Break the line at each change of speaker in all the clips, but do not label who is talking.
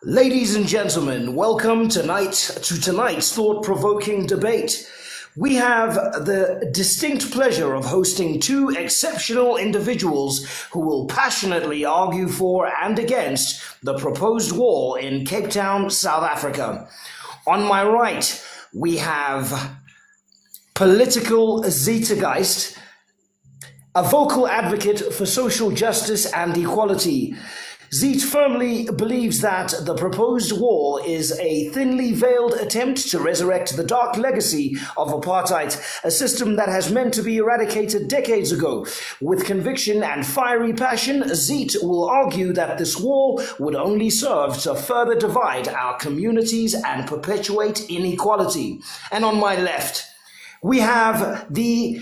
Ladies and gentlemen, welcome to tonight's thought-provoking debate. We have the distinct pleasure of hosting two exceptional individuals who will passionately argue for and against the proposed wall in Cape Town, South Africa. On my right, we have political Zeitgeist, a vocal advocate for social justice and equality. Zeit firmly believes that the proposed wall is a thinly veiled attempt to resurrect the dark legacy of apartheid, a system that has meant to be eradicated decades ago. With conviction and fiery passion, Zeit will argue that this wall would only serve to further divide our communities and perpetuate inequality. And on my left, we have the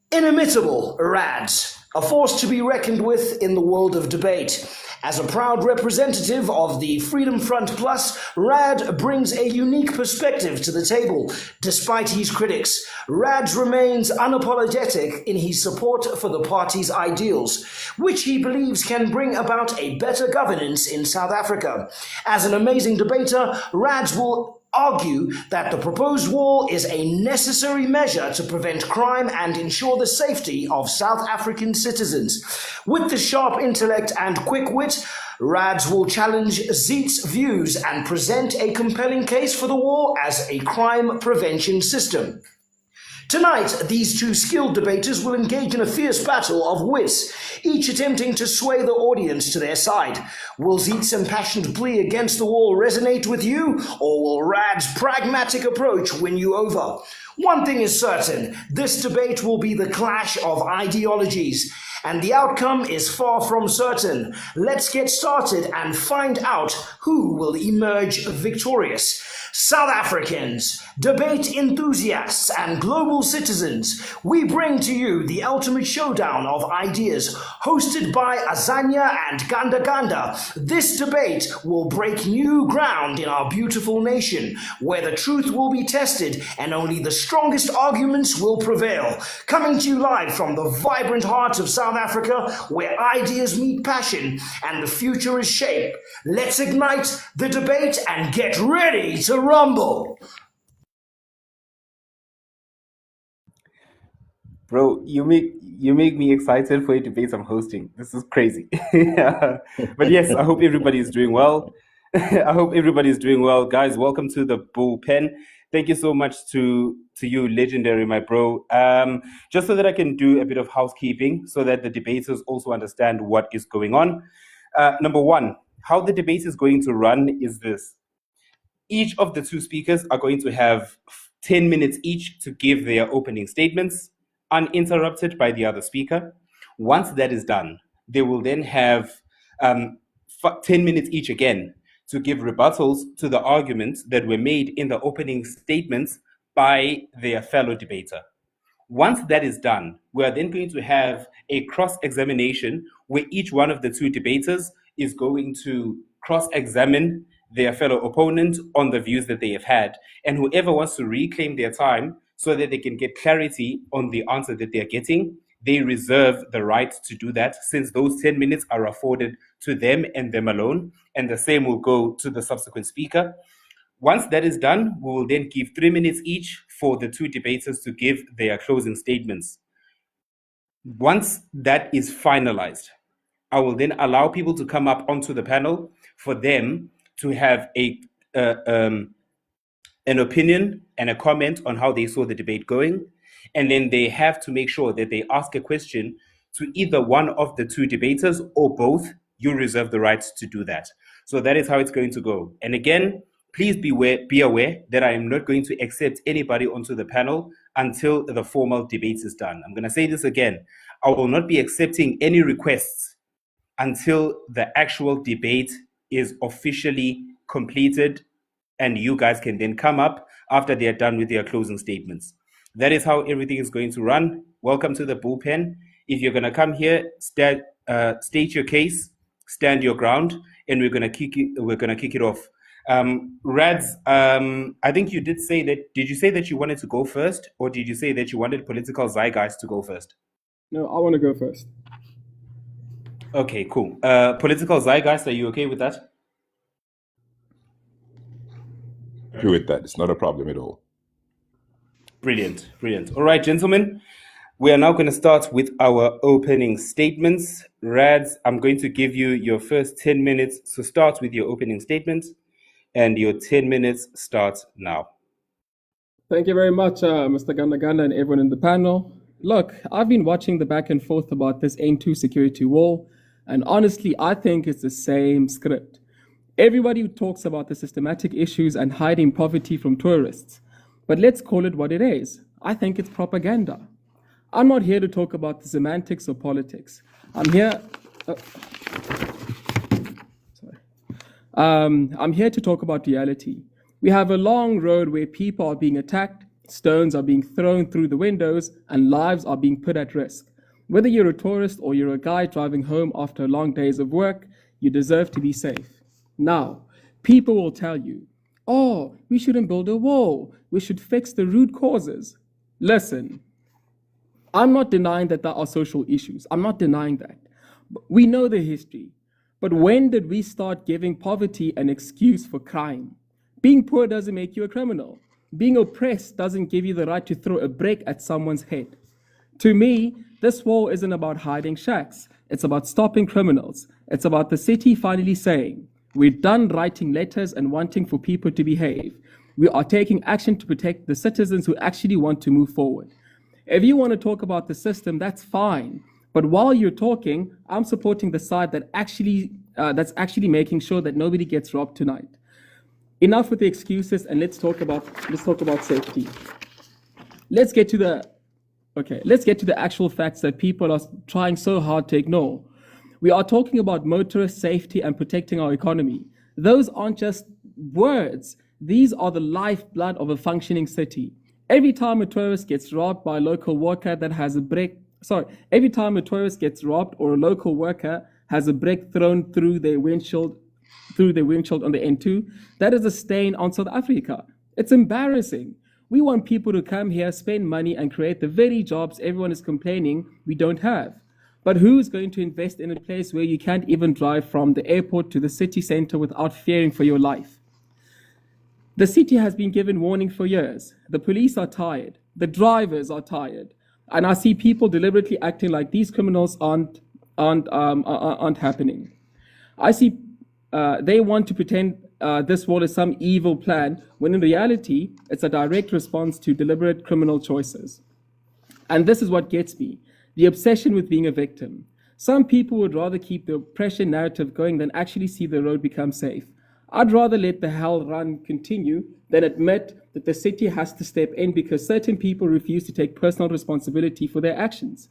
inimitable Rads, a force to be reckoned with in the world of debate. As a proud representative of the Freedom Front Plus, Rad brings a unique perspective to the table. Despite his critics, Rad remains unapologetic in his support for the party's ideals, which he believes can bring about a better governance in South Africa. As an amazing debater, Rad will argue that the proposed wall is a necessary measure to prevent crime and ensure the safety of South African citizens. With the sharp intellect and quick wit, Rads will challenge Zeit's views and present a compelling case for the wall as a crime prevention system. Tonight, these two skilled debaters will engage in a fierce battle of wits, each attempting to sway the audience to their side. Will Zeit's impassioned plea against the wall resonate with you, or will Rad's pragmatic approach win you over? One thing is certain, this debate will be the clash of ideologies, and the outcome is far from certain. Let's get started and find out who will emerge victorious. South Africans, debate enthusiasts, and global citizens, we bring to you the ultimate showdown of ideas, hosted by Azanya and Ganda Ganda. This debate will break new ground in our beautiful nation, where the truth will be tested and only the strongest arguments will prevail. Coming to you live from the vibrant heart of South Africa, where ideas meet passion and the future is shaped. Let's ignite the debate and get ready to rumble.
Bro, you make me excited for a debate I'm hosting. This is crazy. Yeah. But yes, I hope everybody is doing well. I hope everybody is doing well. Guys, welcome to the bullpen. Thank you so much to you, legendary, my bro. Just so that I can do a bit of housekeeping so that the debaters also understand what is going on. Number one, how the debate is going to run is this. Each of the two speakers are going to have 10 minutes each to give their opening statements, uninterrupted by the other speaker. Once that is done, they will then have 10 minutes each again to give rebuttals to the arguments that were made in the opening statements by their fellow debater. Once that is done, we are then going to have a cross-examination where each one of the two debaters is going to cross-examine their fellow opponent on the views that they have had. And whoever wants to reclaim their time so that they can get clarity on the answer that they're getting, they reserve the right to do that, since those 10 minutes are afforded to them and them alone, and the same will go to the subsequent speaker. Once that is done, we will then give 3 minutes each for the two debaters to give their closing statements. Once that is finalized, I will then allow people to come up onto the panel for them to have an opinion and a comment on how they saw the debate going. And then they have to make sure that they ask a question to either one of the two debaters or both. You reserve the right to do that. So that is how it's going to go. And again, please be aware that I am not going to accept anybody onto the panel until the formal debate is done. I'm going to say this again. I will not be accepting any requests until the actual debate is officially completed, and you guys can then come up after they are done with their closing statements. That is how everything is going to run. Welcome to the bullpen. If you're going to come here, state your case, stand your ground, and we're going to kick it off. Rads, I think you did say that. Did you say that you wanted to go first, or did you say that you wanted political Zeitgeits to go first?
No, I want to go first.
Okay, cool. Political Zeitgeist, are you okay with that?
happy with that. It's not a problem at all.
Brilliant, brilliant. All right, gentlemen, we are now going to start with our opening statements. Rads, I'm going to give you your first 10 minutes. So start with your opening statements, and your 10 minutes starts now.
Thank you very much, Mr. Gandaganda and everyone in the panel. Look, I've been watching the back and forth about this N2 security wall, and honestly, I think it's the same script. Everybody talks about the systematic issues and hiding poverty from tourists. But let's call it what it is. I think it's propaganda. I'm not here to talk about the semantics or politics. I'm here to talk about reality. We have a long road where people are being attacked, stones are being thrown through the windows, and lives are being put at risk. Whether you're a tourist or you're a guy driving home after long days of work, you deserve to be safe. Now, people will tell you, oh, we shouldn't build a wall. We should fix the root causes. Listen, I'm not denying that there are social issues. I'm not denying that. We know the history. But when did we start giving poverty an excuse for crime? Being poor doesn't make you a criminal. Being oppressed doesn't give you the right to throw a brick at someone's head. To me, this wall isn't about hiding shacks. It's about stopping criminals. It's about the city finally saying, we're done writing letters and wanting for people to behave. We are taking action to protect the citizens who actually want to move forward. If you want to talk about the system, that's fine. But while you're talking, I'm supporting the side that's actually making sure that nobody gets robbed tonight. Enough with the excuses, and let's talk about safety. Let's get to the actual facts that people are trying so hard to ignore. We are talking about motorist safety and protecting our economy. Those aren't just words. These are the lifeblood of a functioning city. Every time a tourist gets robbed by a local worker that has a brick, every time a tourist gets robbed or a local worker has a brick thrown through their windshield on the N2, that is a stain on South Africa. It's embarrassing. We want people to come here, spend money, and create the very jobs everyone is complaining we don't have. But who's going to invest in a place where you can't even drive from the airport to the city center without fearing for your life? The city has been given warning for years. The police are tired. The drivers are tired. And I see people deliberately acting like these criminals aren't happening. I see they want to pretend this wall is some evil plan, when in reality, it's a direct response to deliberate criminal choices. And this is what gets me. The obsession with being a victim. Some people would rather keep the oppression narrative going than actually see the road become safe. I'd rather let the hell run continue than admit that the city has to step in because certain people refuse to take personal responsibility for their actions.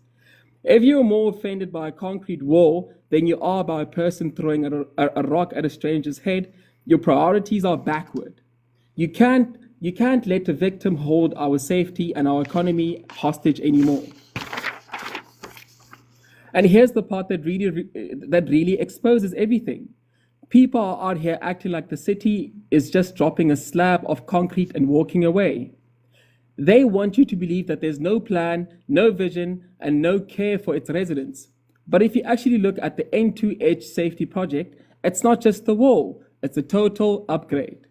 If you're more offended by a concrete wall than you are by a person throwing a rock at a stranger's head, your priorities are backward. You can't let a victim hold our safety and our economy hostage anymore. And here's the part that really exposes everything. People are out here acting like the city is just dropping a slab of concrete and walking away. They want you to believe that there's no plan, no vision, and no care for its residents. But if you actually look at the N2 Edge Safety Project, it's not just the wall, it's a total upgrade.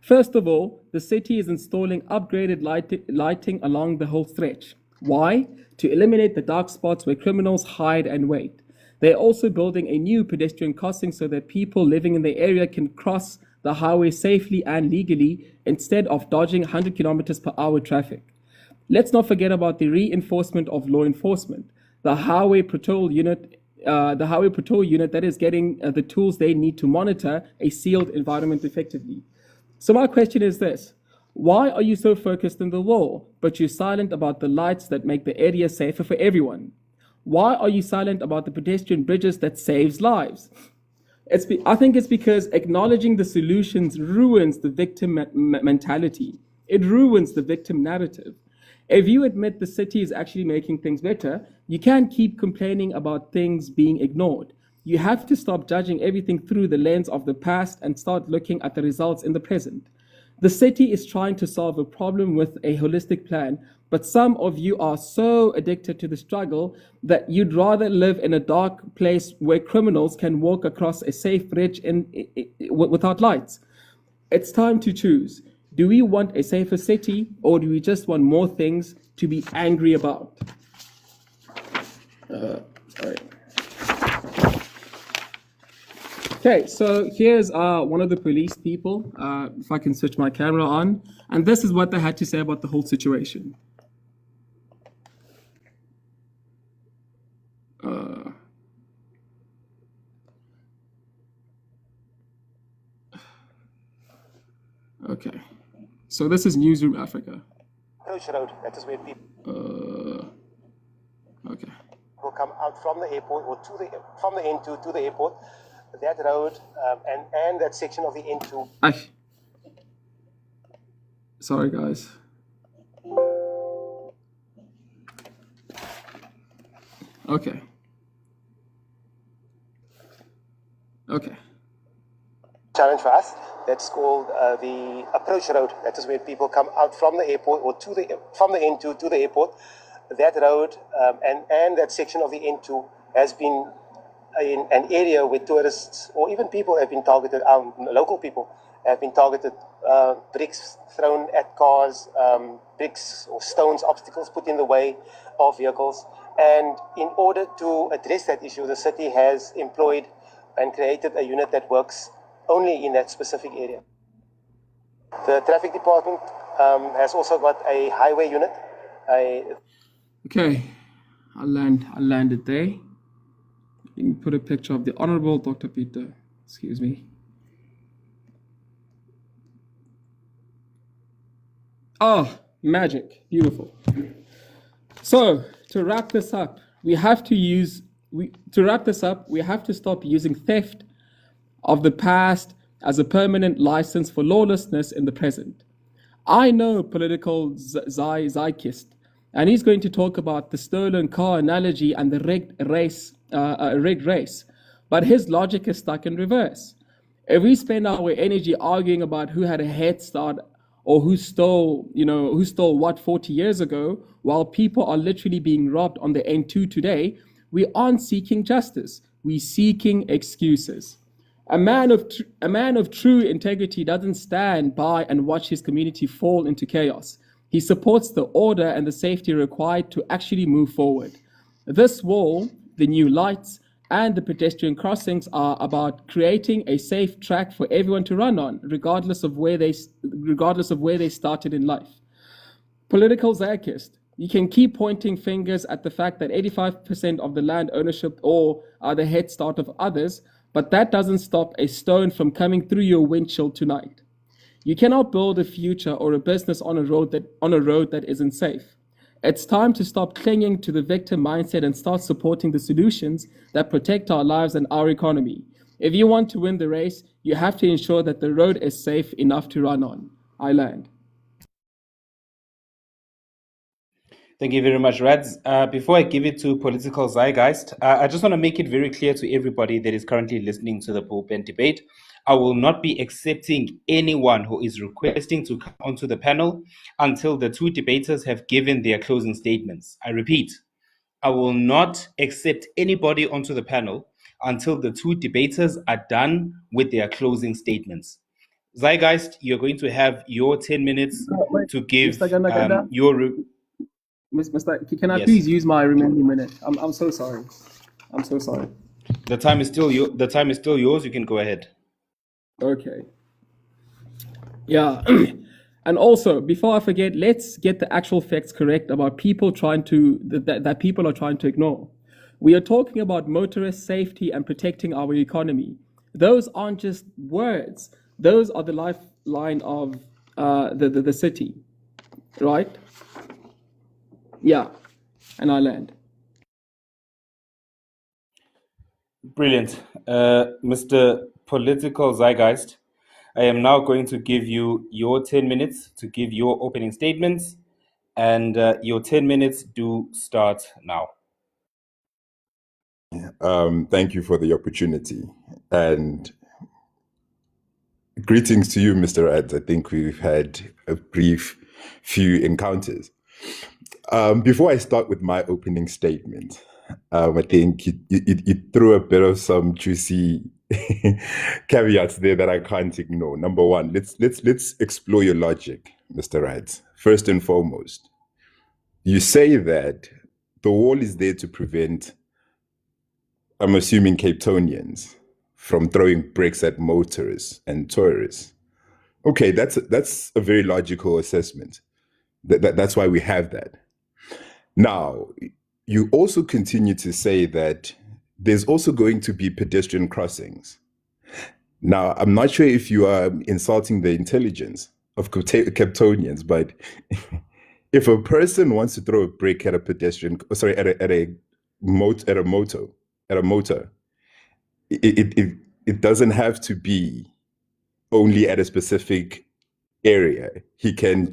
First of all, the city is installing upgraded lighting along the whole stretch. Why? To eliminate the dark spots where criminals hide and wait. They're also building a new pedestrian crossing so that people living in the area can cross the highway safely and legally instead of dodging 100 kilometers per hour traffic. Let's not forget about the reinforcement of law enforcement. The highway patrol unit that is getting the tools they need to monitor a sealed environment effectively. So my question is this: why are you so focused on the wall, but you're silent about the lights that make the area safer for everyone? Why are you silent about the pedestrian bridges that saves lives? I think it's because acknowledging the solutions ruins the victim mentality. It ruins the victim narrative. If you admit the city is actually making things better, you can't keep complaining about things being ignored. You have to stop judging everything through the lens of the past and start looking at the results in the present. The city is trying to solve a problem with a holistic plan, but some of you are so addicted to the struggle that you'd rather live in a dark place where criminals can walk across a safe bridge without lights. It's time to choose. Do we want a safer city, or do we just want more things to be angry about? Sorry. Okay, so here's one of the police people, if I can switch my camera on, and this is what they had to say about the whole situation. Okay, so this is Newsroom Africa.
Approach road, that is where people
Okay.
will come out from the airport or from the N2 to the airport. That road and that section of the N2.
Sorry, guys. Okay.
Challenge for us. That's called the approach road. That is where people come out from the airport or from the N2 to the airport. That road and that section of the N2 has been in an area where tourists or even people have been targeted. Local people have been targeted. Bricks thrown at cars, bricks or stones, obstacles put in the way of vehicles. And in order to address that issue, the city has employed and created a unit that works only in that specific area. The traffic department has also got a highway unit.
Okay, I landed there. Let me put a picture of the Honorable Dr. Peter. Excuse me. Oh, magic. Beautiful. So, to wrap this up, we have to stop using theft of the past as a permanent license for lawlessness in the present. I know political Zeitgeist, and he's going to talk about the stolen car analogy and the rigged race, but his logic is stuck in reverse. If we spend our energy arguing about who had a head start or who stole what 40 years ago, while people are literally being robbed on the N2 today, we aren't seeking justice. We're seeking excuses. A man of true integrity doesn't stand by and watch his community fall into chaos. He supports the order and the safety required to actually move forward. This wall, the new lights, and the pedestrian crossings are about creating a safe track for everyone to run on, regardless of where they started in life. Political Zeitgeist. You can keep pointing fingers at the fact that 85% of the land ownership or are the head start of others, but that doesn't stop a stone from coming through your windshield tonight. You cannot build a future or a business on a road that isn't safe. It's time to stop clinging to the victim mindset and start supporting the solutions that protect our lives and our economy. If you want to win the race, you have to ensure that the road is safe enough to run on. I land.
Thank you very much, Rads. Before I give it to Political Zeitgeist, I just want to make it very clear to everybody that is currently listening to the bullpen debate. I will not be accepting anyone who is requesting to come onto the panel until the two debaters have given their closing statements. I repeat, I will not accept anybody onto the panel until the two debaters are done with their closing statements. Zeitgeist, you're going to have your 10 minutes to give your...
Mr. Can I please use my remaining minute? I'm so sorry. I'm so sorry.
The time is still yours. You can go ahead.
Okay. Yeah. And also, before I forget, let's get the actual facts correct about people that people are trying to ignore. We are talking about motorist safety and protecting our economy. Those aren't just words. Those are the lifeline of the city, right? Yeah, and I land.
Brilliant. Mr. Political Zeitgeist, I am now going to give you your 10 minutes to give your opening statements, and your 10 minutes do start now.
Thank you for the opportunity. And greetings to you, Mr. Rads. I think we've had a brief few encounters. Before I start with my opening statement, I think you threw a bit of some juicy caveats there that I can't ignore. Number one, let's explore your logic, Mr. Rads. First and foremost, you say that the wall is there to prevent, I'm assuming, Cape Townians from throwing bricks at motorists and tourists. Okay, that's a very logical assessment. That's why we have that. Now, you also continue to say that there's also going to be pedestrian crossings. Now, I'm not sure if you are insulting the intelligence of Capetonians, but if a person wants to throw a brick at a pedestrian, sorry, at a motor, it doesn't have to be only at a specific area. He can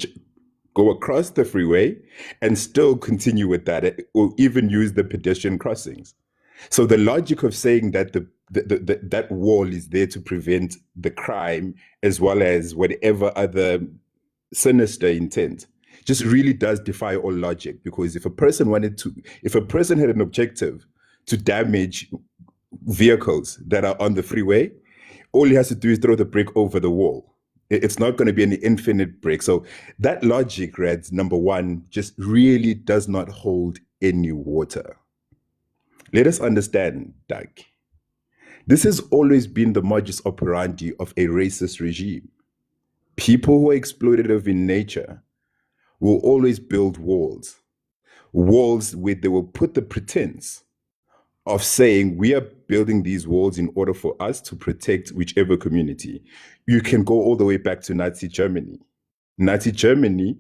go across the freeway and still continue with that, or even use the pedestrian crossings. So the logic of saying that that wall is there to prevent the crime as well as whatever other sinister intent just really does defy all logic. Because if a person had an objective to damage vehicles that are on the freeway, all he has to do is throw the brick over the wall. It's not going to be an infinite brick. So that logic, Reds, number one, just really does not hold any water. Let us understand, Doug. This has always been the modus operandi of a racist regime. People who are exploitative in nature will always build walls where they will put the pretense of saying we are building these walls in order for us to protect whichever community. You can go all the way back to Nazi Germany. Nazi Germany,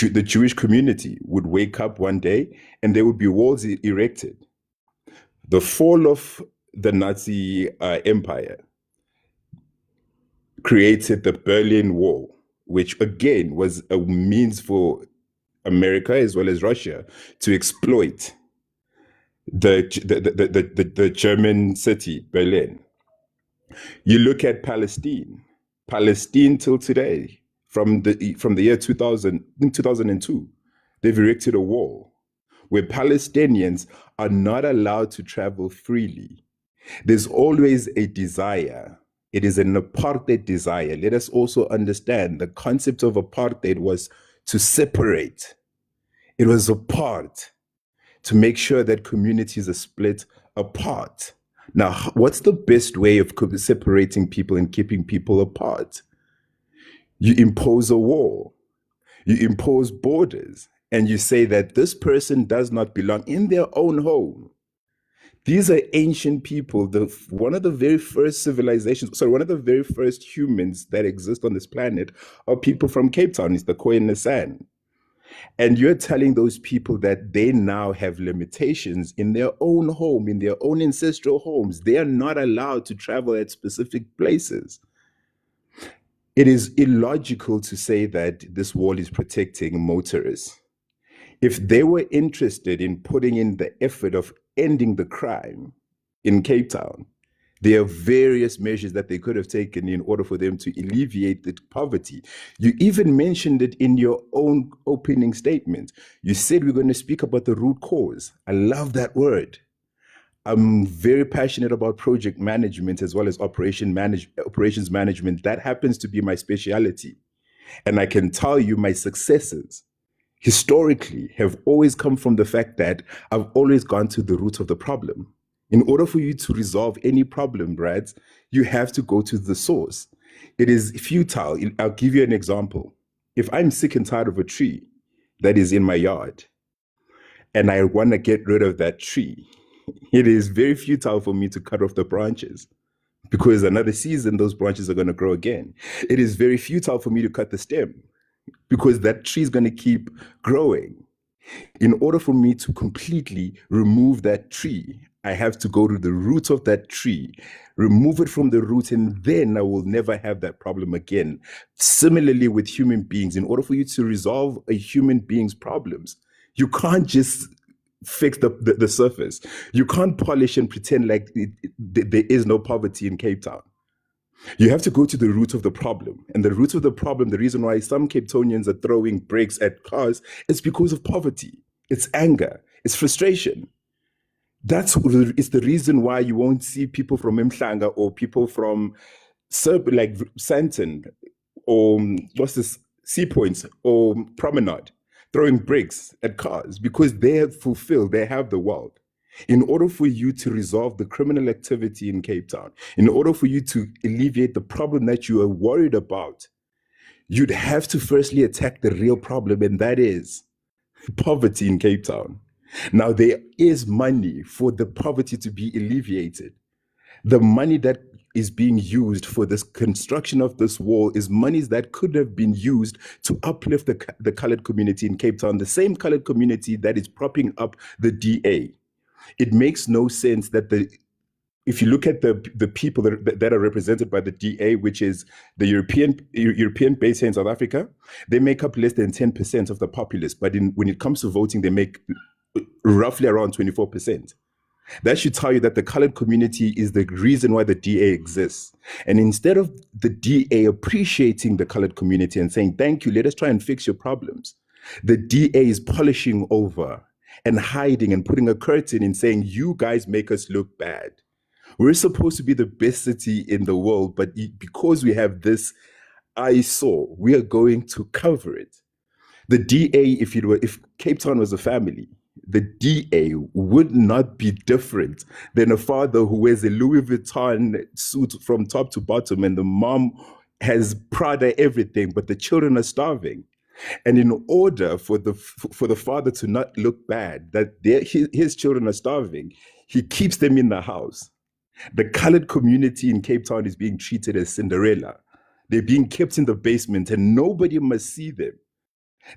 the Jewish community would wake up one day and there would be walls erected. The fall of the Nazi Empire created the Berlin Wall, which again was a means for America as well as Russia to exploit the German city, Berlin. You look at Palestine till today, from the year 2002, they've erected a wall where Palestinians are not allowed to travel freely. There's always a desire. It is an apartheid desire. Let us also understand the concept of apartheid was to separate. It was apart, to make sure that communities are split apart. Now, what's the best way of separating people and keeping people apart? You impose a wall, you impose borders, and you say that this person does not belong in their own home. These are ancient people. One of the very first humans that exist on this planet are people from Cape Town. It's the Khoi and the San. And you're telling those people that they now have limitations in their own home, in their own ancestral homes. They are not allowed to travel at specific places. It is illogical to say that this wall is protecting motorists. If they were interested in putting in the effort of ending the crime in Cape Town, there are various measures that they could have taken in order for them to alleviate the poverty. You even mentioned it in your own opening statement. You said we're going to speak about the root cause. I love that word. I'm very passionate about project management as well as operations management. That happens to be my specialty. And I can tell you my successes historically have always come from the fact that I've always gone to the root of the problem. In order for you to resolve any problem, Rads, you have to go to the source. It is futile. I'll give you an example. If I'm sick and tired of a tree that is in my yard and I want to get rid of that tree, it is very futile for me to cut off the branches, because another season, those branches are going to grow again. It is very futile for me to cut the stem, because that tree is going to keep growing. In order for me to completely remove that tree, I have to go to the root of that tree, remove it from the root, and then I will never have that problem again. Similarly with human beings, in order for you to resolve a human being's problems, you can't just fix the surface. You can't polish and pretend like there is no poverty in Cape Town. You have to go to the root of the problem. And the root of the problem, the reason why some Cape Townians are throwing bricks at cars, is because of poverty. It's anger. It's frustration. It's the reason why you won't see people from Mhlanga or people from like Santon or what's this, Sea Points or Promenade throwing bricks at cars, because they have fulfilled, they have the wealth. In order for you to resolve the criminal activity in Cape Town, in order for you to alleviate the problem that you are worried about, you'd have to firstly attack the real problem, and that is poverty in Cape Town. Now, there is money for the poverty to be alleviated. The money that is being used for this construction of this wall is monies that could have been used to uplift the colored community in Cape Town, the same colored community that is propping up the DA. It makes no sense that if you look at the people that are represented by the DA, which is the European base here in South Africa, they make up less than 10% of the populace. But when it comes to voting, they make roughly around 24%. That should tell you that the colored community is the reason why the DA exists. And instead of the DA appreciating the colored community and saying, thank you, let us try and fix your problems, the DA is polishing over and hiding and putting a curtain in saying, you guys make us look bad. We're supposed to be the best city in the world, but because we have this eyesore, we are going to cover it. The DA, if Cape Town was a family, the DA would not be different than a father who wears a Louis Vuitton suit from top to bottom, and the mom has Prada everything, but the children are starving. And in order for the father to not look bad, that his children are starving, he keeps them in the house. The colored community in Cape Town is being treated as Cinderella. They're being kept in the basement, and nobody must see them.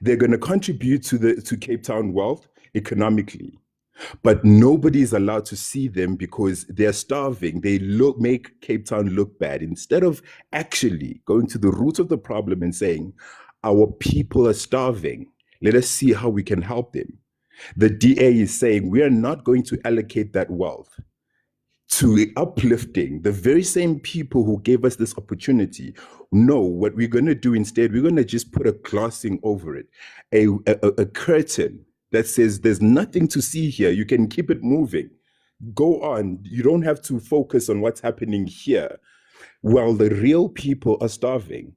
They're going to contribute to Cape Town wealth economically, but nobody is allowed to see them because they're starving. They make Cape Town look bad instead of actually going to the root of the problem and saying, our people are starving. Let us see how we can help them. The DA is saying, we are not going to allocate that wealth to uplifting the very same people who gave us this opportunity. No, what we're going to do instead, we're going to just put a glassing over it, a curtain that says there's nothing to see here. You can keep it moving. Go on. You don't have to focus on what's happening here while the real people are starving.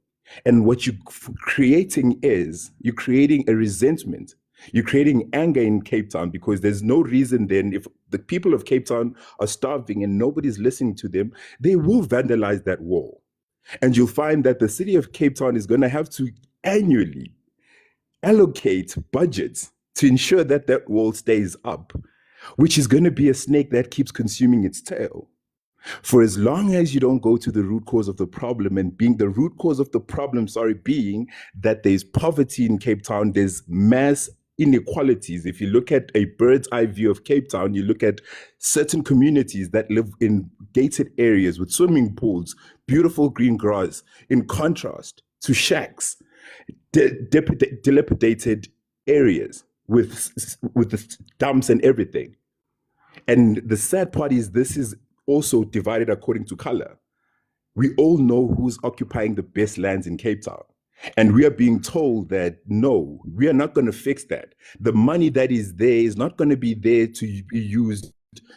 And what you're creating is, you're creating a resentment. You're creating anger in Cape Town because there's no reason then, if the people of Cape Town are starving and nobody's listening to them, they will vandalize that wall. And you'll find that the city of Cape Town is going to have to annually allocate budgets to ensure that that wall stays up, which is going to be a snake that keeps consuming its tail. For as long as you don't go to the root cause of the problem, and being the root cause of the problem, being that there's poverty in Cape Town, there's mass inequalities. If you look at a bird's eye view of Cape Town, you look at certain communities that live in gated areas with swimming pools, beautiful green grass, in contrast to shacks, dilapidated areas with the dumps and everything. And the sad part is this is also divided according to color. We all know who's occupying the best lands in Cape Town. And we are being told that, no, we are not going to fix that. The money that is there is not going to be there to be used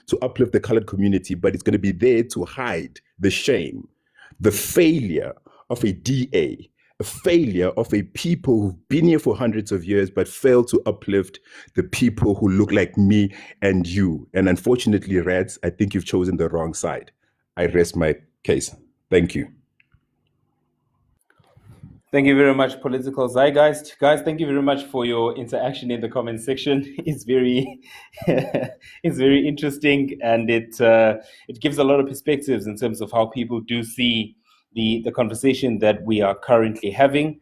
to uplift the colored community, but it's going to be there to hide the shame, the failure of a DA, a failure of a people who've been here for hundreds of years, but failed to uplift the people who look like me and you. And unfortunately, Rads, I think you've chosen the wrong side. I rest my case. Thank you.
Thank you very much, Political Zeitgeist. Guys, thank you very much for your interaction in the comment section. It's very, it's very interesting, and it gives a lot of perspectives in terms of how people do see the conversation that we are currently having.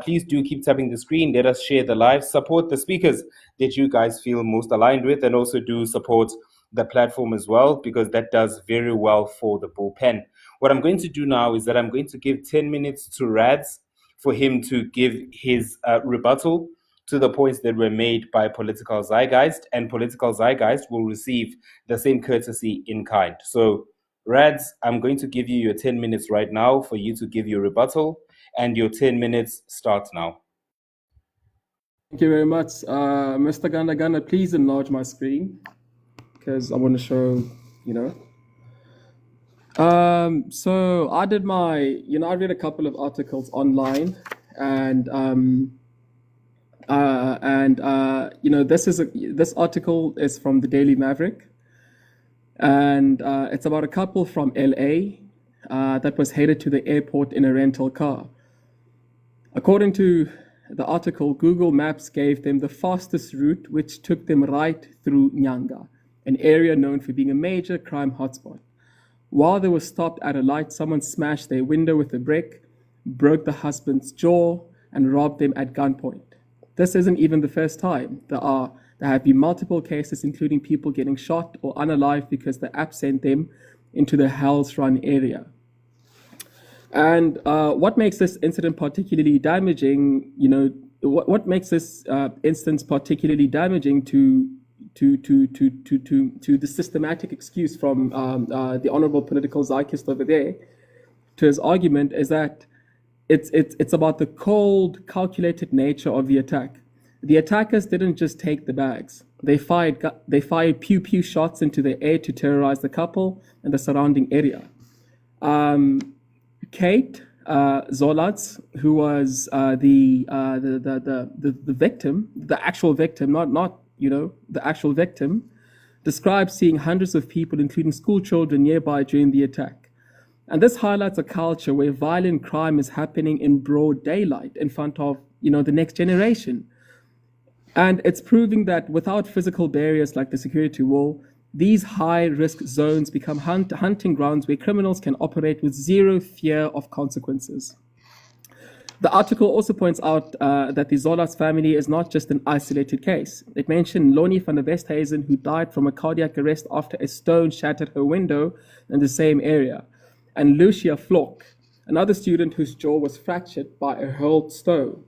Please do keep tapping the screen. Let us share the live. Support the speakers that you guys feel most aligned with, and also do support the platform as well, because that does very well for the bullpen. What I'm going to do now is that I'm going to give 10 minutes to Rads for him to give his rebuttal to the points that were made by Political Zeitgeist, and Political Zeitgeist will receive the same courtesy in kind. So, Rads, I'm going to give you your 10 minutes right now for you to give your rebuttal, and your 10 minutes starts now.
Thank you very much. Mr. Ganda, please enlarge my screen. because I want to show, you know. So I did my, I read a couple of articles online, and this article is from the Daily Maverick, and it's about a couple from LA that was headed to the airport in a rental car. According to the article, Google Maps gave them the fastest route, which took them right through Nyanga, an area known for being a major crime hotspot. While they were stopped at a light, someone smashed their window with a brick, broke the husband's jaw, and robbed them at gunpoint. This isn't even the first time. There have been multiple cases, including people getting shot or unalive because the app sent them into the Hell's Run area. And what makes this incident particularly damaging, what makes this instance particularly damaging to the systematic excuse from the honorable political zeitgeist over there, to his argument, is that it's about the cold, calculated nature of the attack. The attackers didn't just take the bags. They fired pew-pew shots into the air to terrorize the couple and the surrounding area. Kate Zolats, who was the victim, the actual victim, not the actual victim, described seeing hundreds of people, including school children, nearby during the attack. And this highlights a culture where violent crime is happening in broad daylight in front of the next generation. And it's proving that without physical barriers like the security wall, these high-risk zones become hunting grounds where criminals can operate with zero fear of consequences. The article also points out that the Zolats family is not just an isolated case. It mentioned Lonnie van der Westhuizen, who died from a cardiac arrest after a stone shattered her window in the same area, and Lucia Flock, another student whose jaw was fractured by a hurled stone.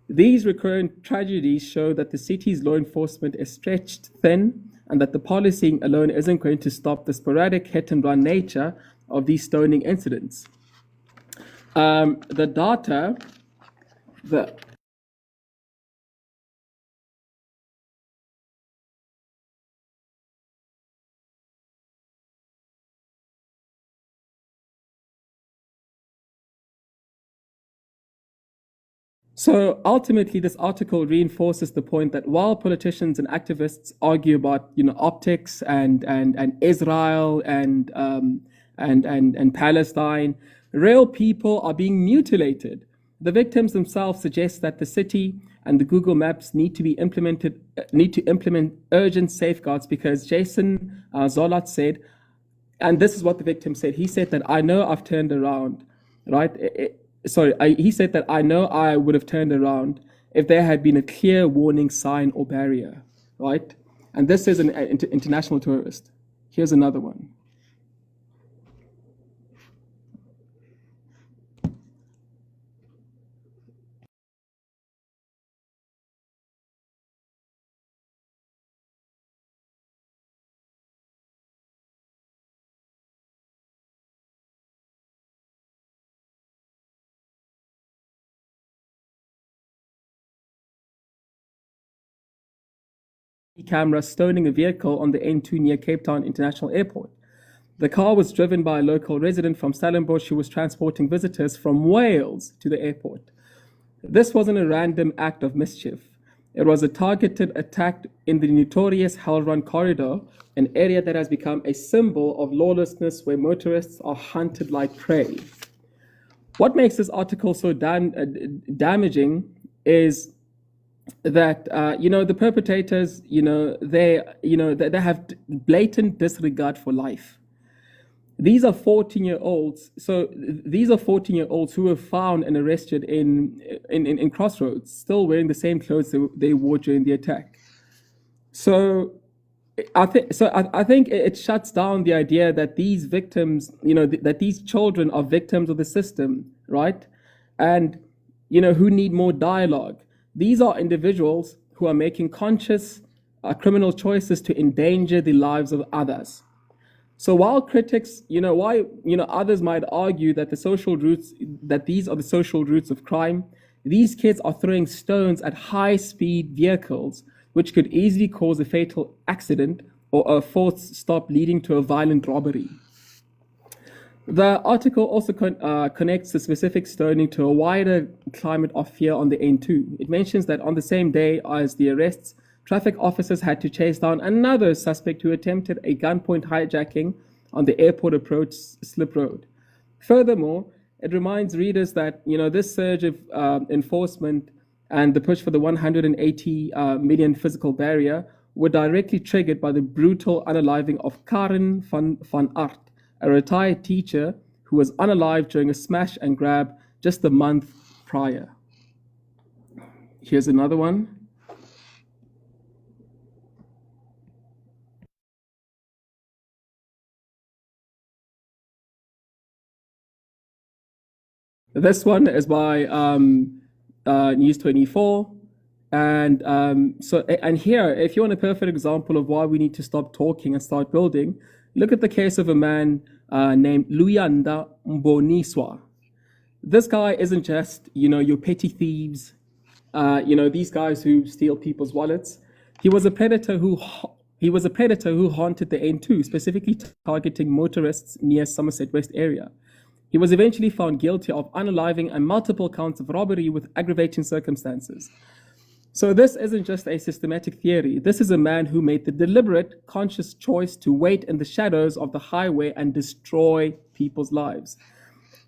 These recurrent tragedies show that the city's law enforcement is stretched thin, and that the policing alone isn't going to stop the sporadic hit-and-run nature of these stoning incidents. The data, So ultimately, this article reinforces the point that while politicians and activists argue about optics and Israel and Palestine, real people are being mutilated. The victims themselves suggest that the city and the Google Maps need to implement urgent safeguards, because Jason Zolat said, and this is what the victim said. He said that I know I've turned around, right? He said that I know I would have turned around if there had been a clear warning sign or barrier, right? And this is an international tourist. Here's another one. Camera stoning a vehicle on the N2 near Cape Town International Airport. The car was driven by a local resident from Stellenbosch who was transporting visitors from Wales to the airport. This wasn't a random act of mischief. It was a targeted attack in the notorious Hell Run corridor, an area that has become a symbol of lawlessness where motorists are hunted like prey. What makes this article so damaging is that the perpetrators, they have blatant disregard for life. These are 14-year-olds. So these are 14-year-olds who were found and arrested in Crossroads, still wearing the same clothes they wore during the attack. So I think it shuts down the idea that these victims, that these children are victims of the system, right? And who need more dialogue. These are individuals who are making conscious criminal choices to endanger the lives of others. So while critics, others might argue that these are the social roots of crime, these kids are throwing stones at high-speed vehicles, which could easily cause a fatal accident or a forced stop leading to a violent robbery. The article also connects the specific stoning to a wider climate of fear on the N2. It mentions that on the same day as the arrests, traffic officers had to chase down another suspect who attempted a gunpoint hijacking on the airport approach slip road. Furthermore, it reminds readers that this surge of enforcement and the push for the 180 million physical barrier were directly triggered by the brutal unaliving of Karen van Aert, a retired teacher who was unalived during a smash and grab just a month prior. Here's another one. This one is by News 24. And here, if you want a perfect example of why we need to stop talking and start building, look at the case of a man named Luyanda Mboniswa. This guy isn't just, your petty thieves, these guys who steal people's wallets. He was a predator who haunted the N2, specifically targeting motorists near Somerset West area. He was eventually found guilty of unaliving and multiple counts of robbery with aggravating circumstances. So this isn't just a systematic theory. This is a man who made the deliberate, conscious choice to wait in the shadows of the highway and destroy people's lives.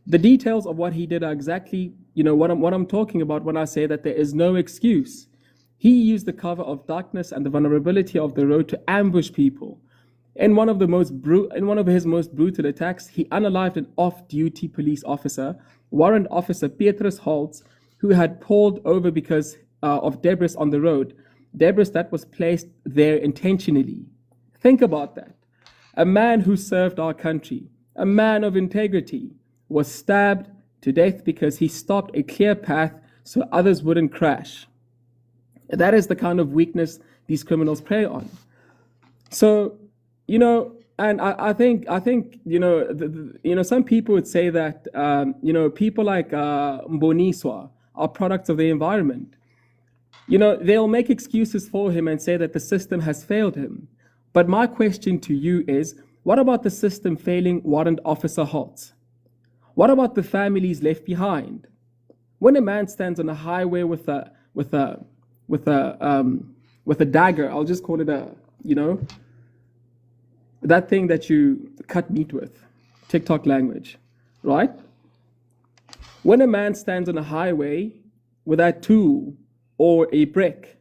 The details of what he did are exactly, what I'm talking about when I say that there is no excuse. He used the cover of darkness and the vulnerability of the road to ambush people. In one of his most brutal attacks, he unalived an off-duty police officer, Warrant Officer Petrus Holtz, who had pulled over because of debris on the road, debris that was placed there intentionally. Think about that. A man who served our country, a man of integrity, was stabbed to death because he stopped a clear path so others wouldn't crash. That is the kind of weakness these criminals prey on. So, and I think some people would say that, people like Mboniswa are products of the environment. They'll make excuses for him and say that the system has failed him. But my question to you is, what about the system failing Warrant Officer Holtz? What about the families left behind? When a man stands on a highway with a dagger, I'll just call it that thing that you cut meat with, TikTok language, right? When a man stands on a highway with that tool or a brick,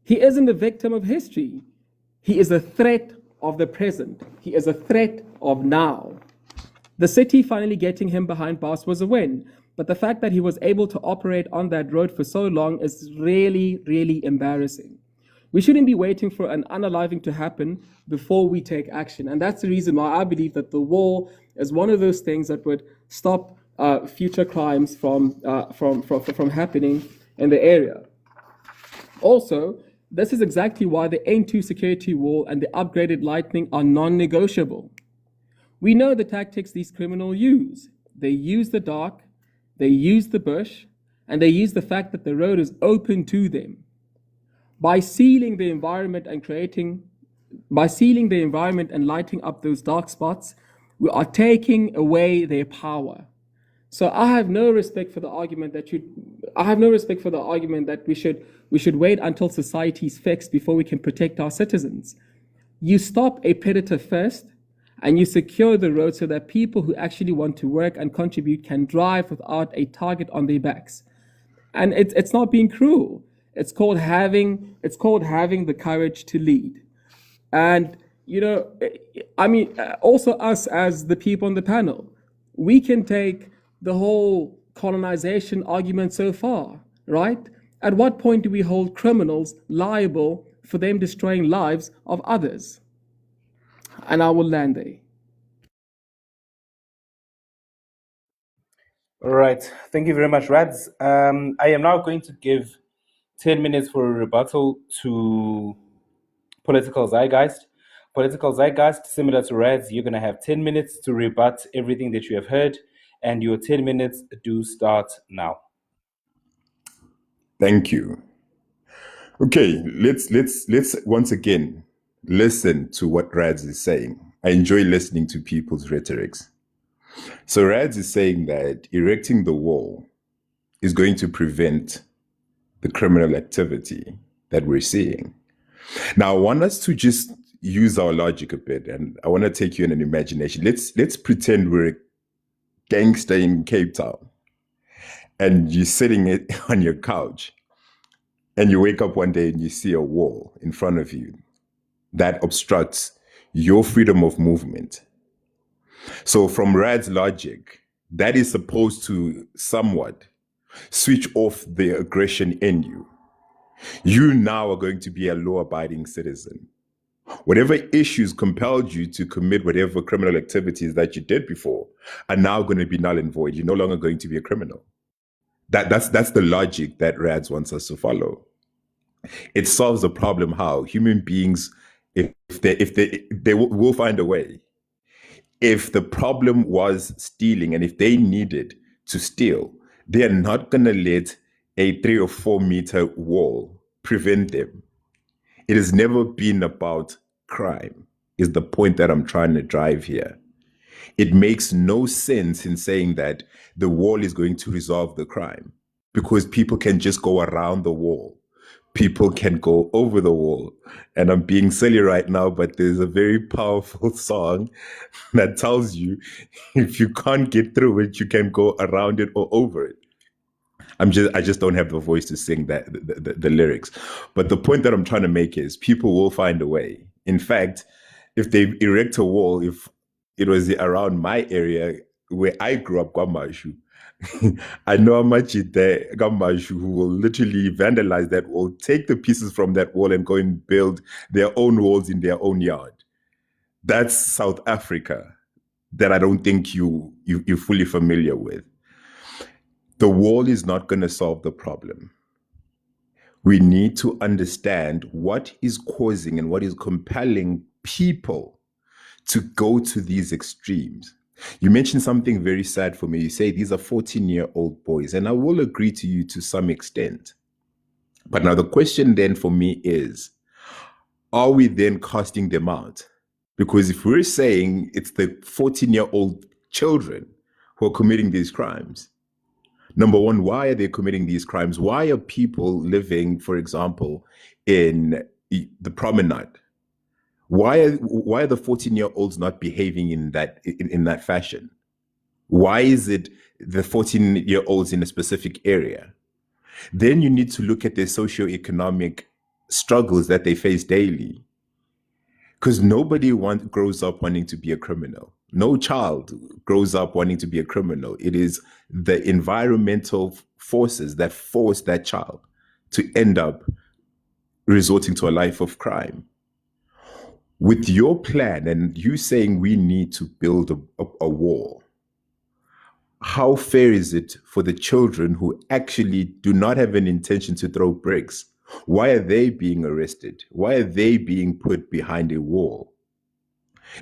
he isn't a victim of history. He is a threat of the present. He is a threat of now. The city finally getting him behind bars was a win, but the fact that he was able to operate on that road for so long is really, really embarrassing. We shouldn't be waiting for an unaliving to happen before we take action. And that's the reason why I believe that the wall is one of those things that would stop future crimes from happening in the area. Also, this is exactly why the N2 security wall and the upgraded lighting are non-negotiable. We know the tactics these criminals use. They use the dark, they use the bush, and they use the fact that the road is open to them. By sealing the environment and lighting up those dark spots, we are taking away their power. So I have no respect for the argument that we should wait until society is fixed before we can protect our citizens. You stop a predator first, and you secure the road so that people who actually want to work and contribute can drive without a target on their backs. And it's not being cruel. It's called having the courage to lead. And also us as the people on the panel, we can take the whole colonization argument so far, right? At what point do we hold criminals liable for them destroying lives of others? And I will land there.
All right. Thank you very much, Rads. I am now going to give 10 minutes for a rebuttal to Political Zeitgeist. Political Zeitgeist, similar to Rads, you're going to have 10 minutes to rebut everything that you have heard, and your 10 minutes do start now.
Thank you. Okay, let's once again listen to what Rads is saying. I enjoy listening to people's rhetorics. So Rads is saying that erecting the wall is going to prevent the criminal activity that we're seeing. Now, I want us to just use our logic a bit, and I want to take you in an imagination. Let's pretend we're a gangster in Cape Town, and you're sitting on your couch, and you wake up one day and you see a wall in front of you that obstructs your freedom of movement. So from Rad's logic, that is supposed to somewhat switch off the aggression in you. You now are going to be a law-abiding citizen. Whatever issues compelled you to commit whatever criminal activities that you did before are now going to be null and void. You're no longer going to be a criminal. That's the logic that Rads wants us to follow. It solves the problem how human beings, if they will find a way. If the problem was stealing and if they needed to steal, they are not going to let a 3 or 4 meter wall prevent them. It has never been about crime, is the point that I'm trying to drive here. It makes no sense in saying that the wall is going to resolve the crime because people can just go around the wall. People can go over the wall. And I'm being silly right now, but there's a very powerful song that tells you if you can't get through it, you can go around it or over it. I just don't have the voice to sing that the lyrics. But the point that I'm trying to make is people will find a way. In fact, if they erect a wall, if it was around my area where I grew up, Kwamashu, I know how much there Kwamashu who will literally vandalize that wall, take the pieces from that wall and go and build their own walls in their own yard. That's South Africa that I don't think you're fully familiar with. The wall is not going to solve the problem. We need to understand what is causing and what is compelling people to go to these extremes. You mentioned something very sad for me. You say these are 14-year-old boys, and I will agree to you to some extent. But now the question then for me is, are we then casting them out? Because if we're saying it's the 14-year-old children who are committing these crimes, number one, why are they committing these crimes? Why are people living, for example, in the promenade? Why are the 14-year-olds not behaving in that fashion? Why is it the 14-year-olds in a specific area? Then you need to look at their socioeconomic struggles that they face daily. Because nobody grows up wanting to be a criminal. No child grows up wanting to be a criminal. It is the environmental forces that force that child to end up resorting to a life of crime. With your plan and you saying we need to build a wall, how fair is it for the children who actually do not have an intention to throw bricks? Why are they being arrested? Why are they being put behind a wall?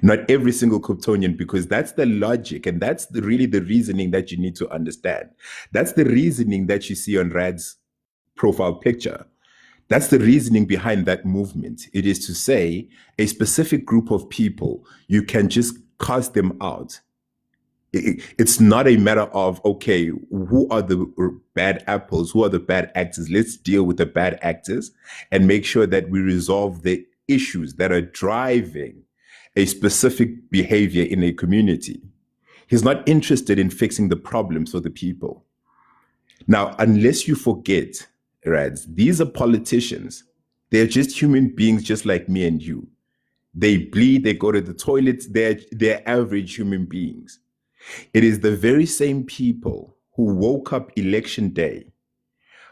Not every single Kryptonian, because that's the logic and that's really the reasoning that you need to understand. That's the reasoning that you see on Rad's profile picture. That's the reasoning behind that movement. It is to say a specific group of people, you can just cast them out. It's not a matter of, okay, who are the bad apples? Who are the bad actors? Let's deal with the bad actors and make sure that we resolve the issues that are driving a specific behavior in a community. He's not interested in fixing the problems for the people. Now, unless you forget, Rads, these are politicians. They're just human beings just like me and you. They bleed, they go to the toilets, they're average human beings. It is the very same people who woke up election day,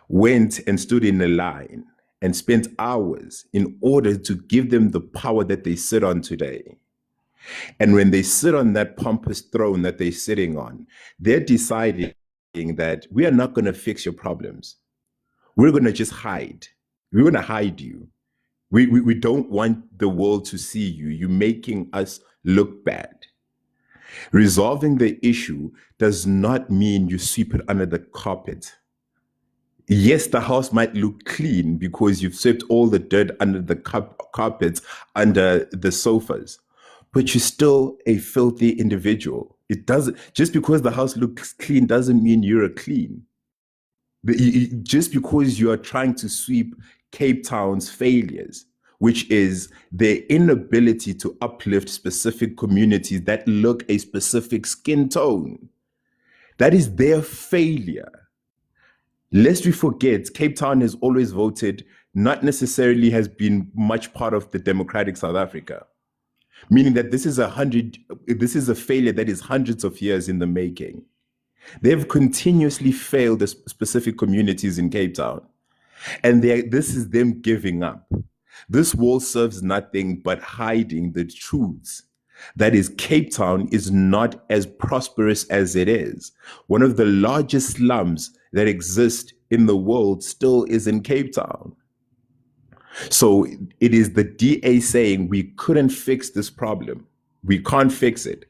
went and stood in a line and spent hours in order to give them the power that they sit on today. And when they sit on that pompous throne that they're sitting on, they're deciding that we are not going to fix your problems. We're going to just hide. We're going to hide you. We don't want the world to see you. You're making us look bad. Resolving the issue does not mean you sweep it under the carpet. Yes, the house might look clean because you've swept all the dirt under the carpets, under the sofas, but you're still a filthy individual. It doesn't, just because the house looks clean doesn't mean you're clean. Just because you are trying to sweep Cape Town's failures, which is their inability to uplift specific communities that look a specific skin tone, that is their failure. Lest we forget, Cape Town has always voted, not necessarily has been much part of the democratic South Africa, meaning that this is a failure that is hundreds of years in the making. They've continuously failed the specific communities in Cape Town, and this is them giving up. This wall serves nothing but hiding the truths. That is, Cape Town is not as prosperous as it is. One of the largest slums that exist in the world still is in Cape Town. So it is the DA saying we couldn't fix this problem. We can't fix it.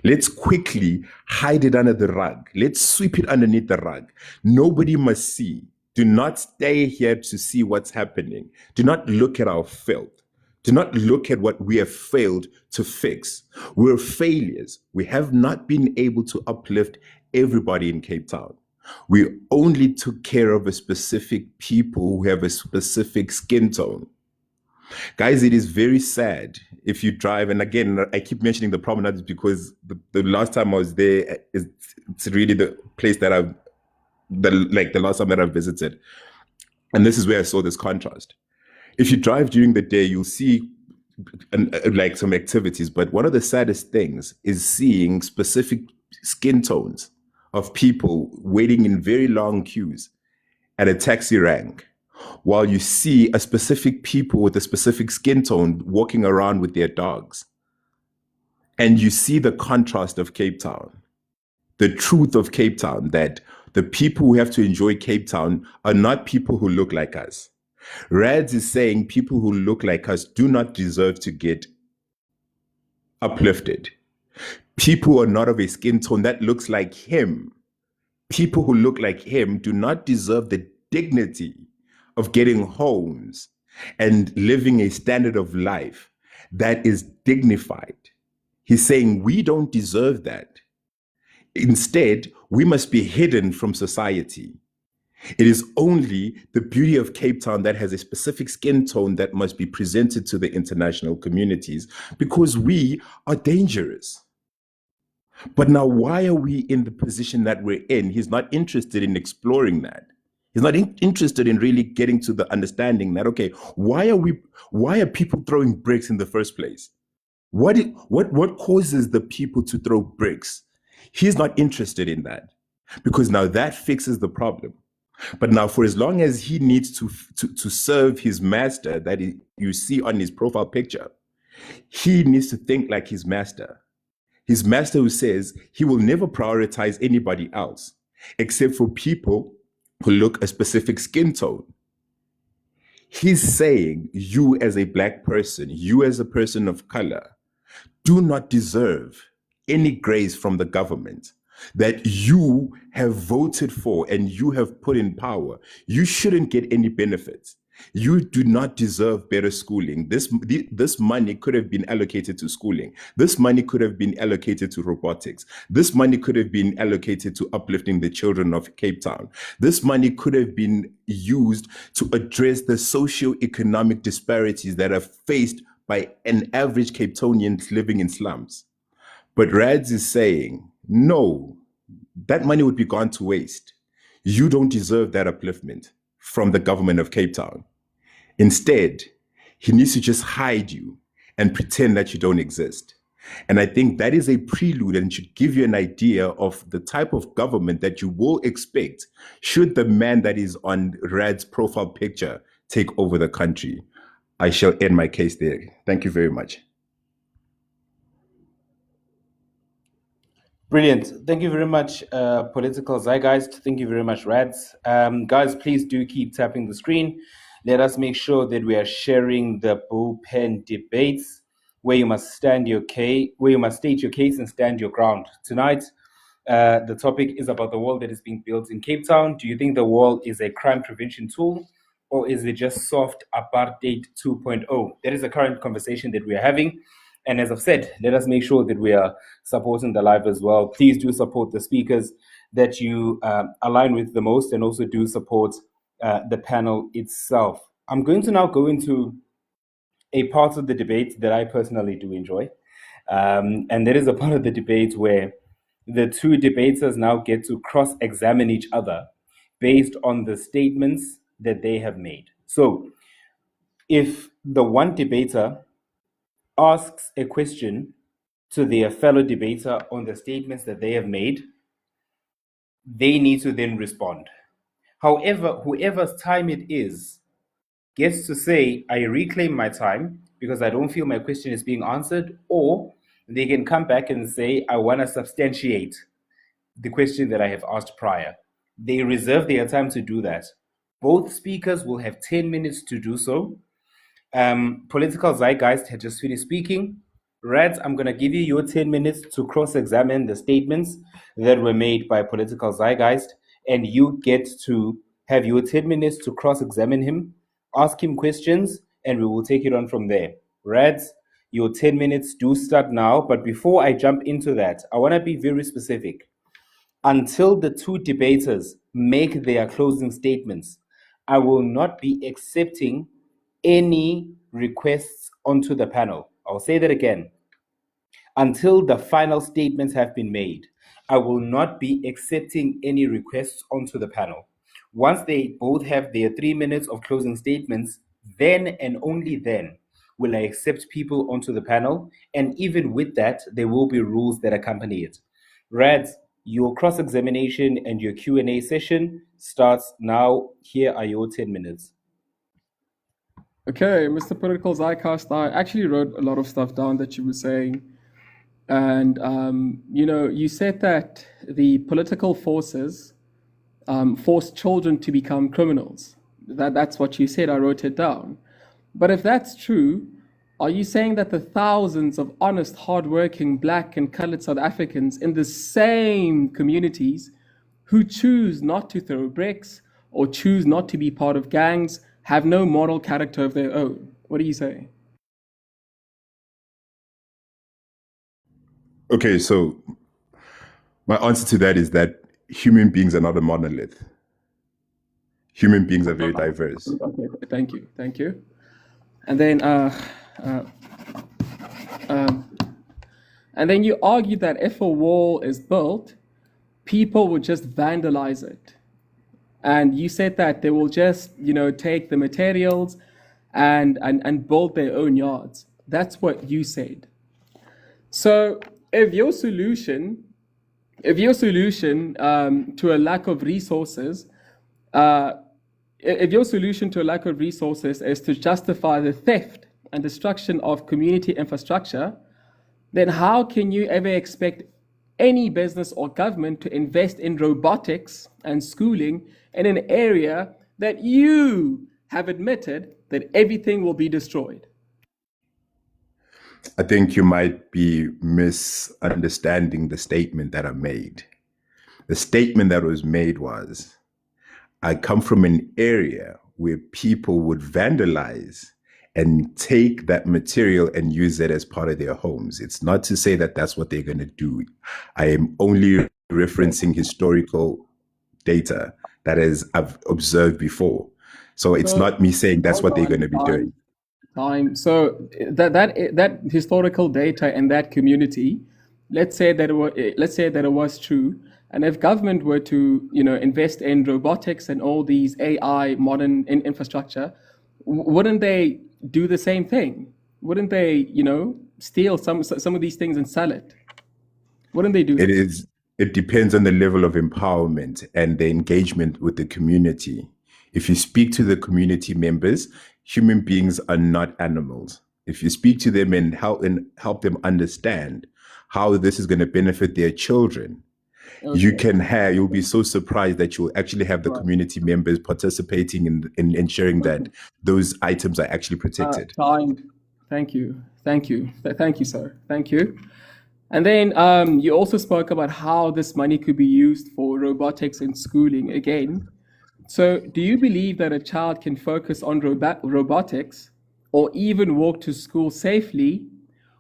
Let's quickly hide it under the rug. Let's sweep it underneath the rug. Nobody must see. Do not stay here to see what's happening. Do not look at our filth. Do not look at what we have failed to fix. We're failures. We have not been able to uplift everybody in Cape Town. We only took care of a specific people who have a specific skin tone. Guys, it is very sad if you drive, and again, I keep mentioning the promenade because the last time I was there, it's really the place that the last time that I visited. And this is where I saw this contrast. If you drive during the day, you'll see like some activities, but one of the saddest things is seeing specific skin tones of people waiting in very long queues at a taxi rank, while you see a specific people with a specific skin tone walking around with their dogs. And you see the contrast of Cape Town, the truth of Cape Town, that the people who have to enjoy Cape Town are not people who look like us. Rads is saying people who look like us do not deserve to get uplifted. People who are not of a skin tone that looks like him, people who look like him do not deserve the dignity of getting homes and living a standard of life that is dignified. He's saying we don't deserve that. Instead, we must be hidden from society. It is only the beauty of Cape Town that has a specific skin tone that must be presented to the international communities because we are dangerous. But now, why are we in the position that we're in? He's not interested in exploring that. He's not interested in really getting to the understanding that, okay, why are people throwing bricks in the first place? What causes the people to throw bricks? He's not interested in that because now that fixes the problem. But now, for as long as he needs to serve his master that you see on his profile picture, he needs to think like his master. His master who says he will never prioritize anybody else except for people who look a specific skin tone. He's saying you as a black person, you as a person of color, do not deserve any grace from the government that you have voted for and you have put in power. You shouldn't get any benefits. You do not deserve better schooling. This money could have been allocated to schooling. This money could have been allocated to robotics. This money could have been allocated to uplifting the children of Cape Town. This money could have been used to address the socio-economic disparities that are faced by an average Cape Townian living in slums. But Rads is saying, no, that money would be gone to waste. You don't deserve that upliftment from the government of Cape Town. Instead, he needs to just hide you and pretend that you don't exist. And I think that is a prelude and should give you an idea of the type of government that you will expect should the man that is on Rad's profile picture take over the country. I shall end my case there. Thank you very much.
Brilliant. Thank you very much, Political Zeitgeits. Thank you very much, Rads. Guys, please do keep tapping the screen. Let us make sure that we are sharing the bullpen debates where you must state your case and stand your ground. Tonight, The topic is about the wall that is being built in Cape Town. Do you think the wall is a crime prevention tool, or is it just soft apartheid 2.0? That is the current conversation that we are having. And as I've said, let us make sure that we are supporting the live as well. Please do support the speakers that you align with the most, and also do support the panel itself. I'm going to now go into a part of the debate that I personally do enjoy. And that is a part of the debate where the two debaters now get to cross-examine each other based on the statements that they have made. So if the one debater asks a question to their fellow debater on the statements that they have made, they need to then respond. However, whoever's time it is gets to say, I reclaim my time because I don't feel my question is being answered, or they can come back and say, I want to substantiate the question that I have asked prior. They reserve their time to do that. Both speakers will have 10 minutes to do so. Political Zeitgeist had just finished speaking. Rads, I'm going to give you your 10 minutes to cross-examine the statements that were made by Political Zeitgeist, and you get to have your 10 minutes to cross-examine him, ask him questions, and we will take it on from there. Rads, your 10 minutes do start now, but before I jump into that, I want to be very specific. Until the two debaters make their closing statements, I will not be accepting any requests onto the panel. I'll say that again. Until the final statements have been made, I will not be accepting any requests onto the panel. Once they both have their 3 minutes of closing statements, then and only then will I accept people onto the panel. And even with that, there will be rules that accompany it. Rads, your cross-examination and your Q&A session starts now. Here are your 10 minutes.
Okay, Mr. Political Zeitgeist, I actually wrote a lot of stuff down that you were saying. And, you said that the political forces force children to become criminals. That's what you said. I wrote it down. But if that's true, are you saying that the thousands of honest, hardworking Black and colored South Africans in the same communities who choose not to throw bricks or choose not to be part of gangs have no moral character of their own? What do you say?
Okay, so my answer to that is that human beings are not a monolith. Human beings are very diverse.
Okay, thank you. And then, and then you argue that if a wall is built, people will just vandalize it. And you said that they will just, take the materials and build their own yards. That's what you said. So if your solution to a lack of resources, is to justify the theft and destruction of community infrastructure, then how can you ever expect any business or government to invest in robotics and schooling in an area that you have admitted that everything will be destroyed?
I think you might be misunderstanding the statement that I made. The statement that was made was, I come from an area where people would vandalize and take that material and use it as part of their homes. It's not to say that that's what they're going to do. I am only referencing historical data that I've observed before. So it's not me saying that's what they're going to be doing.
So that historical data in that community, let's say that it was true, and if government were to invest in robotics and all these AI modern infrastructure, wouldn't they do the same thing? Wouldn't they steal some of these things and sell it? Wouldn't they do that?
It depends on the level of empowerment and the engagement with the community. If you speak to the community members, human beings are not animals. If you speak to them and help them understand how this is going to benefit their children, okay, you'll be so surprised that you'll actually have the community members participating in ensuring that those items are actually protected.
Thank you, sir. Thank you. And then you also spoke about how this money could be used for robotics and schooling again. So, do you believe that a child can focus on robotics or even walk to school safely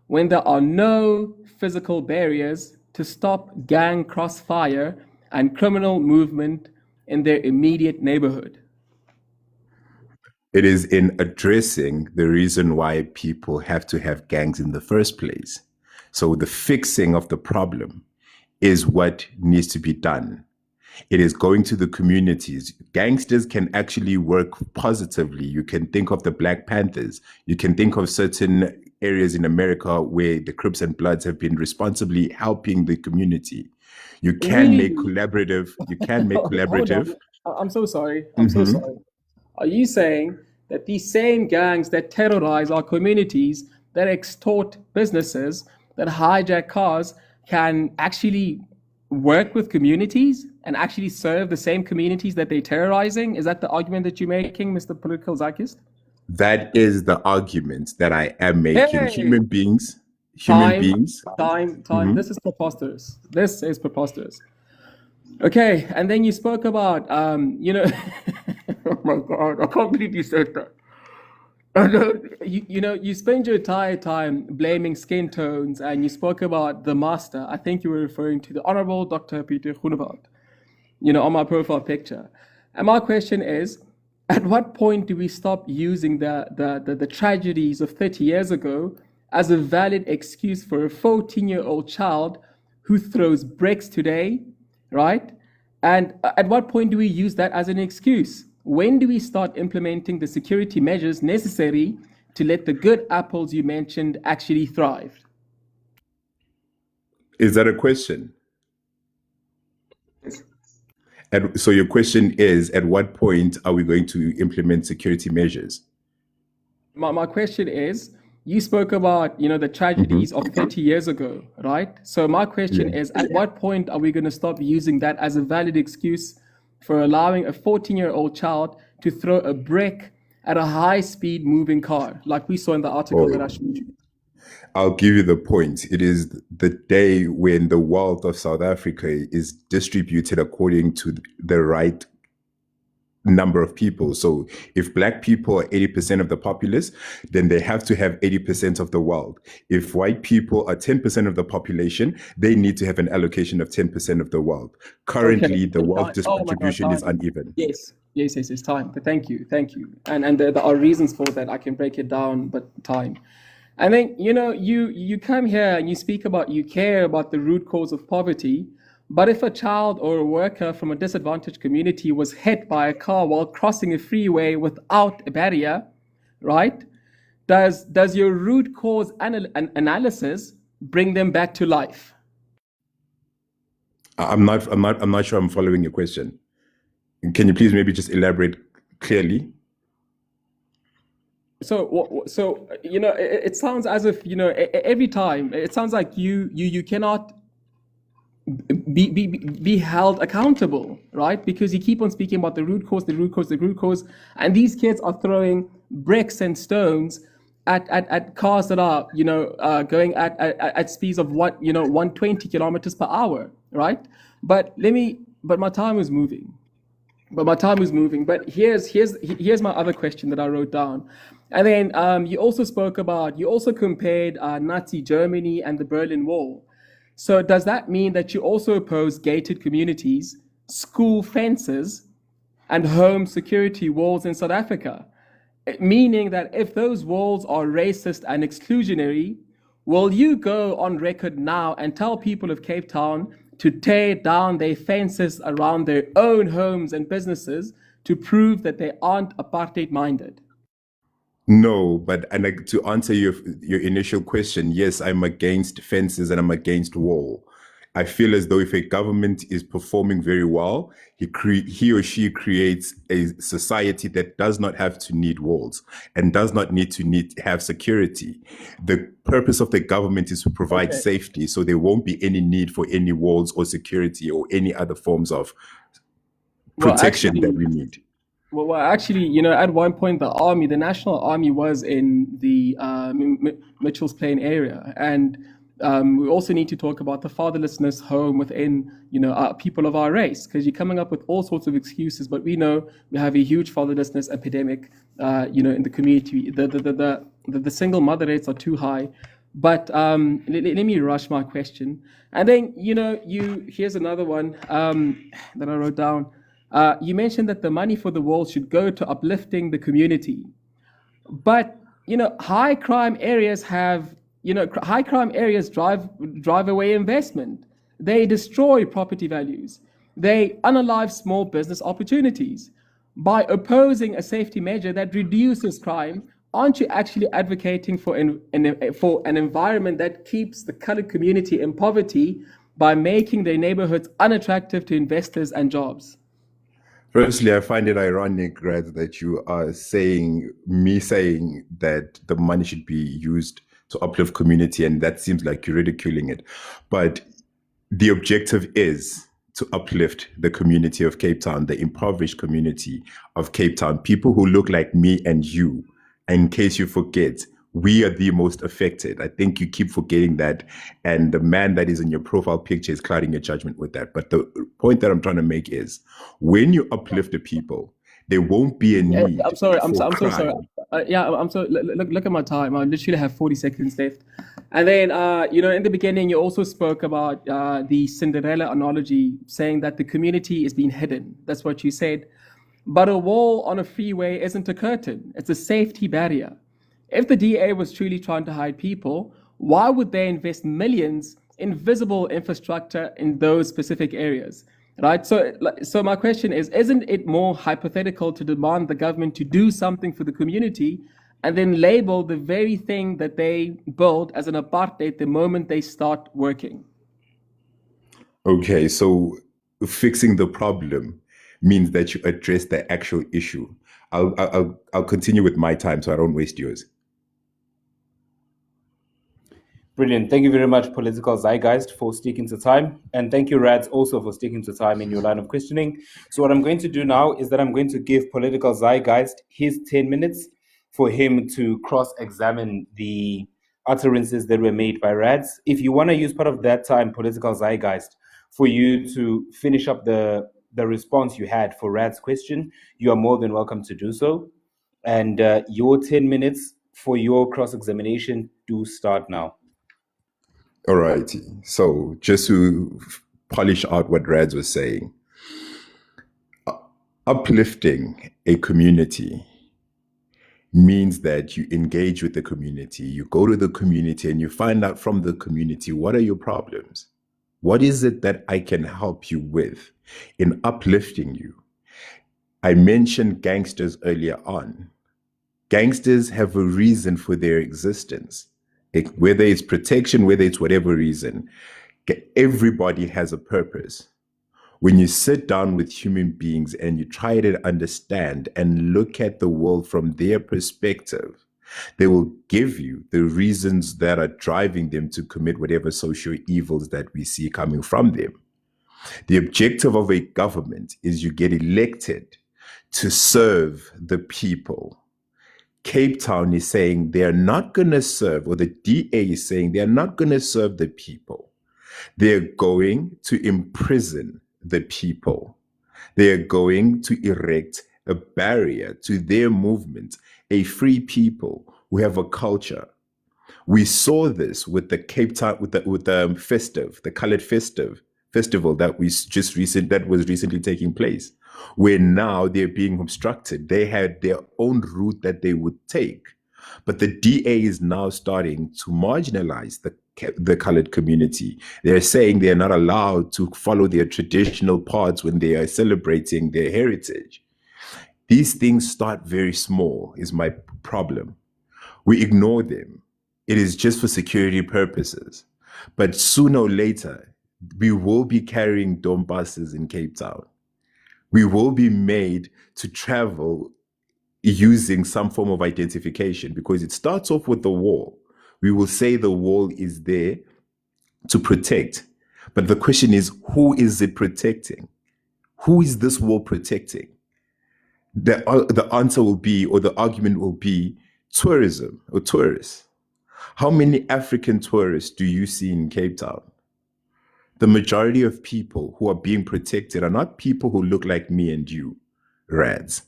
when there are no physical barriers to stop gang crossfire and criminal movement in their immediate neighborhood?
It is in addressing the reason why people have to have gangs in the first place. So the fixing of the problem is what needs to be done. It is going to the communities. Gangsters can actually work positively. You can think of the Black Panthers. You can think of certain areas in America where the Crips and Bloods have been responsibly helping the community. You can make
Really?
collaborative. You can make
Hold
collaborative.
on. I'm so sorry. I'm so sorry. Are you saying that these same gangs that terrorize our communities, that extort businesses, that hijack cars, can actually work with communities and actually serve the same communities that they're terrorizing? Is that the argument that you're making, Mr. Political Zeitgeist?
That is the argument that I am making.
Hey,
Human beings.
time. This is preposterous. This is preposterous. Okay, and then you spoke about, oh my God, I can't believe you said that. You spend your entire time blaming skin tones, and you spoke about the master. I think you were referring to the Honorable Dr. Peter Groenewald, on my profile picture. And my question is, at what point do we stop using the tragedies of 30 years ago as a valid excuse for a 14-year-old child who throws bricks today, right? And at what point do we use that as an excuse? When do we start implementing the security measures necessary to let the good apples you mentioned actually thrive?
Is that a question? And so your question is, at what point are we going to implement security measures?
My question is, you spoke about, the tragedies of 30 years ago, right? So my question is, at what point are we going to stop using that as a valid excuse for allowing a 14-year-old child to throw a brick at a high-speed moving car, like we saw in the article that I showed you?
I'll give you the point. It is the day when the wealth of South Africa is distributed according to the right number of people. So if Black people are 80% of the populace, then they have to have 80% of the wealth. If white people are 10% of the population, they need to have an allocation of 10% of the wealth. Currently, the wealth distribution is uneven.
Yes, time. But thank you. And there are reasons for that. I can break it down, but time. And then, you come here and you speak about, you care about the root cause of poverty. But if a child or a worker from a disadvantaged community was hit by a car while crossing a freeway without a barrier, right? Does your root cause analysis bring them back to life?
I'm not sure I'm following your question. Can you please maybe just elaborate clearly?
So it sounds as if, every time it sounds like you cannot be held accountable, right? Because you keep on speaking about the root cause, and these kids are throwing bricks and stones at cars that are, going at speeds of 120 kilometers per hour, right? But my time is moving. But here's my other question that I wrote down. And then you also compared Nazi Germany and the Berlin Wall. So does that mean that you also oppose gated communities, school fences, and home security walls in South Africa? Meaning that if those walls are racist and exclusionary, will you go on record now and tell people of Cape Town to tear down their fences around their own homes and businesses to prove that they aren't apartheid-minded?
No, but to answer your initial question, yes, I'm against fences and I'm against wall. I feel as though if a government is performing very well, he or she creates a society that does not have to need walls and does not need to have security. The purpose of the government is to provide safety, so there won't be any need for any walls or security or any other forms of protection that we need.
Well, actually, at one point, the National Army was in the Mitchell's Plain area, and We also need to talk about the fatherlessness home within, people of our race, because you're coming up with all sorts of excuses. But we know we have a huge fatherlessness epidemic, in the community. The single mother rates are too high. But let me rush my question, and then here's another one that I wrote down. You mentioned that the money for the wall should go to uplifting the community. But high crime areas high crime areas drive away investment. They destroy property values. They unalive small business opportunities. By opposing a safety measure that reduces crime, aren't you actually advocating for an environment that keeps the colored community in poverty by making their neighborhoods unattractive to investors and jobs?
Firstly, I find it ironic, Rads, that you are saying that the money should be used to uplift community, and that seems like you're ridiculing it. But the objective is to uplift the community of Cape Town, the impoverished community of Cape Town, people who look like me and you. In case you forget, we are the most affected. I think you keep forgetting that. And the man that is in your profile picture is clouding your judgment with that. But the point that I'm trying to make is when you uplift the people, there won't be a need
I'm sorry. I'm
for
so sorry.
crime.
I'm so look at my time. I literally have 40 seconds left. And then in the beginning, you also spoke about the Cinderella analogy, saying that the community is being hidden. That's what you said. But a wall on a freeway isn't a curtain; it's a safety barrier. If the DA was truly trying to hide people, why would they invest millions in visible infrastructure in those specific areas? Right. So my question is, isn't it more hypothetical to demand the government to do something for the community and then label the very thing that they build as an apartheid the moment they start working?
Okay, so fixing the problem means that you address the actual issue. I'll continue with my time so I don't waste yours.
Brilliant. Thank you very much, Political Zeitgeist, for sticking to time. And thank you, Rads, also for sticking to time in your line of questioning. So what I'm going to do now is that I'm going to give Political Zeitgeist his 10 minutes for him to cross-examine the utterances that were made by Rads. If you want to use part of that time, Political Zeitgeist, for you to finish up the response you had for Rad's question, you are more than welcome to do so. And your 10 minutes for your cross-examination do start now.
All righty. So just to polish out what Rads was saying, uplifting a community means that you engage with the community, you go to the community and you find out from the community, what are your problems? What is it that I can help you with in uplifting you? I mentioned gangsters earlier on. Gangsters have a reason for their existence. Whether it's protection, whether it's whatever reason, everybody has a purpose. When you sit down with human beings and you try to understand and look at the world from their perspective, they will give you the reasons that are driving them to commit whatever social evils that we see coming from them. The objective of a government is you get elected to serve the people. Cape Town is saying they are not going to serve, or the DA is saying they are not going to serve the people. They're going to imprison the people. They're going to erect a barrier to their movement, a free people who have a culture. We saw this with the Cape Town, with the festive, the colored festival that was recently taking place, where now they're being obstructed. They had their own route that they would take, but the DA is now starting to marginalize the colored community. They're saying they're not allowed to follow their traditional paths when they are celebrating their heritage. These things start very small, is my problem. We ignore them. It is just for security purposes. But sooner or later, we will be carrying dome buses in Cape Town. We will be made to travel using some form of identification, because it starts off with the wall. We will say the wall is there to protect. But the question is, who is it protecting? Who is this wall protecting? The answer will be, or the argument will be, tourism or tourists. How many African tourists do you see in Cape Town? The majority of people who are being protected are not people who look like me and you, Rads.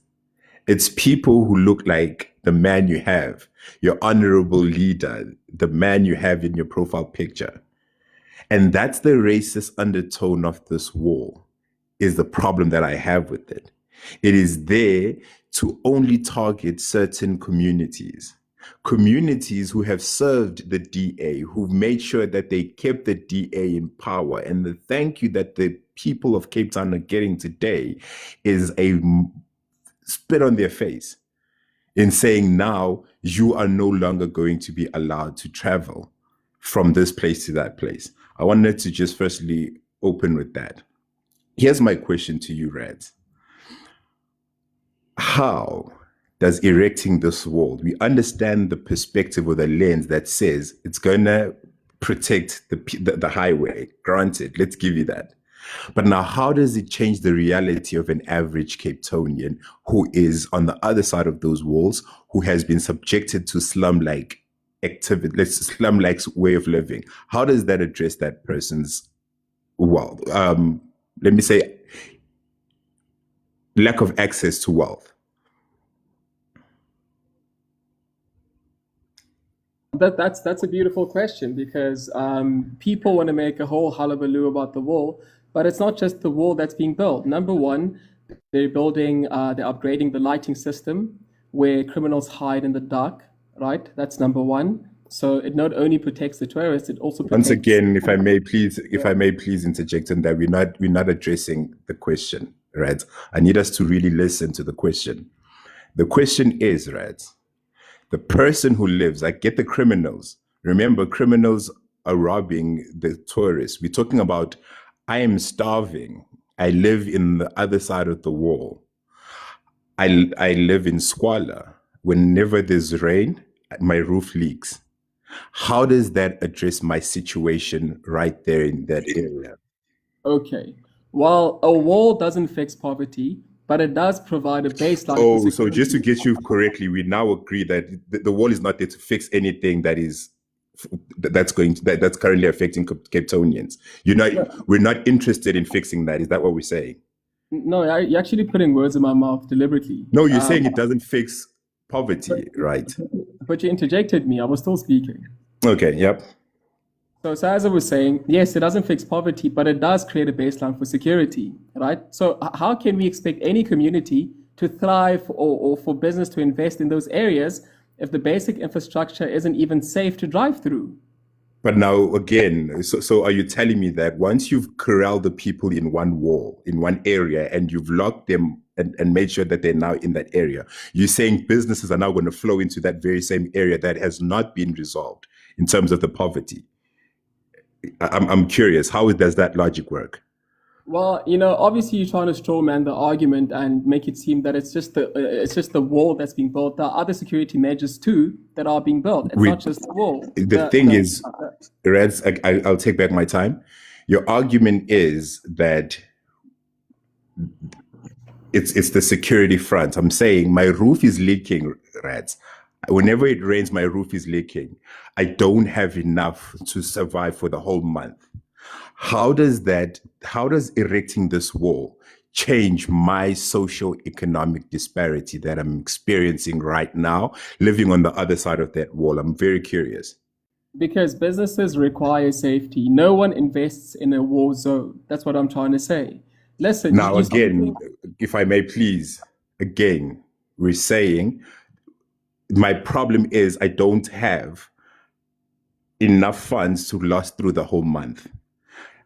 It's people who look like the man you have, your honorable leader, the man you have in your profile picture. And that's the racist undertone of this wall, is the problem that I have with it. It is there to only target certain communities. Communities who have served the DA, who've made sure that they kept the DA in power. And the thank you that the people of Cape Town are getting today is a spit on their face in saying, now you are no longer going to be allowed to travel from this place to that place. I wanted to just firstly open with that. Here's my question to you, Rads. How does erecting this wall, we understand the perspective or the lens that says it's going to protect the highway, granted, let's give you that. But now, how does it change the reality of an average Cape Townian who is on the other side of those walls, who has been subjected to slum-like activity, slum-like way of living? How does that address that person's, well, let me say, lack of access to wealth?
That's a beautiful question, because people want to make a whole hullabaloo about the wall, but it's not just the wall that's being built. Number one, they're upgrading the lighting system where criminals hide in the dark, right? That's number one. So it not only protects the tourists, it also protects...
Once again, if I may please interject in that we're not addressing the question, right? I need us to really listen to the question. The question is, right, the person who lives, I get the criminals. Remember, criminals are robbing the tourists. We're talking about, I am starving. I live in the other side of the wall. I live in squalor. Whenever there's rain, my roof leaks. How does that address my situation right there in that area?
Okay. Well, a wall doesn't fix poverty, but it does provide a baseline.
Oh, so just to get you correctly, we now agree that the wall is not there to fix anything that's currently affecting Cape Townians. We're not interested in fixing that. Is that what we're saying?
No, you're actually putting words in my mouth deliberately.
No, you're saying it doesn't fix poverty, right?
But you interjected me. I was still speaking.
Okay, yep.
So as I was saying, yes, it doesn't fix poverty, but it does create a baseline for security, right? So how can we expect any community to thrive or for business to invest in those areas if the basic infrastructure isn't even safe to drive through?
But now again, so are you telling me that once you've corralled the people in one wall, in one area, and you've locked them and made sure that they're now in that area, you're saying businesses are now going to flow into that very same area that has not been resolved in terms of the poverty? I'm curious, how does that logic work?
Well, obviously you're trying to straw man the argument and make it seem that it's just the wall that's being built. There are other security measures too that are being built. It's not just the wall.
The thing is, Rads, I'll take back my time. Your argument is that it's the security front. I'm saying my roof is leaking, Rads. Whenever it rains, my roof is leaking. I don't have enough to survive for the whole month. How does erecting this wall change my socio-economic disparity that I'm experiencing right now, living on the other side of that wall? I'm very curious.
Because businesses require safety. No one invests in a war zone. That's what I'm trying to say. Listen.
Now, again, if I may please, again, we're saying my problem is I don't have enough funds to last through the whole month.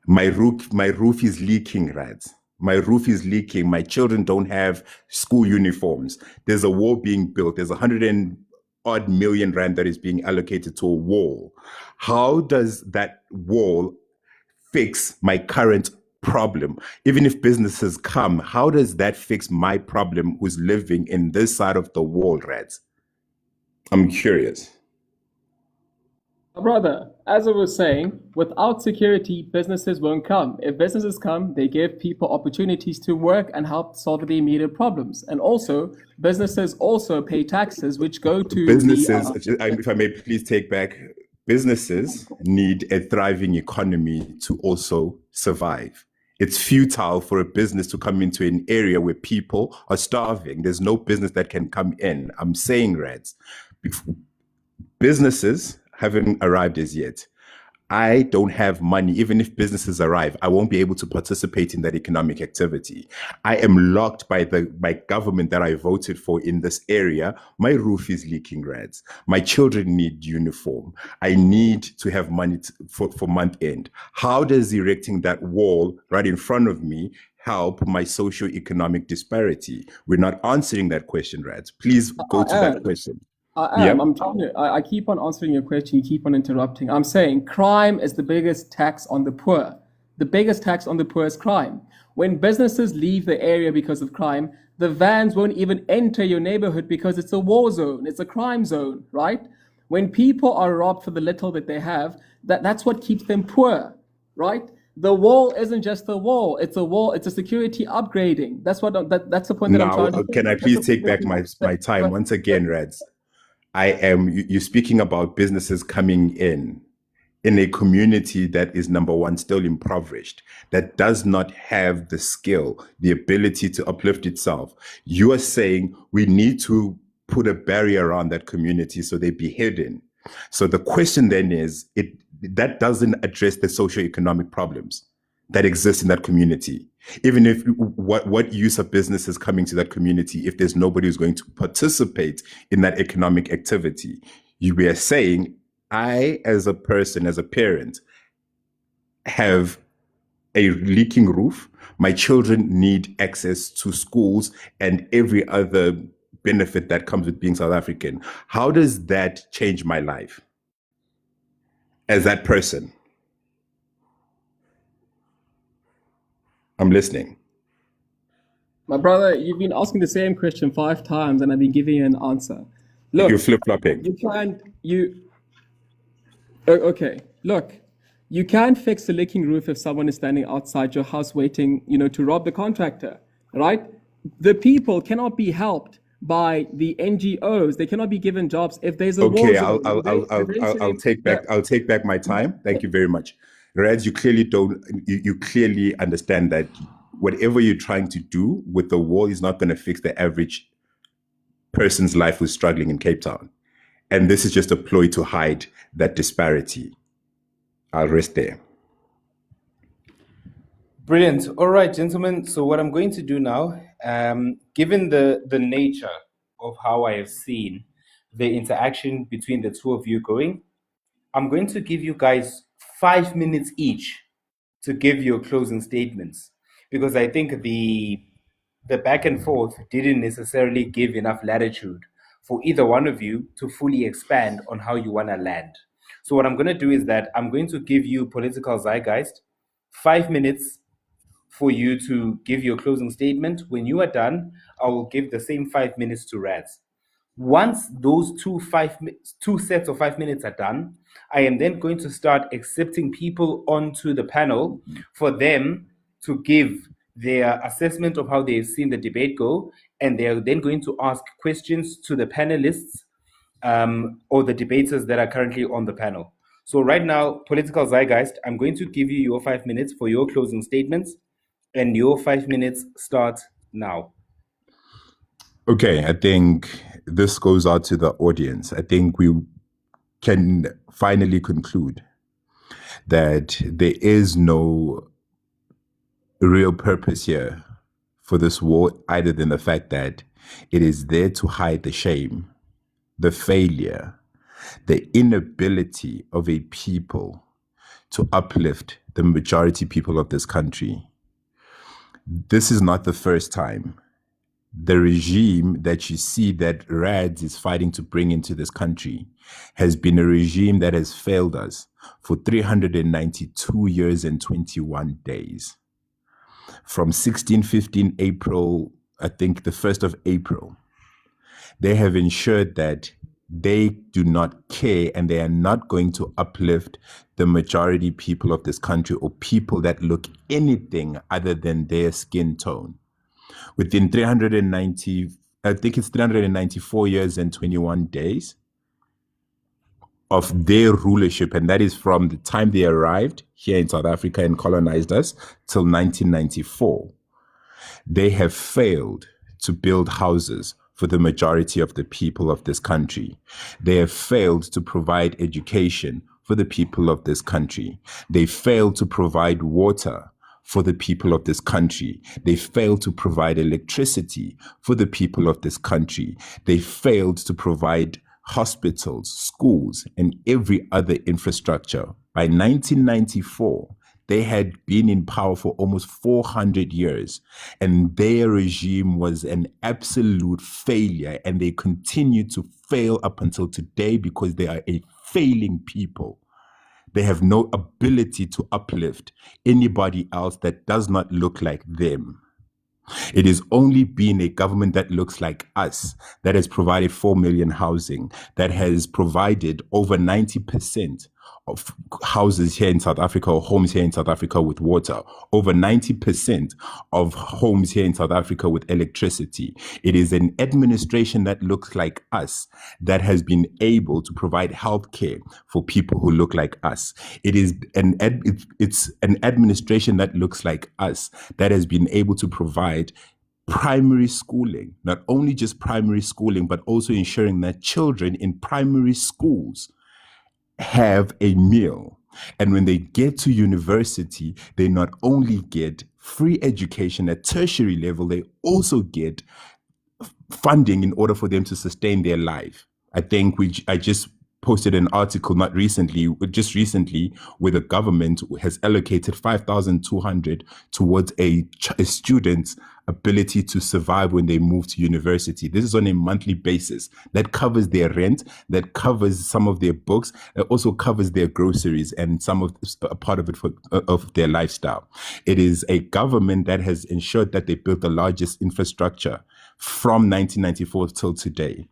My roof is leaking, Rads. My roof is leaking. My children don't have school uniforms. There's a wall being built. There's 100-odd million rand that is being allocated to a wall. How does that wall fix my current problem? Even if businesses come, how does that fix my problem who's living in this side of the wall, Rads? I'm curious.
Brother, as I was saying, without security, businesses won't come. If businesses come, they give people opportunities to work and help solve the immediate problems. And also, businesses also pay taxes, which go to
businesses. If I may please take back businesses need a thriving economy to also survive. It's futile for a business to come into an area where people are starving. There's no business that can come in. I'm saying, Rads, businesses haven't arrived as yet. I don't have money. Even if businesses arrive, I won't be able to participate in that economic activity. I am locked by the government that I voted for in this area. My roof is leaking, Rads. My children need uniform. I need to have money for month end. How does erecting that wall right in front of me help my socio-economic disparity? We're not answering that question, Rads. Please go to that question.
I
Yeah.
am. I'm trying to. I keep on answering your question. You keep on interrupting. I'm saying crime is the biggest tax on the poor. The biggest tax on the poor is crime. When businesses leave the area because of crime, the vans won't even enter your neighborhood because it's a war zone. It's a crime zone, right? When people are robbed for the little that they have, that's what keeps them poor, right? The wall isn't just a wall. It's a wall. It's a security upgrading. That's that's the point that I'm
Now,
trying to.
can I please take back my time once again, Rads? You're speaking about businesses coming in a community that is, number one, still impoverished, that does not have the skill, the ability to uplift itself. You are saying we need to put a barrier around that community so they be hidden. So the question then is, that doesn't address the socioeconomic problems that exist in that community. Even if what use of businesses coming to that community if there's nobody who's going to participate in that economic activity? You were saying, I, as a person, as a parent, have a leaking roof. My children need access to schools and every other benefit that comes with being South African. How does that change my life as that person? I'm listening.
My brother, you've been asking the same question 5 times and I've been giving you an answer. Look,
You're flip-flopping.
Okay, look, you can't fix a leaking roof if someone is standing outside your house waiting, to rob the contractor, right? The people cannot be helped by the NGOs. They cannot be given jobs if there's a war
Okay,
zone.
I'll take back my time. Thank you very much. Rads, you clearly understand that whatever you're trying to do with the wall is not going to fix the average person's life who's struggling in Cape Town. And this is just a ploy to hide that disparity. I'll rest there.
Brilliant. All right, gentlemen. So what I'm going to do now, given the nature of how I have seen the interaction between the two of you going, I'm going to give you guys 5 minutes each to give your closing statements, because I think the back and forth didn't necessarily give enough latitude for either one of you to fully expand on how you want to land. So what I'm going to do is that I'm going to give you political zeitgeist 5 minutes for you to give your closing statement. When you are done, I will give the same 5 minutes to Rads. Once those two sets of 5 minutes are done, I am then going to start accepting people onto the panel for them to give their assessment of how they've seen the debate go, and they are then going to ask questions to the panelists or the debaters that are currently on the panel. So right now, political zeitgeist, I'm going to give you your 5 minutes for your closing statements, and your 5 minutes start now.
Okay, I think this goes out to the audience. I think we can finally conclude that there is no real purpose here for this war, other than the fact that it is there to hide the shame, the failure, the inability of a people to uplift the majority people of this country. This is not the first time. The regime that you see that Rads is fighting to bring into this country has been a regime that has failed us for 392 years and 21 days. From 1615 April, I think the 1st of April, they have ensured that they do not care and they are not going to uplift the majority people of this country or people that look anything other than their skin tone. Within 390, I think it's 394 years and 21 days, of their rulership, and that is from the time they arrived here in South Africa and colonized us till 1994. They have failed to build houses for the majority of the people of this country. They have failed to provide education for the people of this country. They failed to provide water for the people of this country. They failed to provide electricity for the people of this country. They failed to provide hospitals, schools, and every other infrastructure. By 1994, they had been in power for almost 400 years, and their regime was an absolute failure, and they continue to fail up until today because they are a failing people. They have no ability to uplift anybody else that does not look like them. It has only been a government that looks like us that has provided 4 million housing, that has provided over 90% of houses here in South Africa, or homes here in South Africa, with water, over 90% of homes here in South Africa with electricity. It is an administration that looks like us that has been able to provide healthcare for people who look like us. It is it's an administration that looks like us that has been able to provide primary schooling, not only just primary schooling, but also ensuring that children in primary schools have a meal. And when they get to university, they not only get free education at tertiary level, they also get funding in order for them to sustain their life. I think I just posted an article just recently, where the government has allocated 5,200 towards a student's ability to survive when they move to university. This is on a monthly basis. That covers their rent, that covers some of their books, that also covers their groceries and a part of it of their lifestyle. It is a government that has ensured that they built the largest infrastructure from 1994 till today.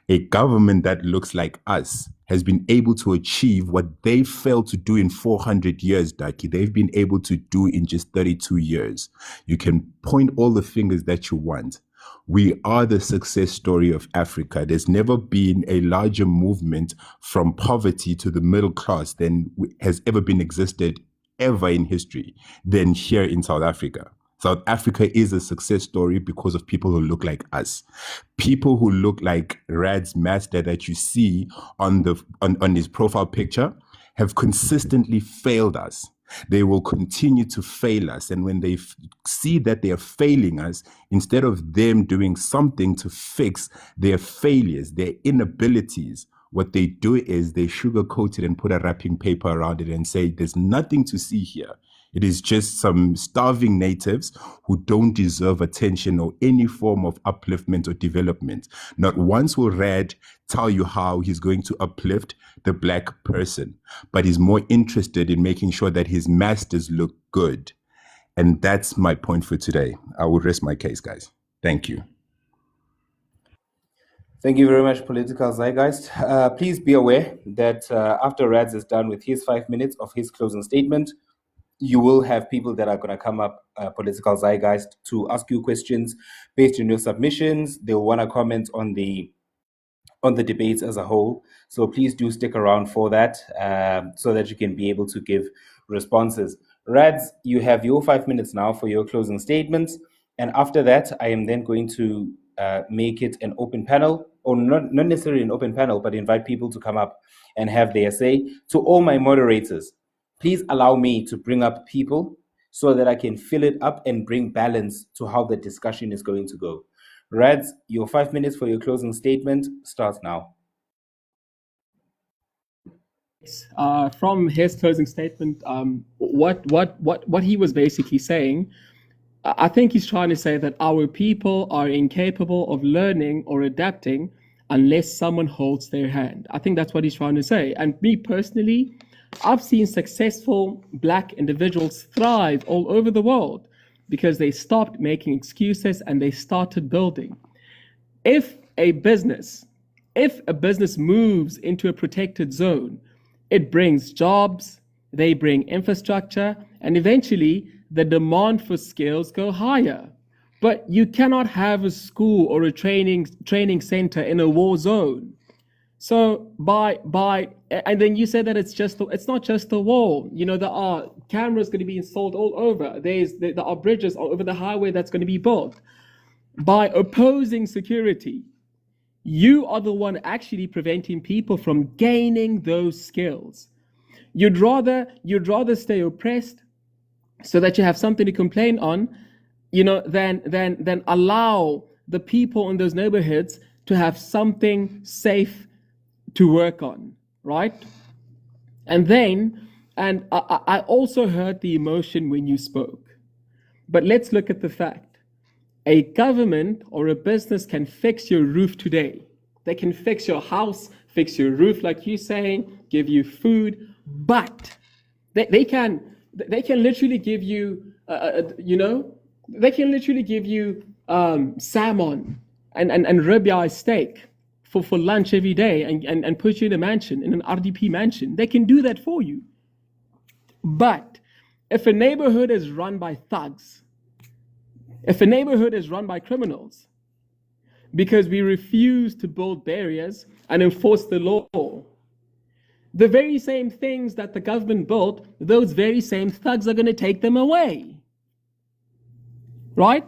A government that looks like us has been able to achieve what they failed to do in 400 years, Daki. They've been able to do in just 32 years. You can point all the fingers that you want. We are the success story of Africa. There's never been a larger movement from poverty to the middle class than has ever been existed ever in history than here in South Africa. South Africa is a success story because of people who look like us. People who look like Rads Master that you see on his profile picture have consistently failed us. They will continue to fail us. And when they see that they are failing us, instead of them doing something to fix their failures, their inabilities, what they do is they sugarcoat it and put a wrapping paper around it and say, there's nothing to see here. It is just some starving natives who don't deserve attention or any form of upliftment or development. Not once will Rad tell you how he's going to uplift the black person, but he's more interested in making sure that his masters look good. And that's my point for today. I will rest my case, guys. Thank you.
Thank you very much, Political Zeitgeist. Please be aware that after Rads is done with his 5 minutes of his closing statement, you will have people that are going to come up, Political Zeitgeist, to ask you questions based on your submissions. They'll want to comment on the debates as a whole. So please do stick around for that, so that you can be able to give responses. Rads, you have your 5 minutes now for your closing statements. And after that, I am then going to make it an open panel, or not necessarily an open panel, but invite people to come up and have their say. To all my moderators, please allow me to bring up people so that I can fill it up and bring balance to how the discussion is going to go. Rads, your 5 minutes for your closing statement starts now.
From his closing statement, what he was basically saying, I think he's trying to say that our people are incapable of learning or adapting unless someone holds their hand. I think that's what he's trying to say. And me personally, I've seen successful black individuals thrive all over the world because they stopped making excuses and they started building. If a business moves into a protected zone, it brings jobs, they bring infrastructure, and eventually the demand for skills go higher. But you cannot have a school or a training center in a war zone. So by and then you said that it's not just the wall. There are cameras going to be installed all over. There are bridges all over the highway that's going to be built. By opposing security, you are the one actually preventing people from gaining those skills. You'd rather stay oppressed so that you have something to complain on, than allow the people in those neighborhoods to have something safe to work on, right? And I also heard the emotion when you spoke. But let's look at the fact. A government or a business can fix your roof today. They can fix your house, fix your roof, like you're saying, give you food, but they can literally give you, they can literally give you salmon and ribeye steak for lunch every day and put you in a mansion, in an RDP mansion. They can do that for you. But if a neighborhood is run by thugs, if a neighborhood is run by criminals, because we refuse to build barriers and enforce the law, the very same things that the government built, those very same thugs are going to take them away. Right?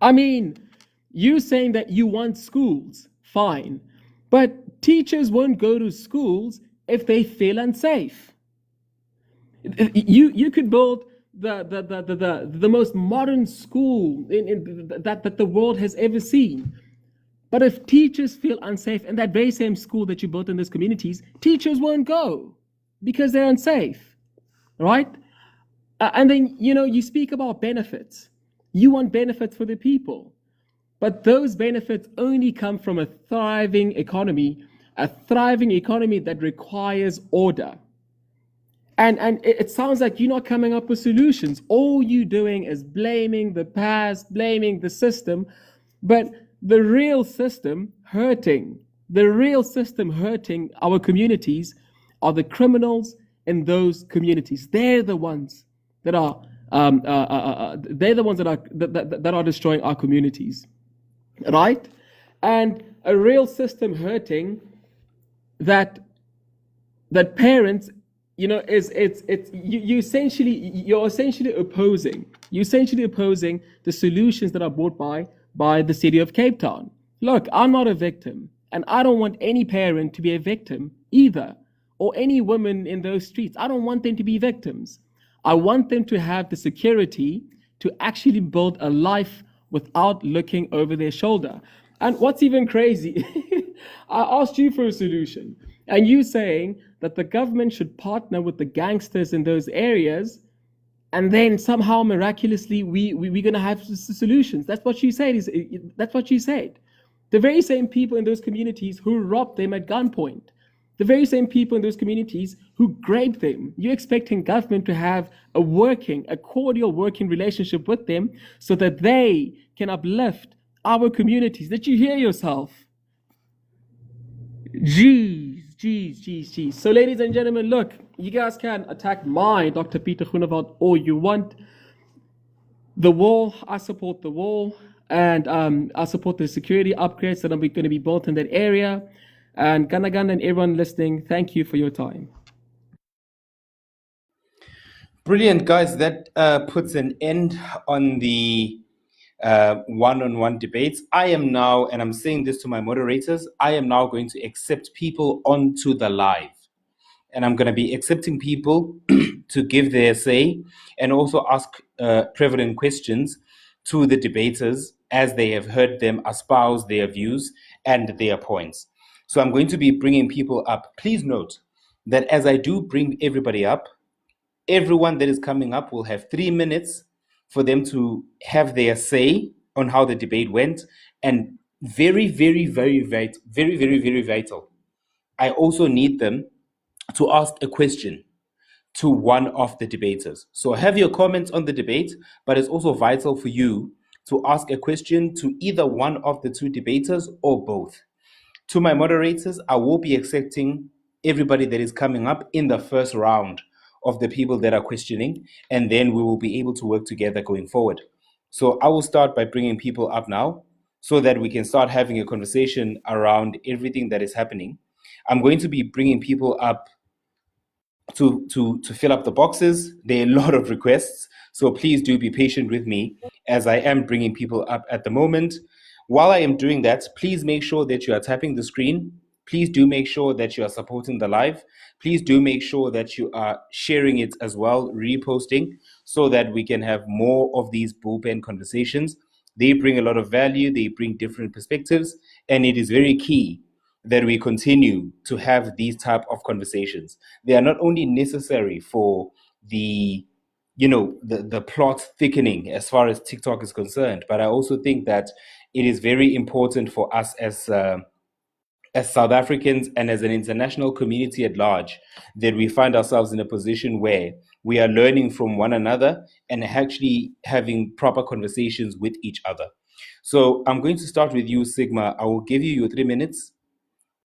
I mean, you saying that you want schools, fine. But teachers won't go to schools if they feel unsafe. You could build the most modern school that the world has ever seen. But if teachers feel unsafe in that very same school that you built in those communities, teachers won't go because they're unsafe, right? And then, you speak about benefits. You want benefits for the people. But those benefits only come from a thriving economy that requires order. And it sounds like you're not coming up with solutions. All you're doing is blaming the past, blaming the system. But the real system hurting our communities are the criminals in those communities. They're the ones that are that are destroying our communities, right? And a real system hurting that parents, you're essentially opposing the solutions that are brought by the city of Cape Town. Look, I'm not a victim, and I don't want any parent to be a victim either, or any woman in those streets. I don't want them to be victims. I want them to have the security to actually build a life without looking over their shoulder. And what's even crazy, I asked you for a solution, and you saying that the government should partner with the gangsters in those areas, and then somehow miraculously we're going to have solutions. That's what you said. That's what you said. The very same people in those communities who robbed them at gunpoint, the very same people in those communities who raped them, you're expecting government to have a cordial working relationship with them so that they can uplift our communities. Did you hear yourself? Jeez. So ladies and gentlemen, look, you guys can attack my Dr. Peter Groenewald all you want. The wall, I support the wall, and I support the security upgrades that are going to be built in that area. And Ganagan and everyone listening, thank you for your time.
Brilliant, guys. That puts an end on the one-on-one debates. I am now, and I'm saying this to my moderators, I am now going to accept people onto the live. And I'm going to be accepting people to give their say and also ask prevalent questions to the debaters as they have heard them espouse their views and their points. So I'm going to be bringing people up. Please note that as I do bring everybody up, everyone that is coming up will have 3 minutes for them to have their say on how the debate went. And very, very, very vital, I also need them to ask a question to one of the debaters. So have your comments on the debate, but it's also vital for you to ask a question to either one of the two debaters or both. To my moderators, I will be accepting everybody that is coming up in the first round of the people that are questioning, and then we will be able to work together going forward. So I will start by bringing people up now so that we can start having a conversation around everything that is happening. I'm going to be bringing people up to fill up the boxes. There are a lot of requests, so please do be patient with me as I am bringing people up at the moment. While I am doing that, please make sure that you are tapping the screen. Please do make sure that you are supporting the live. Please do make sure that you are sharing it as well, reposting, so that we can have more of these bullpen conversations. They bring a lot of value, they bring different perspectives, and it is very key that we continue to have these type of conversations. They are not only necessary for the the plot thickening as far as TikTok is concerned, but I also think that it is very important for us as South Africans and as an international community at large, that we find ourselves in a position where we are learning from one another and actually having proper conversations with each other. So I'm going to start with you, Sigma. I will give you your 3 minutes,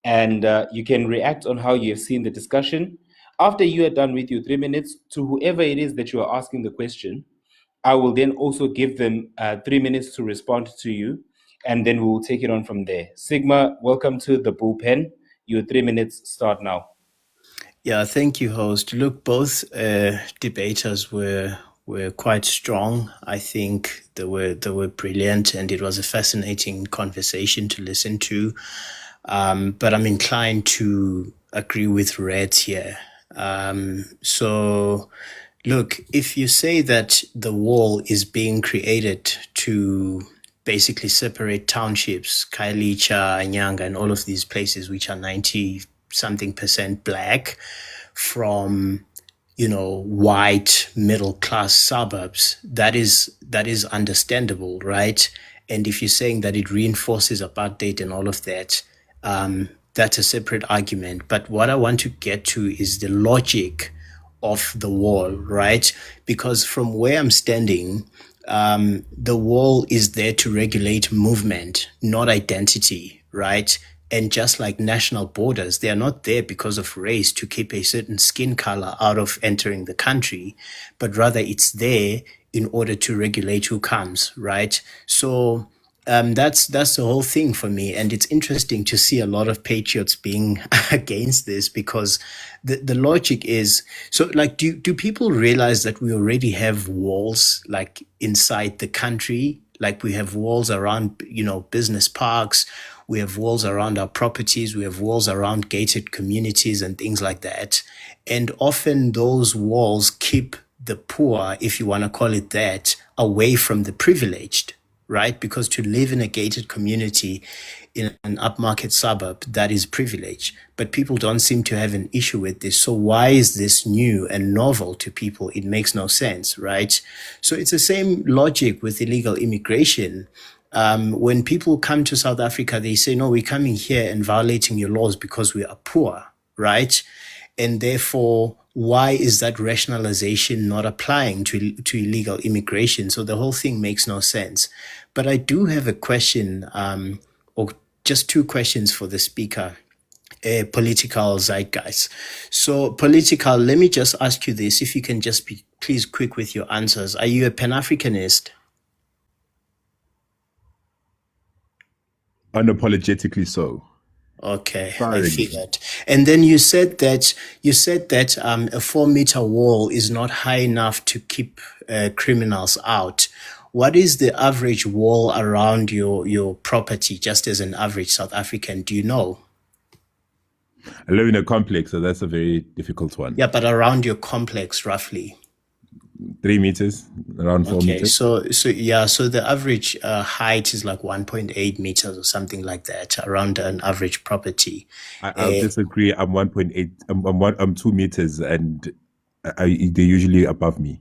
and you can react on how you have seen the discussion. After you are done with your 3 minutes, to whoever it is that you are asking the question, I will then also give them 3 minutes to respond to you, and then we will take it on from there. Sigma, welcome to the bullpen. Your 3 minutes start now.
Yeah, thank you, host. Look, both debaters were quite strong. I think they were brilliant, and it was a fascinating conversation to listen to. But I'm inclined to agree with Rads here. So, look, if you say that the wall is being created to basically separate townships, Kailicha, Anyanga, and all of these places which are 90 something percent black from white middle class suburbs, that is understandable, right? And if you're saying that it reinforces apartheid and all of that, that's a separate argument. But what I want to get to is the logic of the wall, right? Because from where I'm standing, the wall is there to regulate movement, not identity, right? And just like national borders, they are not there because of race to keep a certain skin color out of entering the country, but rather it's there in order to regulate who comes, right? So that's the whole thing for me, and it's interesting to see a lot of patriots being against this, because the logic is so, like, do people realize that we already have walls like inside the country? Like, we have walls around business parks, we have walls around our properties, we have walls around gated communities and things like that, and often those walls keep the poor, if you want to call it that, away from the privileged, right? Because to live in a gated community in an upmarket suburb, that is privilege. But people don't seem to have an issue with this. So why is this new and novel to people? It makes no sense, right? So it's the same logic with illegal immigration. When people come to South Africa, they say, no, we're coming here and violating your laws because we are poor, right? And therefore, why is that rationalization not applying to illegal immigration? So the whole thing makes no sense. But I do have a question, or just two questions for the speaker. Political Zeitgeits. So, political, let me just ask you this, if you can just be please quick with your answers. Are you a Pan-Africanist?
Unapologetically so.
Okay,
Sorry.
I feel that. And then you said that a 4-meter wall is not high enough to keep criminals out. What is the average wall around your property, just as an average South African? Do you know?
I live in a complex, so that's a very difficult one.
Yeah, but around your complex, roughly.
3 meters, around 4 meters.
So the average height is like 1.8 meters or something like that around an average property.
I'll disagree. I'm 1.8. I'm 2 meters, and they're usually above me.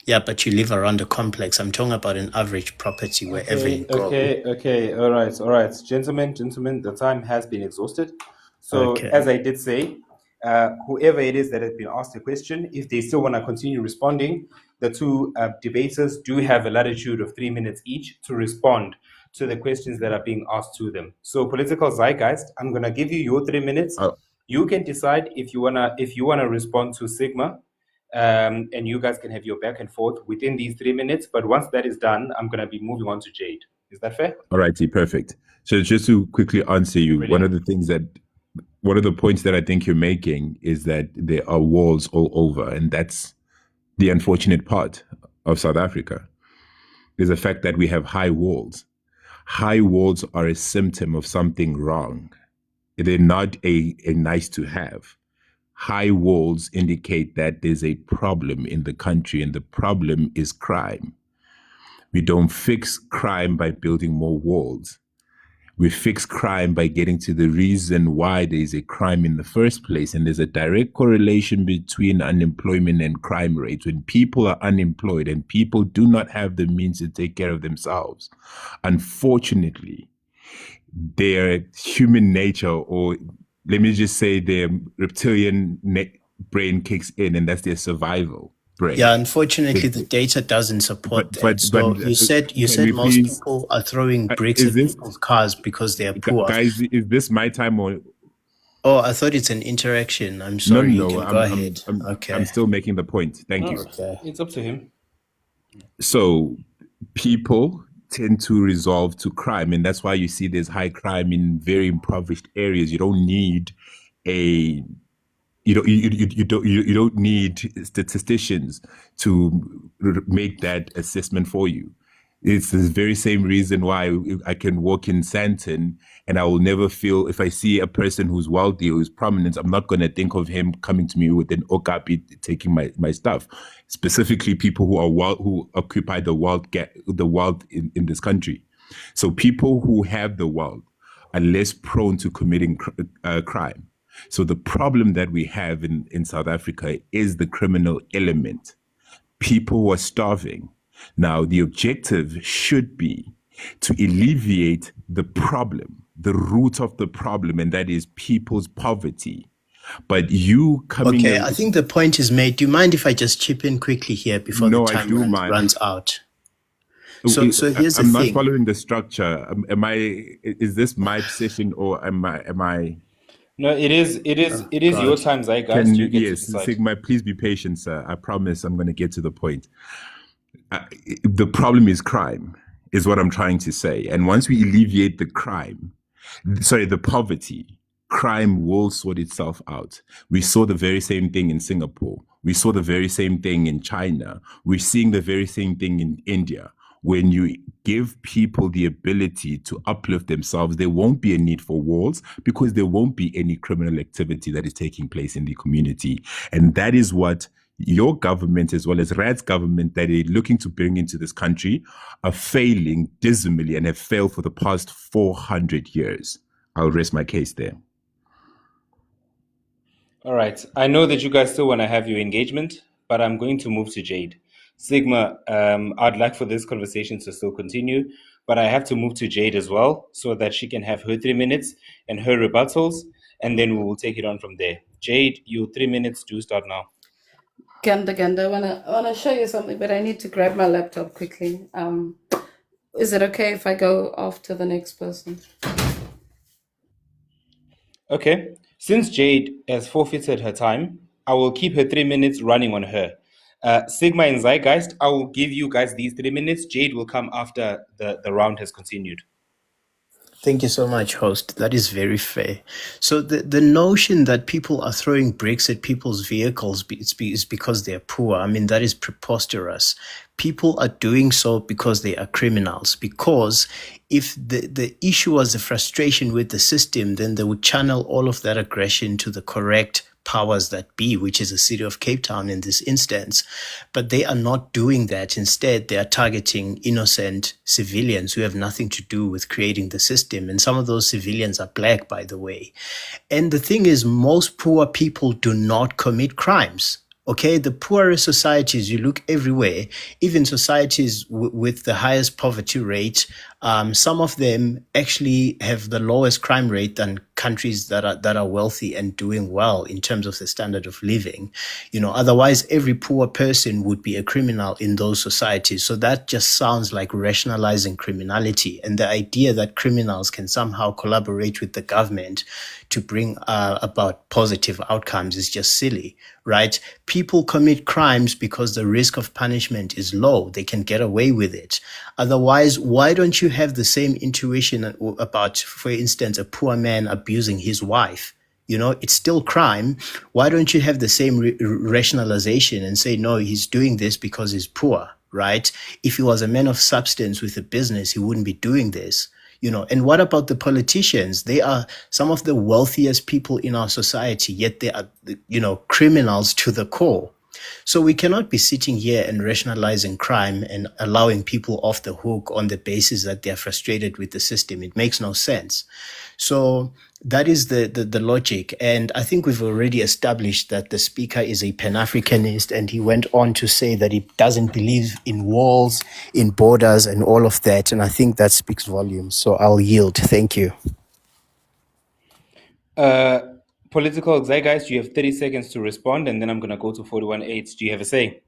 Yeah, but you live around a complex. I'm talking about an average property wherever you go.
Okay. All right. Gentlemen, the time has been exhausted. So, as I did say, whoever it is that has been asked a question, if they still want to continue responding, the two debaters do have a latitude of 3 minutes each to respond to the questions that are being asked to them. So, political zeitgeist, I'm going to give you your 3 minutes. You can decide if you wanna respond to Sigma, and you guys can have your back and forth within these 3 minutes. But once that is done, I'm going to be moving on to Jade. Is that fair?
All righty, perfect. So just to quickly answer you,
Brilliant.
one of the things that one of the points that I think you're making is that there are walls all over, and that's the unfortunate part of South Africa, is the fact that we have high walls. High walls are a symptom of something wrong. They're not a nice to have. High walls indicate that there's a problem in the country, and the problem is crime. We don't fix crime by building more walls. We fix crime by getting to the reason why there is a crime in the first place. And there's a direct correlation between unemployment and crime rates. When people are unemployed and people do not have the means to take care of themselves, unfortunately, their human nature, or let me just say their reptilian brain kicks in, and that's their survival brain.
Yeah, unfortunately, the data doesn't support that. So you said most people are throwing bricks at people's cars because they are poor.
Guys, is this my time or?
Oh, I thought it's an interaction. I'm sorry.
No,
you can go ahead.
Okay. I'm still making the point. Thank you.
Okay.
It's up to him.
So people tend to resolve to crime, and that's why you see there's high crime in very impoverished areas. You don't need you don't need statisticians to make that assessment for you. It's the very same reason why I can walk in Sandton and I will never feel, if I see a person who's wealthy or who's prominent, I'm not going to think of him coming to me with an okapi taking my stuff. Specifically, people who occupy the wealth in this country. So people who have the wealth are less prone to committing crime. So the problem that we have in South Africa is the criminal element. People who are starving. Now, the objective should be to alleviate the problem, the root of the problem, and that is people's poverty. But you coming...
Okay, I think the point is made. Do you mind if I just chip in quickly here before the time runs out? So here's the thing.
I'm not following the structure. Is this my session or am I...
No, it is your time, Zeitgeits.
Yes, Sigma, please be patient, sir. I promise I'm going to get to the point. The problem is crime, is what I'm trying to say. And once we alleviate the poverty, crime will sort itself out. We saw the very same thing in Singapore. We saw the very same thing in China. We're seeing the very same thing in India. When you give people the ability to uplift themselves, there won't be a need for walls because there won't be any criminal activity that is taking place in the community. And that is what your government, as well as Rads government, that are looking to bring into this country, are failing dismally and have failed for the past 400 years. I'll rest my case there.
All right. I know that you guys still want to have your engagement, but I'm going to move to Jade. Sigma, I'd like for this conversation to still continue, but I have to move to Jade as well so that she can have her 3 minutes and her rebuttals, and then we will take it on from there. Jade, your 3 minutes do start now.
Ganda, I wanna show you something, but I need to grab my laptop quickly. Is it okay if I go after the next person?
Okay. Since Jade has forfeited her time, I will keep her 3 minutes running on her. Sigma and Zeitgeist, I will give you guys these 3 minutes. Jade will come after the round has continued.
Thank you so much, host. That is very fair. So the notion that people are throwing bricks at people's vehicles is because they're poor. I mean, that is preposterous. People are doing so because they are criminals. Because if the issue was a frustration with the system, then they would channel all of that aggression to the correct powers that be, which is the city of Cape Town in this instance. But they are not doing that. Instead, they are targeting innocent civilians who have nothing to do with creating the system. And some of those civilians are black, by the way. And the thing is, most poor people do not commit crimes. Okay, the poorer societies, you look everywhere, even societies with the highest poverty rate, some of them actually have the lowest crime rate than countries that are wealthy and doing well in terms of the standard of living. You know, otherwise every poor person would be a criminal in those societies. So that just sounds like rationalizing criminality. And the idea that criminals can somehow collaborate with the government to bring about positive outcomes is just silly, right? People commit crimes because the risk of punishment is low. They can get away with it. Otherwise, why don't you have the same intuition about, for instance, a poor man abusing his wife? It's still crime. Why don't you have the same rationalization and say, no, he's doing this because he's poor, right? If he was a man of substance with a business, he wouldn't be doing this. And what about the politicians? They are some of the wealthiest people in our society, yet they are, criminals to the core. So we cannot be sitting here and rationalizing crime and allowing people off the hook on the basis that they're frustrated with the system. It makes no sense. So that is the logic. And I think we've already established that the speaker is a Pan-Africanist, and he went on to say that he doesn't believe in walls, in borders, and all of that. And I think that speaks volumes. So I'll yield. Thank you.
Political Zeitgeits, you have 30 seconds to respond, and then I'm going to go to 41.8. Do you have a say?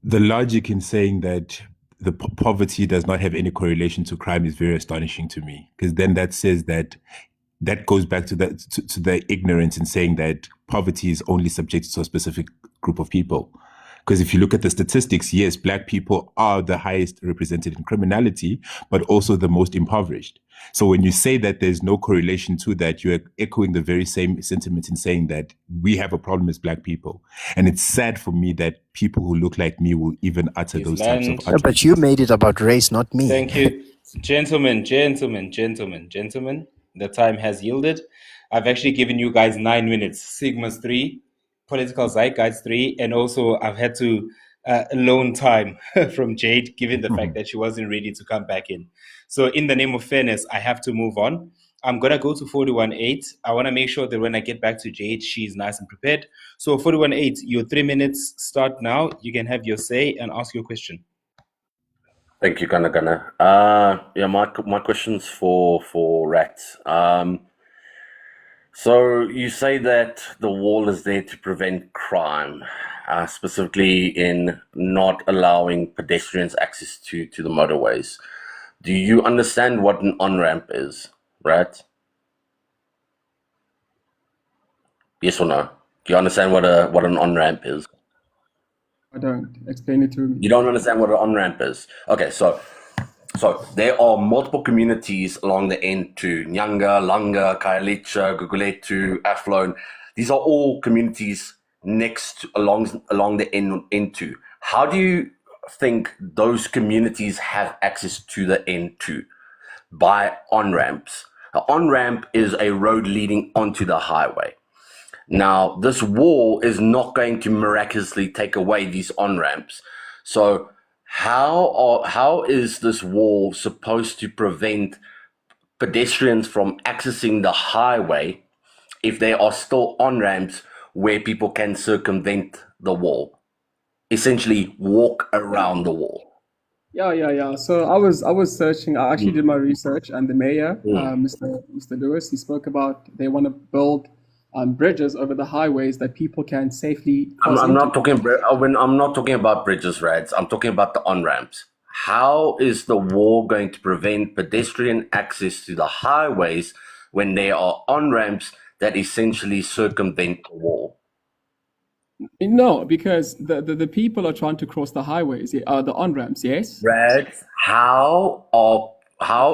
The logic in saying that the poverty does not have any correlation to crime is very astonishing to me, because then that says that goes back to the ignorance in saying that poverty is only subjected to a specific group of people. Because if you look at the statistics, yes, Black people are the highest represented in criminality, but also the most impoverished. So when you say that there's no correlation to that, you're echoing the very same sentiment in saying that we have a problem as Black people. And it's sad for me that people who look like me will even utter those types of utterances.
But you made it about race, not me.
Thank you. Gentlemen. The time has yielded. I've actually given you guys 9 minutes. Sigma's 3, Political Zeitgeits 3, and also I've had to loan time from Jade, given the fact that she wasn't ready to come back in. So in the name of fairness, I have to move on. I'm going to go to 41.8. I want to make sure that when I get back to Jade, she's nice and prepared. So 41.8, your 3 minutes start now. You can have your say and ask your question.
Thank you, Gana. My question's for Rats. So you say that the wall is there to prevent crime, specifically in not allowing pedestrians access to the motorways. Do you understand what an on-ramp is, right? Yes or no? Do you understand what an on-ramp is?
I don't. Explain it to me.
You don't understand what an on-ramp is? Okay, so there are multiple communities along the N2, Nyanga, Langa, Khayelitsha, Guguletu, Aflone. These are all communities along the N2. How do you think those communities have access to the N2? By on-ramps. An on-ramp is a road leading onto the highway. Now, this wall is not going to miraculously take away these on-ramps. So how is this wall supposed to prevent pedestrians from accessing the highway if there are still on-ramps where people can circumvent the wall? Essentially walk around the wall.
Yeah. So I was searching. I actually did my research, and the mayor, Mr. Lewis, he spoke about they want to build bridges over the highways that people can safely cross
I'm not
into.
talking about bridges, Rads. I'm talking about the on-ramps. How is the wall going to prevent pedestrian access to the highways when there are on-ramps that essentially circumvent the wall?
No, because the people are trying to cross the highways, the on-ramps, yes?
Rads, how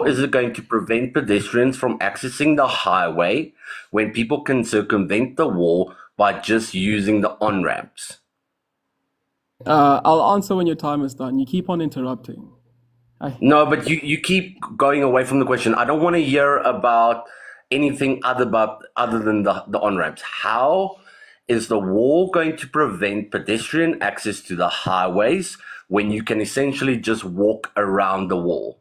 is it going to prevent pedestrians from accessing the highway when people can circumvent the wall by just using the on-ramps?
I'll answer when your time is done. You keep on interrupting.
No, but you keep going away from the question. I don't want to hear about anything other than the on-ramps. How is the wall going to prevent pedestrian access to the highways when you can essentially just walk around the wall?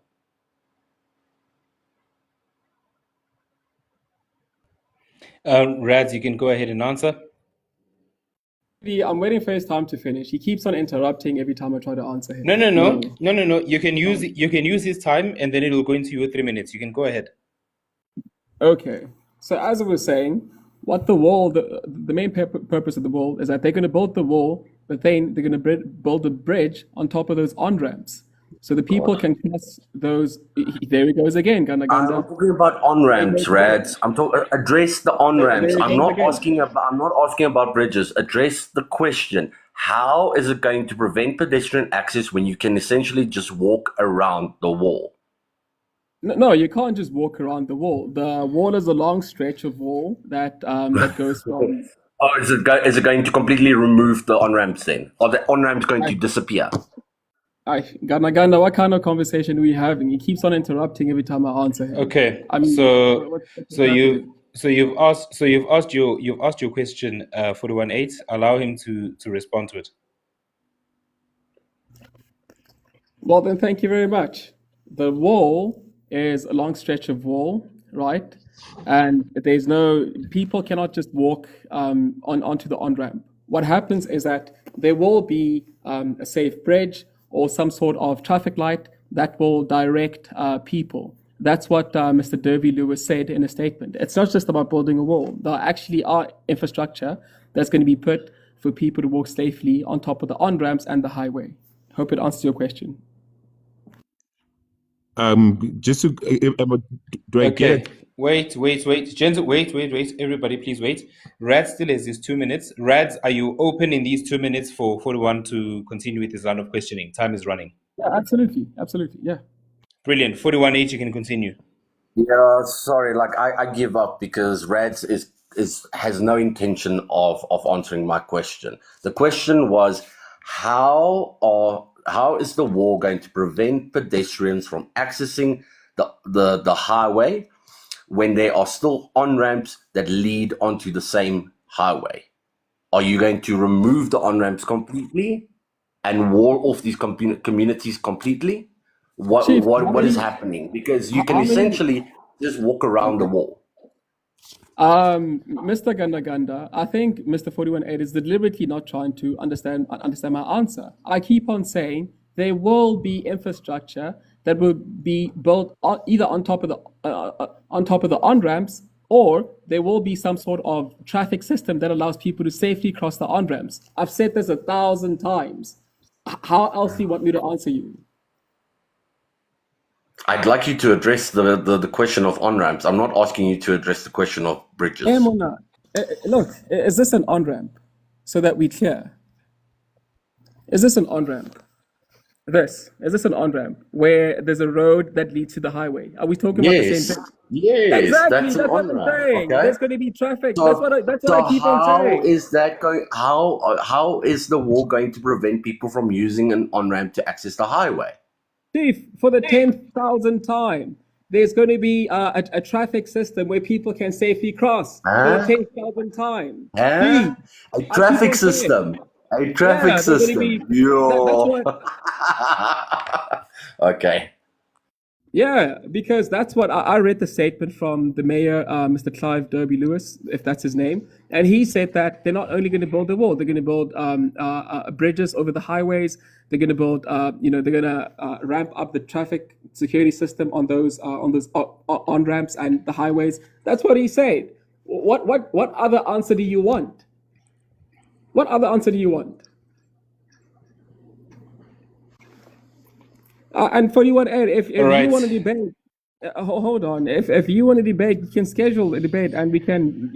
Rads, you can go ahead and answer.
I'm waiting for his time to finish. He keeps on interrupting every time I try to answer him.
No. You can use his time, and then it'll go into your 3 minutes. You can go ahead.
Okay. So as I was saying, what the wall, the main purpose of the wall is that they're going to build the wall, but then they're going to build a bridge on top of those on-ramps. So the people can cross those. There he goes again, Ganda.
I'm not talking about on-ramps, Rads. I'm talking address the on-ramps. I'm not asking about bridges. Address the question. How is it going to prevent pedestrian access when you can essentially just walk around the wall?
No, you can't just walk around the wall. The wall is a long stretch of wall that goes from.
Oh, is it going to completely remove the on ramps then? Or the on ramps going to
I,
disappear?
Gana, what kind of conversation are we having? He keeps on interrupting every time I answer him.
Okay,
I mean,
so
what's
so you
happening?
you've asked your question 41.8. Allow him to respond to it.
Well, then, thank you very much. The wall is a long stretch of wall, right? And there's no people cannot just walk onto the on ramp. What happens is that there will be a safe bridge or some sort of traffic light that will direct people. That's what Mr. Derby Lewis said in a statement. It's not just about building a wall. There actually are infrastructure that's going to be put for people to walk safely on top of the on ramps and the highway. Hope it answers your question.
Just to, do I
Okay,
get?
wait. Wait. Everybody, please wait. Rads still has his 2 minutes. Rads, are you open in these 2 minutes for 41 to continue with his round of questioning? Time is running.
Yeah, absolutely. Yeah.
Brilliant. 41.8, you can continue.
Yeah, sorry, like I give up because Rads has no intention of answering my question. The question was how is the wall going to prevent pedestrians from accessing the highway when there are still on ramps that lead onto the same highway? Are you going to remove the on ramps completely and wall off these communities completely?
Chief,
What is happening? Because you can
how many
essentially just walk around the
okay.
wall.
Mr. Ganda, I think Mr. 41.8 is deliberately not trying to understand my answer. I keep on saying there will be infrastructure that will be built either on top of the on ramps, or there will be some sort of traffic system that allows people to safely cross the on ramps. I've said this 1,000 times. How else do you want me to answer you?
I'd like you to address the question of on ramps. I'm not asking you to address the question of bridges.
Am or not? Look, is this an on ramp? So that we're clear. Is this an on ramp? Is this an on ramp where there's a road that leads to the highway? Are we talking about the same
Yes,
thing?
yes,
Exactly.
that's an
That's what
on
I'm
ramp.
saying.
Okay.
There's going to be traffic.
So,
That's what I keep on
how
saying.
is that going? How is the wall going to prevent people from using an on ramp to access the highway?
Chief, for the 10,000th time, there's going to be a traffic system where people can safely cross for the
Huh?
10,000th time.
Huh?
Please,
A
I keep
traffic
on saying.
system. A traffic
Yeah, they're going to
system.
be. That's
Yo.
what.
Okay.
Yeah, because that's what I read the statement from the mayor, Mr. Clive Derby Lewis, if that's his name, and he said that they're not only going to build the wall, they're going to build bridges over the highways. They're going to build, they're going to ramp up the traffic security system on those on ramps and the highways. That's what he said. What other answer do you want? What other answer do you want? And 41A, if
All
you want to
right.
debate, hold on. If you want to debate, you can schedule a debate and we can,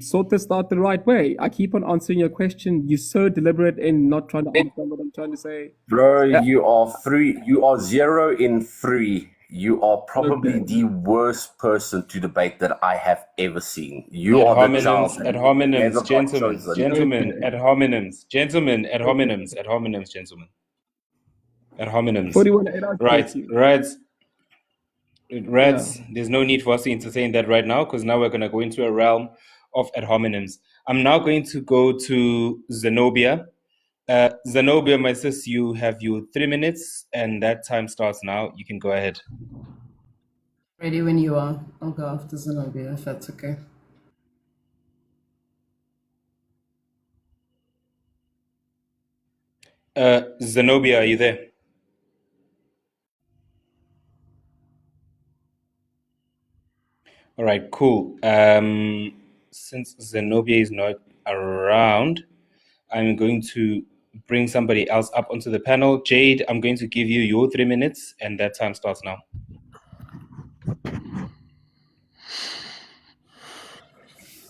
sort this out the right way. I keep on answering your question. You're so deliberate in not trying to understand what I'm trying to say.
Bro,
Yeah,
you are 0 in 3. You are probably
okay.
the worst person to debate that I have ever seen. You
Ad
are the child
hominems,
that
ad hominems,
never got
gentlemen,
chosen.
gentlemen,
Okay.
ad hominems, gentlemen, ad
Okay.
hominems, ad hominems, gentlemen, ad hominems.
41A, I
Right,
get you.
Rads,
Yeah.
there's no need for us to entertain that right now because now we're going to go into a realm of ad hominems. I'm now going to go to Zenobia. Zenobia, my sis, you have your 3 minutes and that time starts now. You can go ahead.
Ready when you are. I'll go after Zenobia if that's okay.
Zenobia, are you there? All right, cool. Since Zenobia is not around, I'm going to bring somebody else up onto the panel. Jade, I'm going to give you your 3 minutes, and that time starts now.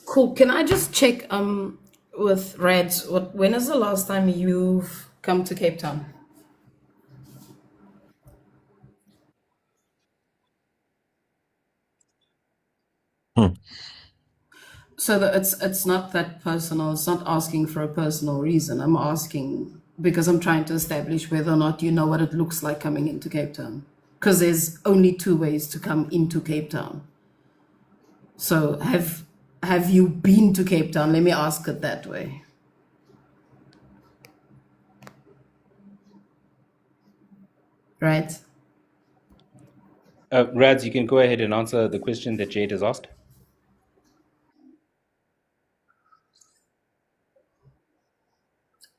Cool. Can I just check with Rads, when is the last time you've come to Cape Town? So that it's not that personal. It's not asking for a personal reason. I'm asking because I'm trying to establish whether or not you know what it looks like coming into Cape Town. Because there's only two ways to come into Cape Town. So have you been to Cape Town? Let me ask it that way. Right?
Rads, you can go ahead and answer the question that Jade has asked.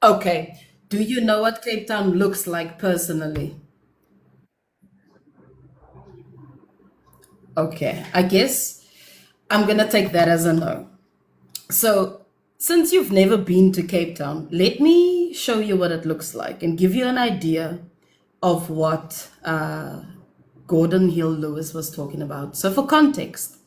Okay. Do you know what Cape Town looks like personally? Okay. I guess I'm going to take that as a no. So, since you've never been to Cape Town, let me show you what it looks like and give you an idea of what Gordon Hill Lewis was talking about. So, for context,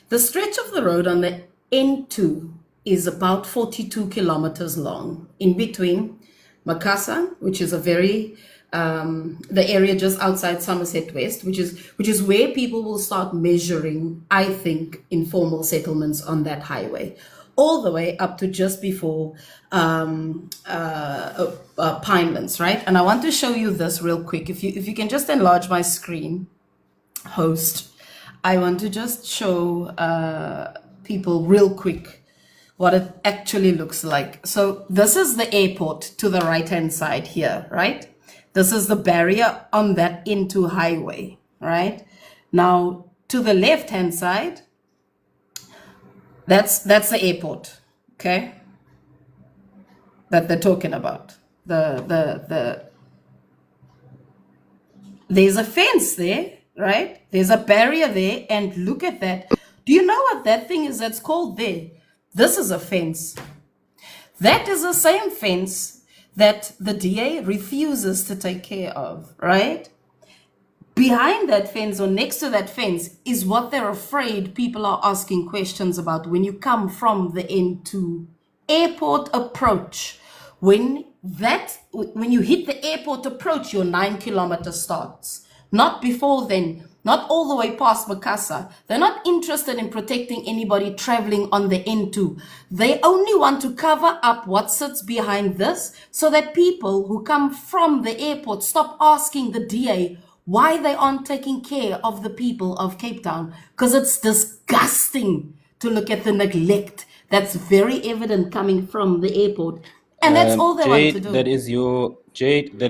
the stretch of the road on the N2 is about 42 kilometers long. In between Makassar, which is a very the area just outside Somerset West, which is where people will start measuring, I think, informal settlements on that highway, all the way up to just before Pinelands, right? And I want to show you this real quick. If you can just enlarge my screen, host, I want to just show people real quick what it actually looks like. So this is the airport to the right-hand side here, right? This is the barrier on that N2 highway, right? Now, to the left-hand side, that's the airport, okay? That they're talking about. There's a fence there, right? There's a barrier there, and look at that. Do you know what that thing is that's called there? This is a fence. That is the same fence that the DA refuses to take care of, right? Behind that fence or next to that fence is what they're afraid people are asking questions about when you come from the N2 airport approach. When you hit the airport approach, your 9-kilometer starts. Not before then, not all the way past Makassar. They're not interested in protecting anybody traveling on the N2. They only want to cover up what sits behind this so that people who come from the airport stop asking the DA why they aren't taking care of the people of Cape Town. Because it's disgusting to look at the neglect that's very evident coming from the airport. And that's all they want to
Jade,
do.
that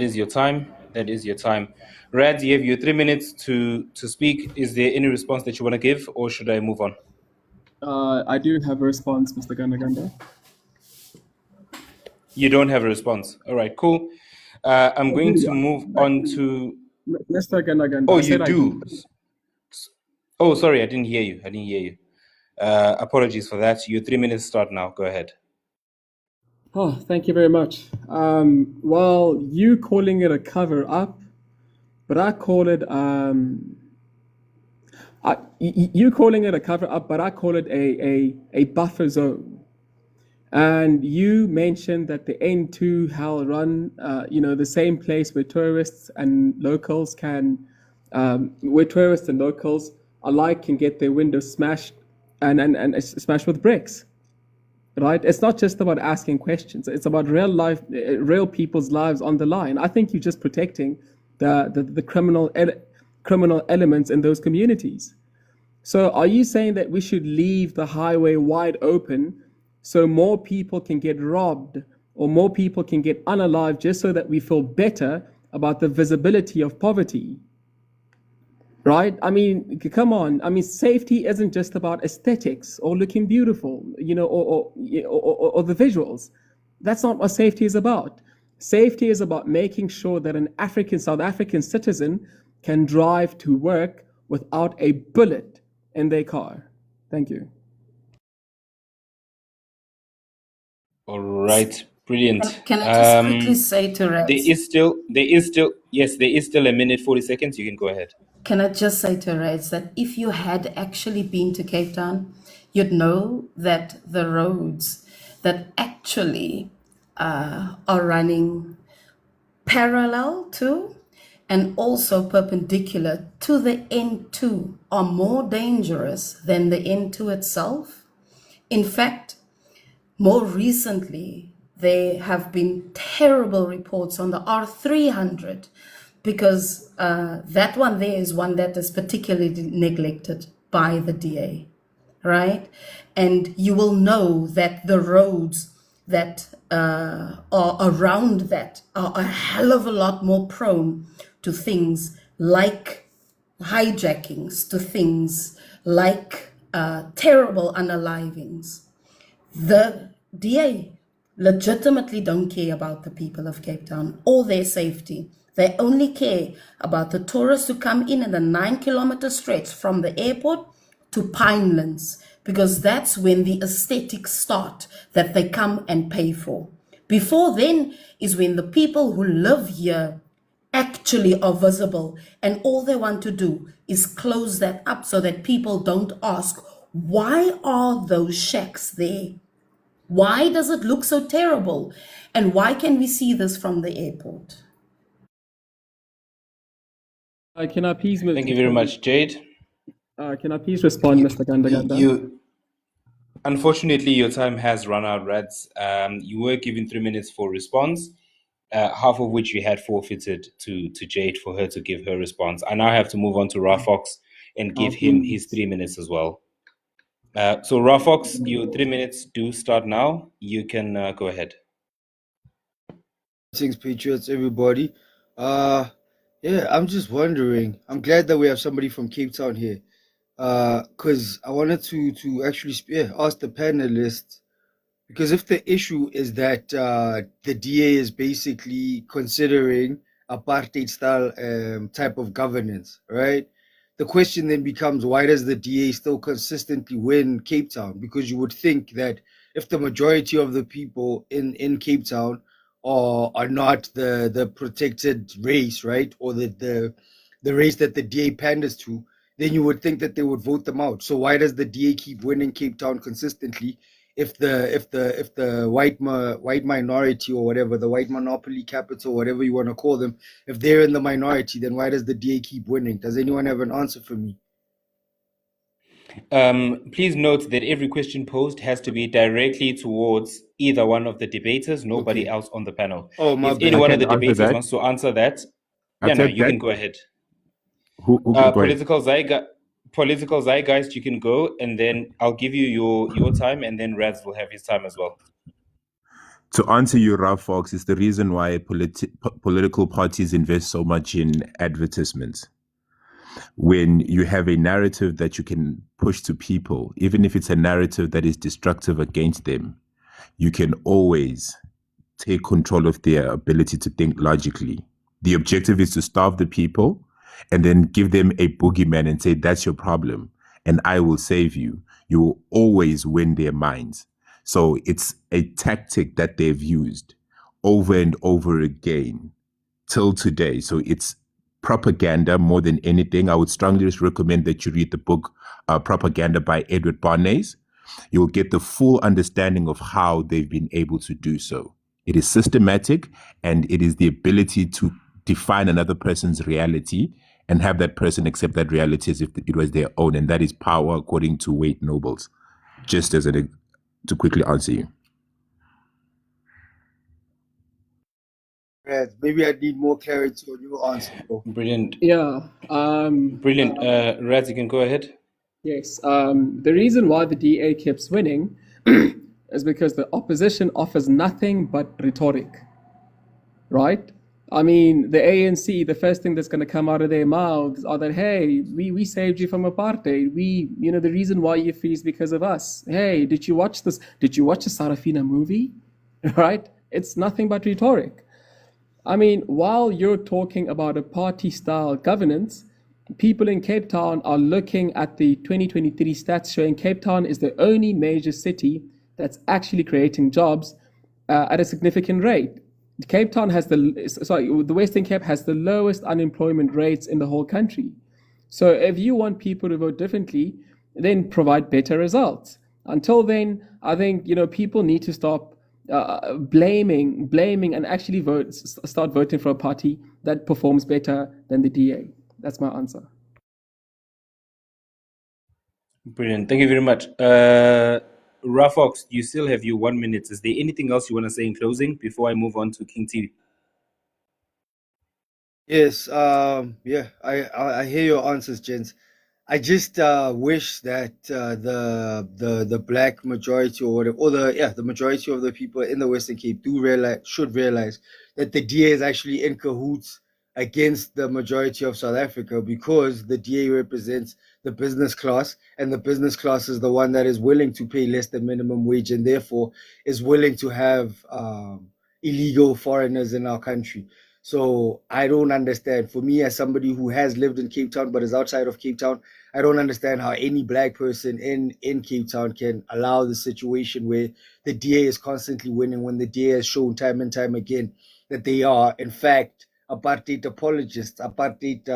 is your time. That is your time. Rads, you have your 3 minutes to speak. Is there any response that you want to give, or should I move on?
I do have a response, Mr. Gandaganda.
You don't have a response. All right, cool. I'm going to move on to.
Mr. Gandaganda.
Oh, you do. Oh, sorry, I didn't hear you. Apologies for that. Your 3 minutes start now. Go ahead.
Oh, thank you very much. Well, you calling it a cover up, but I call it you calling it a cover up, but I call it a buffer zone. And you mentioned that the N2 Hal run, the same place where tourists and locals alike can get their windows smashed and smashed with bricks. Right? It's not just about asking questions. It's about real people's lives on the line. I think you're just protecting the criminal elements in those communities. So are you saying that we should leave the highway wide open so more people can get robbed or more people can get unalive just so that we feel better about the visibility of poverty? Right? I mean, come on. I mean, safety isn't just about aesthetics or looking beautiful, or the visuals. That's not what safety is about. Safety is about making sure that an South African citizen can drive to work without a bullet in their car. Thank you.
All right, brilliant.
Can I just quickly say to Rads?
There is still a minute 40 seconds. You can go ahead.
Can I just say to Rads that if you had actually been to Cape Town, you'd know that the roads that actually are running parallel to and also perpendicular to the N2 are more dangerous than the N2 itself. In fact, more recently, there have been terrible reports on the R300 because that one there is one that is particularly neglected by the DA, right? And you will know that the roads that are around that are a hell of a lot more prone to things like hijackings, to things like terrible unalivings. The DA legitimately don't care about the people of Cape Town or their safety. They only care about the tourists who come in a 9-kilometer stretch from the airport to Pinelands, because that's when the aesthetics start that they come and pay for. Before then is when the people who live here actually are visible, and all they want to do is close that up so that people don't ask, why are those shacks there? Why does it look so terrible? And why can we see this from the airport?
Can I please
Thank you very much, Jade.
Can I please respond, Mr. Gandaganda?
Unfortunately, your time has run out, Rads. You were given 3 minutes for response, half of which you had forfeited to Jade for her to give her response. I now have to move on to Ra Fox and give him his 3 minutes as well. So Ra Fox, your 3 minutes do start now. You can go ahead.
Thanks, Patriots, everybody. Yeah, I'm just wondering. I'm glad that we have somebody from Cape Town here. Because I wanted to actually ask the panelists, because if the issue is that the DA is basically considering apartheid style type of governance, right? The question then becomes, why does the DA still consistently win Cape Town? Because you would think that if the majority of the people in Cape Town are not the protected race, right, or the race that the DA panders to, then you would think that they would vote them out. So why does the DA keep winning Cape Town consistently if the white minority, or whatever, the white monopoly capital, whatever you want to call them, if they're in the minority, then why does the DA keep winning? Does anyone have an answer for me?
Please note that every question posed has to be directly towards either one of the debaters, nobody else on the panel.
Oh, my
If
bad.
any one of the
answer
debaters
that.
wants to answer that,
I said
you
that.
can go ahead.
Who go ahead?
Political Zeitgeist, you can go, and then I'll give you your time, and then Rads will have his time as well.
To answer you, Ralph Fox, is the reason why political parties invest so much in advertisements. When you have a narrative that you can push to people, even if it's a narrative that is destructive against them, you can always take control of their ability to think logically. The objective is to starve the people and then give them a boogeyman and say, that's your problem, and I will save you. You will always win their minds. So it's a tactic that they've used over and over again till today. So it's propaganda more than anything. I would strongly recommend that you read the book Propaganda by Edward Bernays. You'll get the full understanding of how they've been able to do so. It is systematic, and it is the ability to define another person's reality and have that person accept that reality as if it was their own. And that is power, according to Wade Nobles. Just as to quickly answer you.
Rads, maybe I need more clarity on your answer, bro.
Brilliant.
Yeah.
Brilliant. Rads, you can go ahead.
Yes. The reason why the DA keeps winning is because the opposition offers nothing but rhetoric, right? I mean, the ANC, the first thing that's going to come out of their mouths are that, hey, we saved you from apartheid. The reason why you're free is because of us. Hey, did you watch this? Did you watch the Sarafina movie? Right? It's nothing but rhetoric. I mean, while you're talking about a party-style governance, people in Cape Town are looking at the 2023 stats showing Cape Town is the only major city that's actually creating jobs at a significant rate. Cape Town has the Western Cape has the lowest unemployment rates in the whole country. So if you want people to vote differently, then provide better results. Until then, I think people need to stop blaming, and actually start voting for a party that performs better than the DA. That's my answer.
Brilliant. Thank you very much. Rafox, you still have your 1 minute. Is there anything else you want to say in closing before I move on to King T?
Yes, yeah, I hear your answers, gents. I just wish that the black majority or whatever, or the majority of the people in the Western Cape should realize that the DA is actually in cahoots against the majority of South Africa, because the DA represents the business class, and the business class is the one that is willing to pay less than minimum wage, and therefore is willing to have illegal foreigners in our country. So I don't understand. For me, as somebody who has lived in Cape Town but is outside of Cape Town, I don't understand how any black person in Cape Town can allow the situation where the DA is constantly winning, when the DA has shown time and time again that they are, in fact, apartheid apologists, apartheid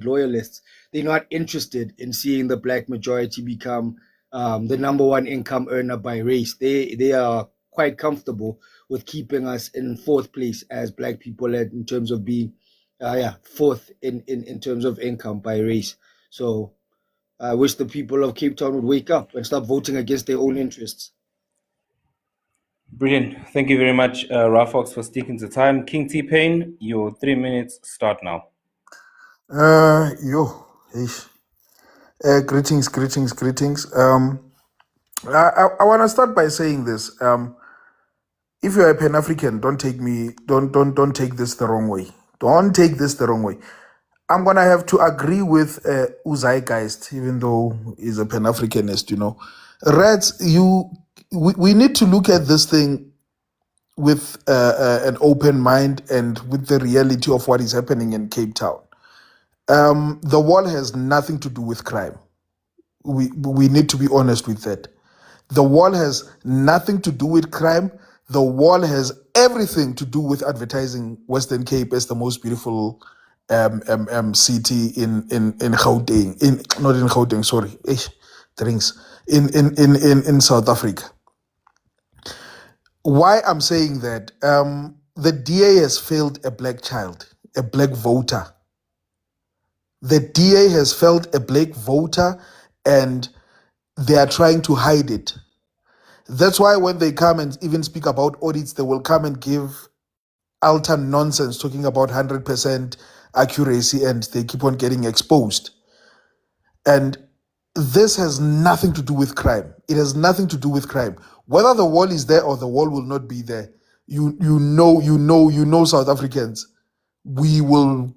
loyalists. They're not interested in seeing the black majority become the number one income earner by race. They are quite comfortable with keeping us in fourth place as black people in terms of being fourth in terms of income by race. So I wish the people of Cape Town would wake up and stop voting against their own interests.
Brilliant. Thank you very much, Rafox, for sticking to time. King T Pain, your 3 minutes start now.
Greetings. I want to start by saying this. If you're a Pan-African, don't take this the wrong way. Don't take this the wrong way. I'm gonna have to agree with Zeitgeits, even though he's a Pan-Africanist. Rads, we need to look at this thing with an open mind and with the reality of what is happening in Cape Town. The wall has nothing to do with crime. We need to be honest with that. The wall has nothing to do with crime. The wall has everything to do with advertising Western Cape as the most beautiful city in Gauteng. Not in Gauteng, sorry. Drinks. In South Africa. Why I'm saying that? The DA has failed a black child, a black voter. The DA has failed a black voter, and they are trying to hide it. That's why when they come and even speak about audits, they will come and give alter nonsense, talking about 100% accuracy, and they keep on getting exposed. And this has nothing to do with crime. It has nothing to do with crime. Whether the wall is there or the wall will not be there, you know South Africans, we will,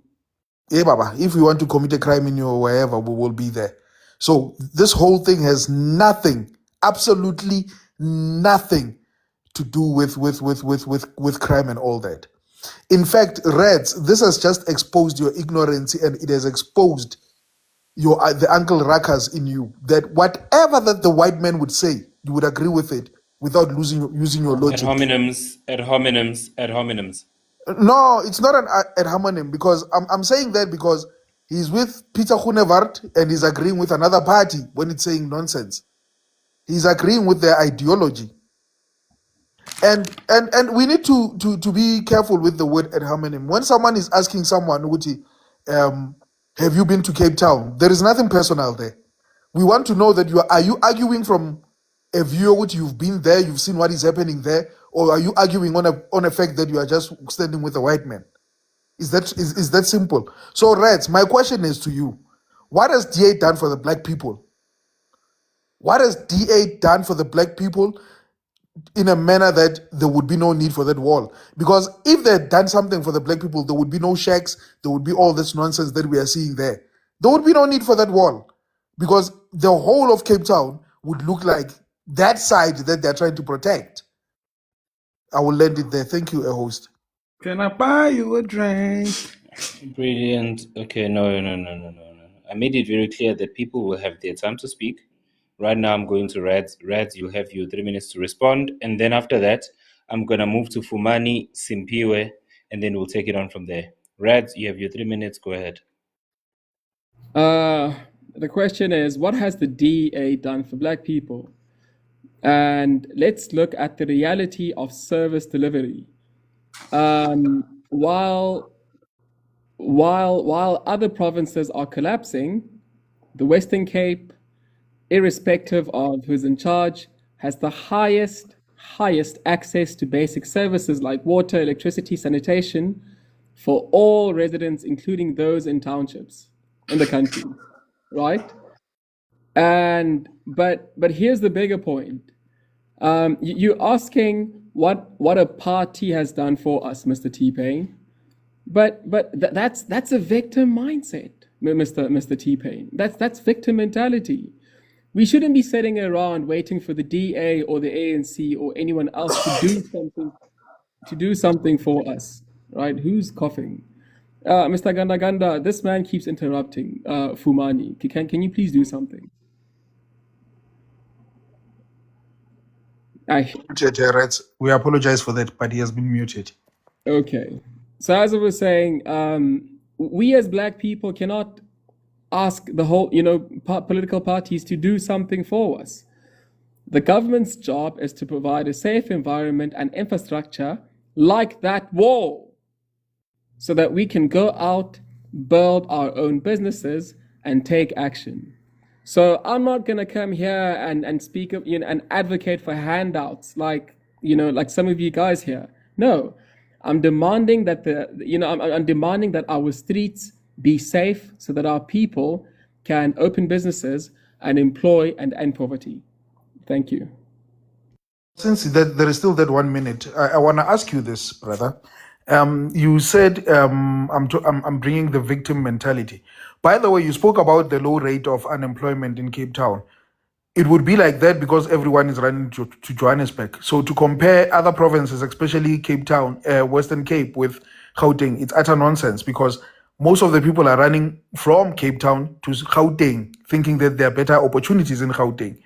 Baba, if we want to commit a crime in your wherever, we will be there. So this whole thing has nothing, absolutely nothing to do with crime and all that. In fact, Rads, this has just exposed your ignorance, and it has exposed the Uncle Rakas in you, that whatever that the white man would say, you would agree with it without using your logic.
Ad hominems.
No, it's not an ad hominem, because I'm saying that because he's with Peter Hunevart and he's agreeing with another party when it's saying nonsense. He's agreeing with their ideology. And we need to be careful with the word ad hominem. When someone is asking someone, Uti, have you been to Cape Town? There is nothing personal there. We want to know that are you arguing from a view which you've been there, you've seen what is happening there, or are you arguing on a fact that you are just standing with a white man? Is that simple? So, Reds, my question is to you: what has DA done for the black people? What has DA done for the black people in a manner that there would be no need for that wall? Because if they had done something for the black people, there would be no shacks, there would be all this nonsense that we are seeing there. There would be no need for that wall, because the whole of Cape Town would look like that side that they're trying to protect. I will land it there. Thank you, a host.
Can I buy you a drink?
Brilliant. Okay, no. I made it very clear that people will have their time to speak. Right now, I'm going to Rads. Rads, you'll have your 3 minutes to respond. And then after that, I'm going to move to Fumani, Simpiwe, and then we'll take it on from there. Rads, you have your 3 minutes. Go ahead.
The question is, what has the DA done for black people? And let's look at the reality of service delivery. While other provinces are collapsing, the Western Cape, irrespective of who's in charge, has the highest access to basic services like water, electricity, sanitation for all residents, including those in townships in the country, right? And but here's the bigger point. You're asking what a party has done for us, Mr. T-Pain. But that's a victim mindset, Mr. T-Pain. That's victim mentality. We shouldn't be sitting around waiting for the DA or the ANC or anyone else to do something for us, right? Who's coughing? Mr. Ganda, this man keeps interrupting. Fumani, can you please do something?
Rads, we apologize for that, but he has been muted.
Okay. So as I was saying, we as Black people cannot ask the whole, political parties to do something for us. The government's job is to provide a safe environment and infrastructure like that wall so that we can go out, build our own businesses, and take action. So I'm not going to come here and speak of, and advocate for handouts like some of you guys here. No, I'm demanding that I'm demanding that our streets be safe so that our people can open businesses and employ and end poverty. Thank you.
Since there is still that 1 minute, I want to ask you this, brother. You said I'm bringing the victim mentality. By the way, you spoke about the low rate of unemployment in Cape Town. It would be like that because everyone is running to Johannesburg. So to compare other provinces, especially Cape Town, Western Cape with Gauteng, it's utter nonsense because most of the people are running from Cape Town to Gauteng, thinking that there are better opportunities in Gauteng.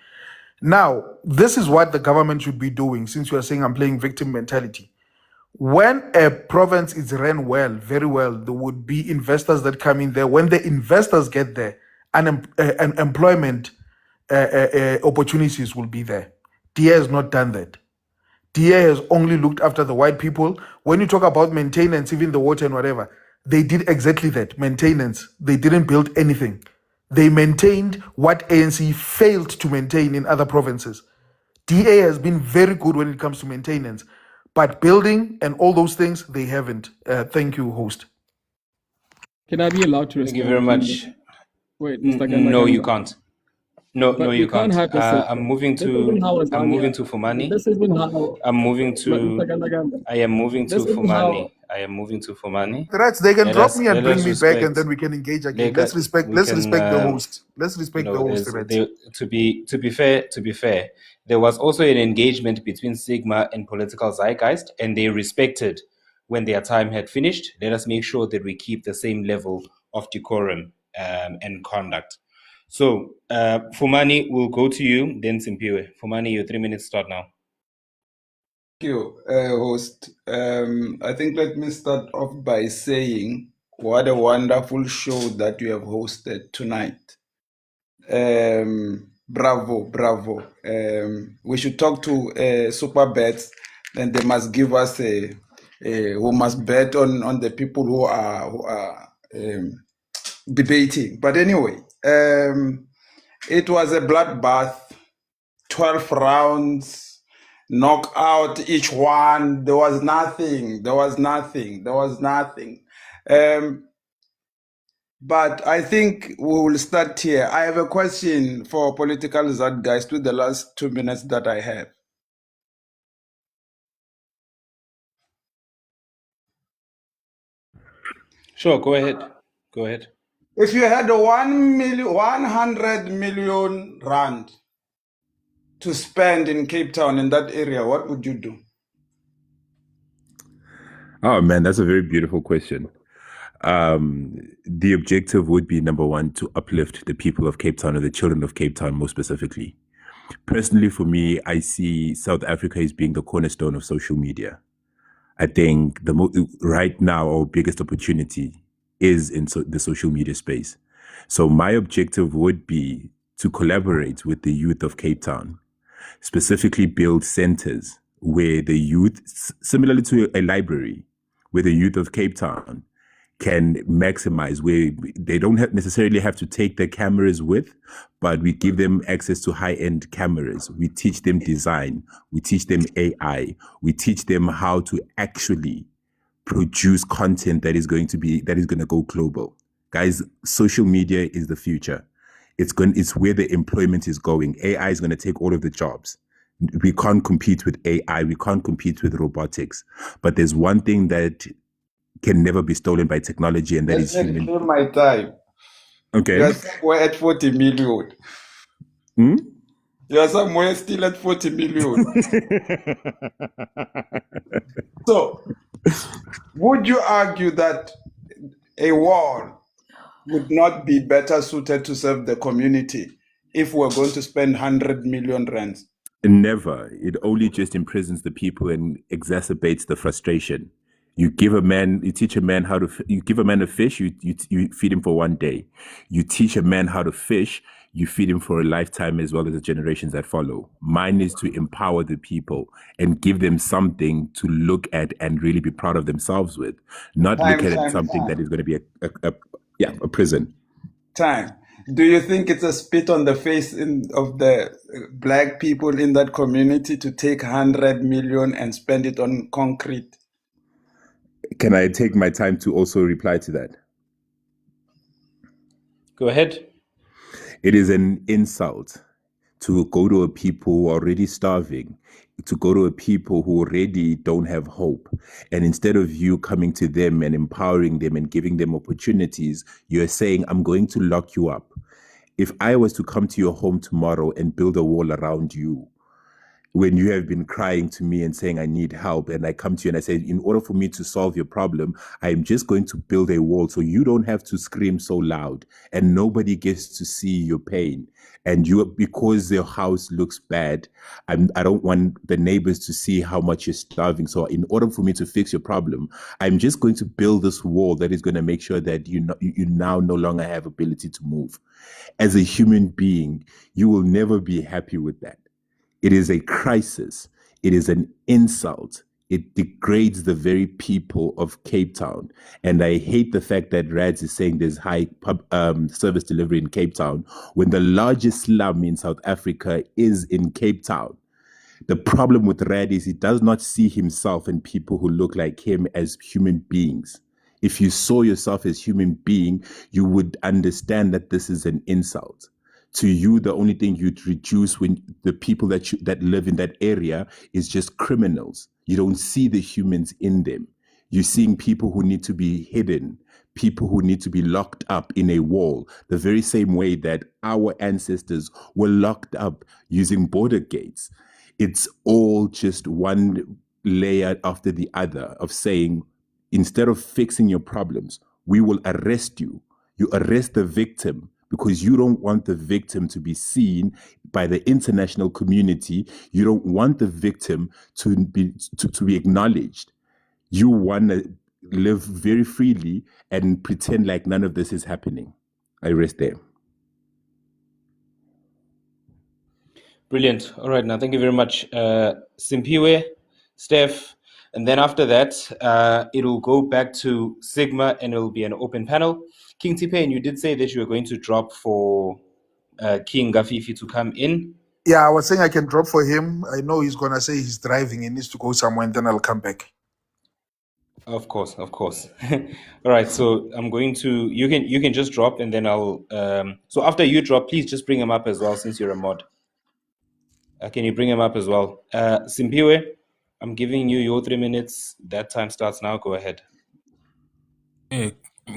Now, this is what the government should be doing, since you are saying I'm playing victim mentality. When a province is ran well, very well, there would be investors that come in there. When the investors get there, employment opportunities will be there. DA has not done that. DA has only looked after the white people. When you talk about maintenance, even the water and whatever, they did exactly that, maintenance. They didn't build anything. They maintained what ANC failed to maintain in other provinces. DA has been very good when it comes to maintenance, but building and all those things, they haven't. Thank you, host.
Can I be allowed to respond?
Thank you very much.
Wait, Mr.
No, you can't. No,
But
you
we can't
can't.
have this system.
I'm moving
This isn't
to
how it's done here.
Fumani.
This isn't how.
I'm moving
Mr.
to.
Ganda.
I am moving to
This isn't how.
Fumani. I am moving to Fumani.
Rats, they can
Let
drop
us-
me and
let
bring
us
me back, and
respect-
then we can engage again.
Let
Let's
us-
respect.
we
Let's
can,
respect the host. Let's respect the host,
there's-
Rats.
to be fair, there was also an engagement between Sigma and political Zeitgeist, and they respected when their time had finished. Let us make sure that we keep the same level of decorum and conduct. So, Fumani, we'll go to you, then Simpiwe. Fumani, your 3 minutes start now.
Thank you, host. I think let me start off by saying what a wonderful show that you have hosted tonight. Bravo. We should talk to super bets, and they must give us who must bet on the people who are debating. But anyway, it was a bloodbath, 12 rounds, knockout each one. There was nothing. But I think we will start here. I have a question for political Zeitgeist with the last 2 minutes that I have.
Sure, go ahead.
If you had 100 million rand to spend in Cape Town, in that area, what would you do?
Oh man, that's a very beautiful question. The objective would be, number one, to uplift the people of Cape Town and the children of Cape Town more specifically. Personally, for me, I see South Africa as being the cornerstone of social media. I think right now our biggest opportunity is in the social media space. So my objective would be to collaborate with the youth of Cape Town specifically build centers where the youth, similarly to a library, where the youth of Cape Town can maximize, where they don't necessarily have to take their cameras with, but we give them access to high-end cameras. We teach them design. We teach them AI. We teach them how to actually produce content that is going to go global. Guys, social media is the future. It's where the employment is going. AI is going to take all of the jobs. We can't compete with AI. We can't compete with robotics. But there's one thing that can never be stolen by technology, and that is
Let's
human.
kill my time.
Okay.
You are somewhere at 40 million.
Hmm?
You are somewhere still at 40 million. So, would you argue that a wall would not be better suited to serve the community if we're going to spend 100 million rands?
Never. It only just imprisons the people and exacerbates the frustration. You teach a man you give a man a fish, you feed him for one day. You teach a man how to fish, you feed him for a lifetime as well as the generations that follow. Mine is to empower the people and give them something to look at and really be proud of themselves with, not look at it something that is going to be a prison.
Time. Do you think it's a spit on the face of the black people in that community to take 100 million and spend it on concrete?
Can I take my time to also reply to that?
Go ahead.
It is an insult to go to a people who are already starving, to go to a people who already don't have hope. And instead of you coming to them and empowering them and giving them opportunities, you're saying, I'm going to lock you up. If I was to come to your home tomorrow and build a wall around you, when you have been crying to me and saying, I need help, and I come to you and I say, in order for me to solve your problem, I am just going to build a wall so you don't have to scream so loud and nobody gets to see your pain. And because your house looks bad, I don't want the neighbors to see how much you're starving. So in order for me to fix your problem, I'm just going to build this wall that is going to make sure that you now no longer have ability to move. As a human being, you will never be happy with that. It is a crisis. It is an insult. It degrades the very people of Cape Town. And I hate the fact that Rads is saying there's high service delivery in Cape Town when the largest slum in South Africa is in Cape Town. The problem with Rad is he does not see himself and people who look like him as human beings. If you saw yourself as human being, you would understand that this is an insult. To you, the only thing you'd reduce when the people that live in that area is just criminals. You don't see the humans in them. You're seeing people who need to be hidden, people who need to be locked up in a wall, the very same way that our ancestors were locked up using border gates. It's all just one layer after the other of saying, instead of fixing your problems, we will arrest you. You arrest the victim because you don't want the victim to be seen by the international community. You don't want the victim to be acknowledged. You want to live very freely and pretend like none of this is happening. I rest there.
Brilliant. All right. Now, thank you very much, Simpiwe, Steph. And then after that, it'll go back to Sigma and it'll be an open panel. King T-Pain, you did say that you were going to drop for King Gafifi to come in.
Yeah, I was saying I can drop for him. I know he's gonna say he's driving. He needs to go somewhere, and then I'll come back.
Of course, of course. All right, so I'm going to you can just drop and then I'll so after you drop, please just bring him up as well since you're a mod. Can you bring him up as well? Simpiwe, I'm giving you your 3 minutes. That time starts now. Go ahead.
Hey,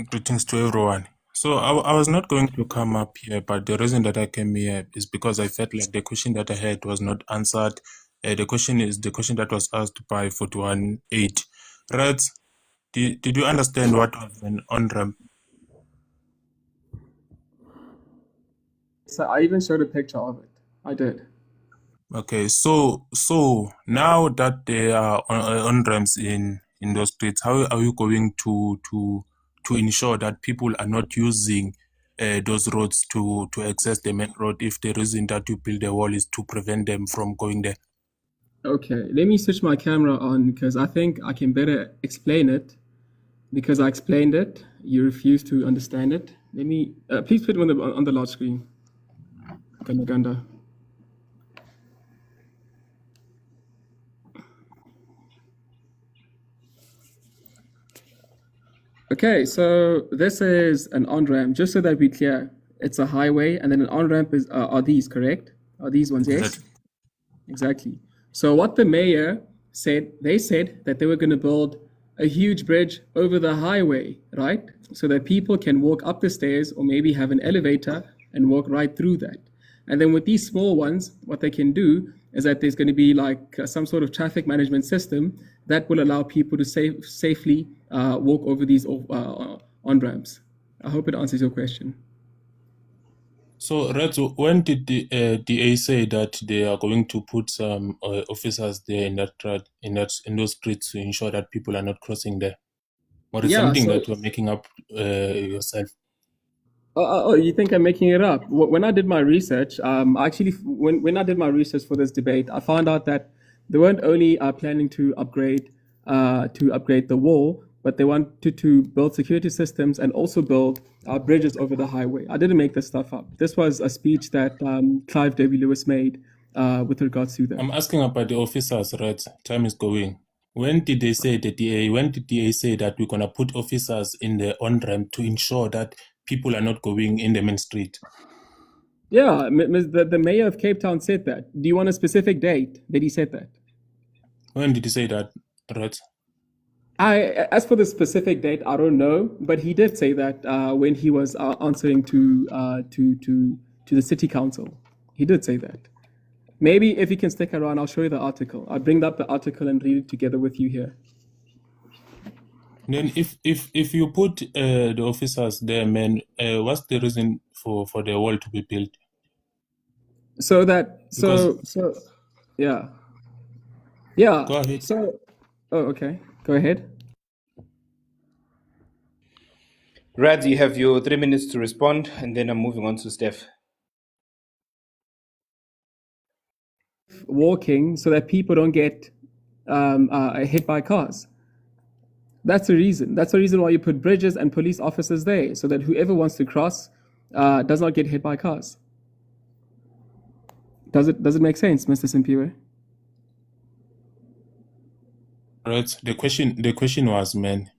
greetings to everyone. So I was not going to come up here, but the reason that I came here is because I felt like the question that I had was not answered. The question is the question that was asked by 41.8. Rads, did you understand what was an on-ramp?
So I even showed a picture of it. I did.
Okay, so now that there are on-ramps in those streets, how are you going to ensure that people are not using those roads to access the main road if the reason that you build a wall is to prevent them from going there?
Okay, let me switch my camera on because I think I can better explain it. Because I explained it, you refuse to understand it. Let me please put it on the large screen. Ganda. Okay, so this is an on-ramp, just so that we're clear. It's a highway, and then an on-ramp is are these, correct? Are these ones, yes? Exactly. So what the mayor said, they said that they were going to build a huge bridge over the highway, right? So that people can walk up the stairs or maybe have an elevator and walk right through that. And then with these small ones, what they can do is that there's going to be like some sort of traffic management system that will allow people to safely walk over these on-ramps. I hope it answers your question.
So, Rads, when did the DA say that they are going to put some officers there in those streets to ensure that people are not crossing there? Or is something that you're making up yourself?
Oh, you think I'm making it up? When I did my research, actually, when I did my research for this debate, I found out that they weren't only planning to upgrade the wall, but they wanted to build security systems and also build bridges over the highway. I didn't make this stuff up. This was a speech that Clive Davy Lewis made with regards to that.
I'm asking about the officers, right? Time is going. When did they say when did DA say that we're going to put officers in the on-ramp to ensure that people are not going in the main street?
Yeah, the mayor of Cape Town said that. Do you want a specific date that he said that?
When did he say that, right?
As for the specific date, I don't know, but he did say that when he was answering to the city council. He did say that. Maybe if you can stick around, I'll show you the article. I'll bring up the article and read it together with you here.
Then if you put the officers there, man, what's the reason for the wall to be built?
Yeah.
Go ahead.
Okay. Go ahead.
Rads, you have your 3 minutes to respond, and then I'm moving on to Steph.
Walking so that people don't get hit by cars. That's the reason. That's the reason why you put bridges and police officers there, so that whoever wants to cross does not get hit by cars. Does it make sense, Mr. Simpiwe?
Right. The question was, man,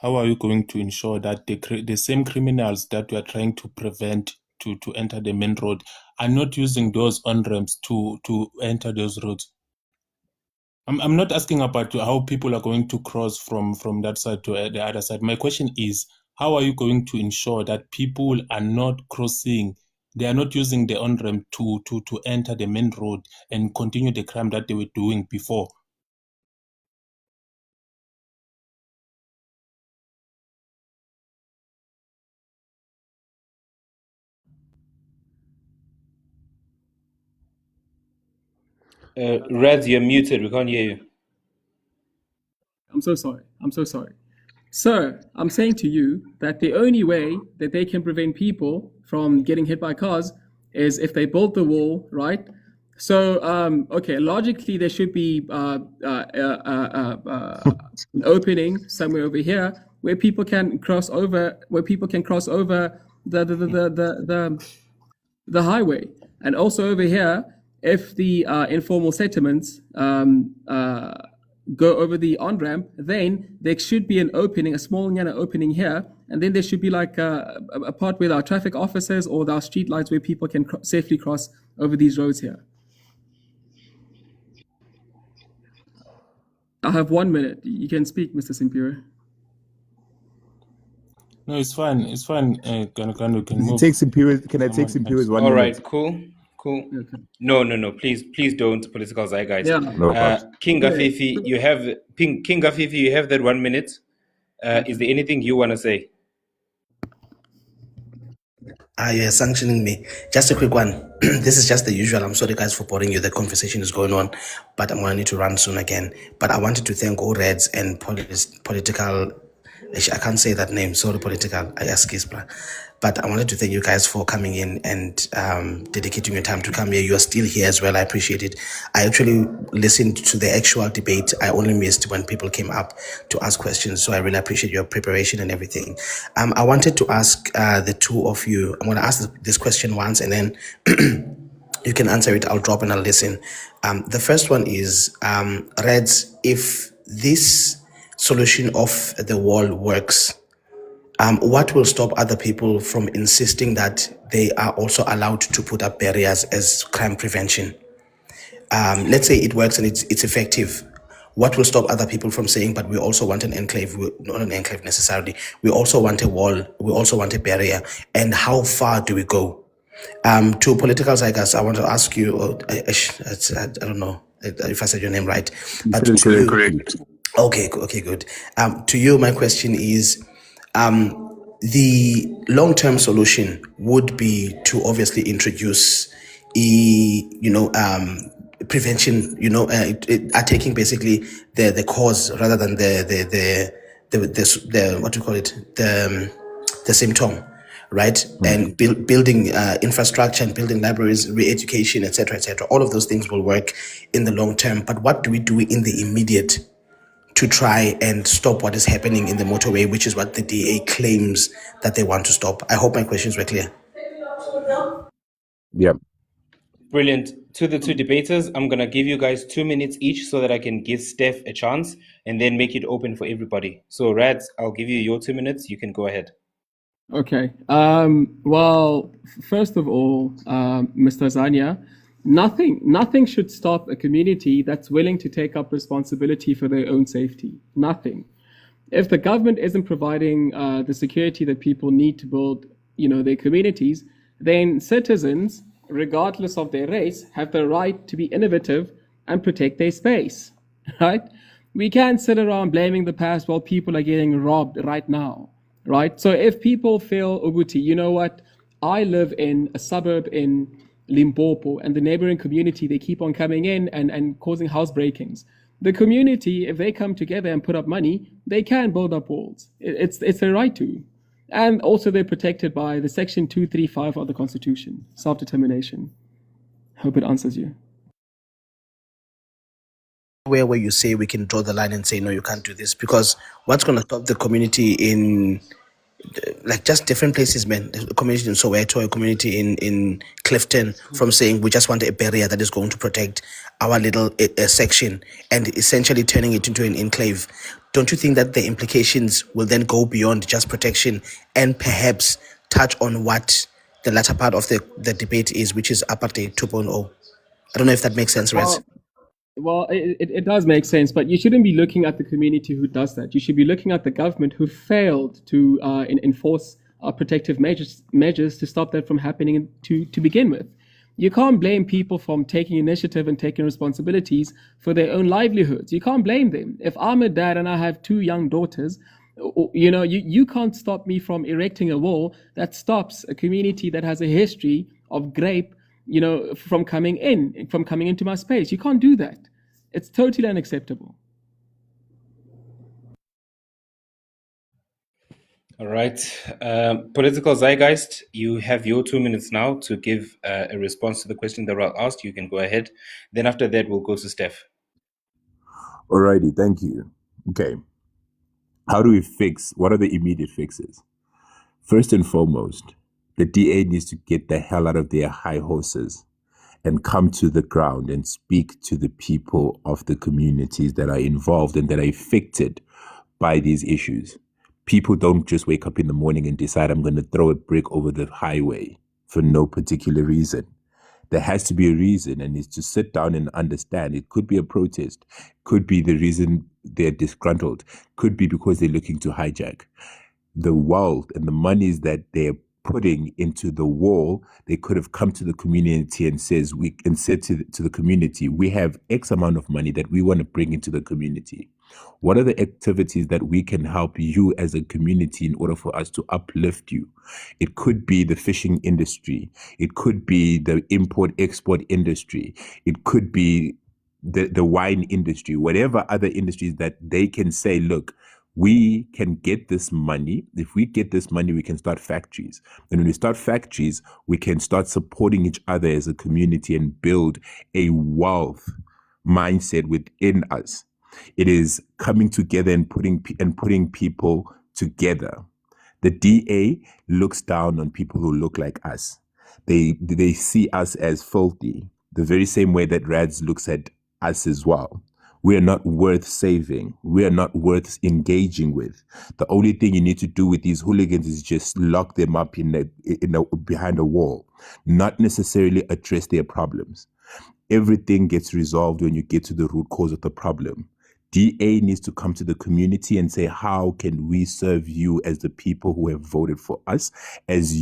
how are you going to ensure that the same criminals that you are trying to prevent to enter the main road are not using those on-ramps to enter those roads? I'm not asking about how people are going to cross from that side to the other side. My question is, how are you going to ensure that people are not crossing, they are not using the on-ramp to enter the main road and continue the crime that they were doing before?
Rads, you're muted. We can't hear you.
I'm so sorry. Sir, I'm saying to you that the only way that they can prevent people from getting hit by cars is if they build the wall, right? So, okay, logically there should be an opening somewhere over here where people can cross over, the highway, and also over here, if the informal settlements go over the on-ramp, then there should be an opening, a small opening here, and then there should be like a part with our traffic officers or our street lights where people can safely cross over these roads here. I have 1 minute. You can speak, Mr. Simpiwe.
No, it's fine. It's fine. We can move.
Can I take Simpiwe's 1 minute?
All right, cool. Okay. No, please don't political Zeitgeits.
Yeah.
King Gafifi, you have that 1 minute. Is there anything you want to say?
You're sanctioning me. Just a quick one. This is just the usual. I'm sorry, guys, for boring you. The conversation is going on, but I'm going to need to run soon again. But I wanted to thank all Reds and political I can't say that name, sorry, political, I ask Ispra. But I wanted to thank you guys for coming in and dedicating your time to come here. You are still here as well. I appreciate it. I actually listened to the actual debate. I only missed when people came up to ask questions. So I really appreciate your preparation and everything. I wanted to ask the two of you, I'm going to ask this question once and then you can answer it. I'll drop and I'll listen. The first one is, Reds, if this solution of the wall works, what will stop other people from insisting that they are also allowed to put up barriers as crime prevention? Let's say it works and it's effective. What will stop other people from saying, but we also want an enclave, not an enclave necessarily, we also want a wall, we also want a barrier, and how far do we go? To political Zeitgeits, I want to ask you, I don't know if I said your name right,
You
but
said it
to you,
correctly.
okay, good. To you, my question is, the long-term solution would be to obviously introduce prevention, attacking basically the cause rather than the what do you call it, the symptom, right? And building infrastructure and building libraries, re-education, etc., etc. All of those things will work in the long term. But what do we do in the immediate to try and stop what is happening in the motorway, which is what the DA claims that they want to stop? I hope my questions were clear.
Yeah.
Brilliant. To the two debaters, I'm going to give you guys 2 minutes each so that I can give Steph a chance and then make it open for everybody. So, Rads, I'll give you your 2 minutes. You can go ahead.
Okay. Well, first of all, Mr. Zania, nothing should stop a community that's willing to take up responsibility for their own safety. Nothing. If the government isn't providing the security that people need to build, their communities, then citizens, regardless of their race, have the right to be innovative and protect their space. Right? We can't sit around blaming the past while people are getting robbed right now. Right? So if people feel, Uguti, you know what? I live in a suburb in Limpopo, and the neighboring community, they keep on coming in and causing house breakings. The community, if they come together and put up money, they can build up walls. It's their right to. And also they're protected by the Section 235 of the Constitution, self-determination. Hope it answers you.
Where you say we can draw the line and say, no, you can't do this, because what's going to stop the community in like just different places, man, a community in Soweto, a community in Clifton, from saying we just want a barrier that is going to protect our little section and essentially turning it into an enclave? Don't you think that the implications will then go beyond just protection and perhaps touch on what the latter part of the debate is, which is apartheid 2.0? I don't know if that makes sense, Rez.
Well, it does make sense, but you shouldn't be looking at the community who does that. You should be looking at the government who failed to enforce protective measures to stop that from happening to begin with. You can't blame people from taking initiative and taking responsibilities for their own livelihoods. You can't blame them. If I'm a dad and I have 2 young daughters, you can't stop me from erecting a wall that stops a community that has a history of grape, from coming into my space. You can't do that. It's totally unacceptable.
All right. Political Zeitgeist, you have your 2 minutes now to give a response to the question that I asked. You can go ahead. Then after that, we'll go to Steph.
Alrighty, thank you. Okay. How do we fix? What are the immediate fixes? First and foremost, the DA needs to get the hell out of their high horses and come to the ground and speak to the people of the communities that are involved and that are affected by these issues. People don't just wake up in the morning and decide, I'm going to throw a brick over the highway for no particular reason. There has to be a reason, and it's to sit down and understand. It could be a protest, could be the reason they're disgruntled, could be because they're looking to hijack. The wealth and the monies that they're putting into the wall, they could have come to the community and said to the community, we have X amount of money that we want to bring into the community. What are the activities that we can help you as a community in order for us to uplift you? It could be the fishing industry. It could be the import-export industry. It could be the wine industry, whatever other industries that they can say, look, We can get this money. If we get this money, we can start factories. Then when we start factories, we can start supporting each other as a community and build a wealth mindset within us. It is coming together and putting people together. The DA looks down on people who look like us. They see us as filthy, the very same way that Rads looks at us as well. We are not worth saving. We are not worth engaging with. The only thing you need to do with these hooligans is just lock them up behind a wall, not necessarily address their problems. Everything gets resolved when you get to the root cause of the problem. DA needs to come to the community and say, how can we serve you as the people who have voted for us, as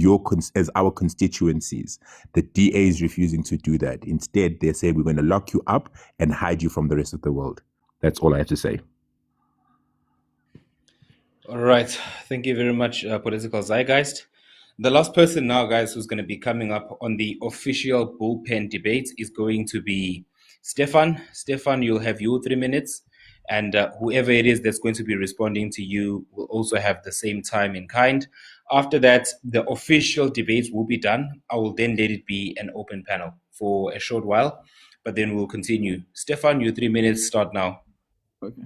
our constituencies? The DA is refusing to do that. Instead, they say, we're going to lock you up and hide you from the rest of the world. That's all I have to say.
All right. Thank you very much, Political Zeitgeist. The last person now, guys, who's going to be coming up on the official bullpen debate is going to be Stefan. Stefan, you'll have your 3 minutes. And whoever it is that's going to be responding to you will also have the same time in kind. After that, the official debate will be done. I will then let it be an open panel for a short while, but then we'll continue. Stefan, your 3 minutes start now.
Okay.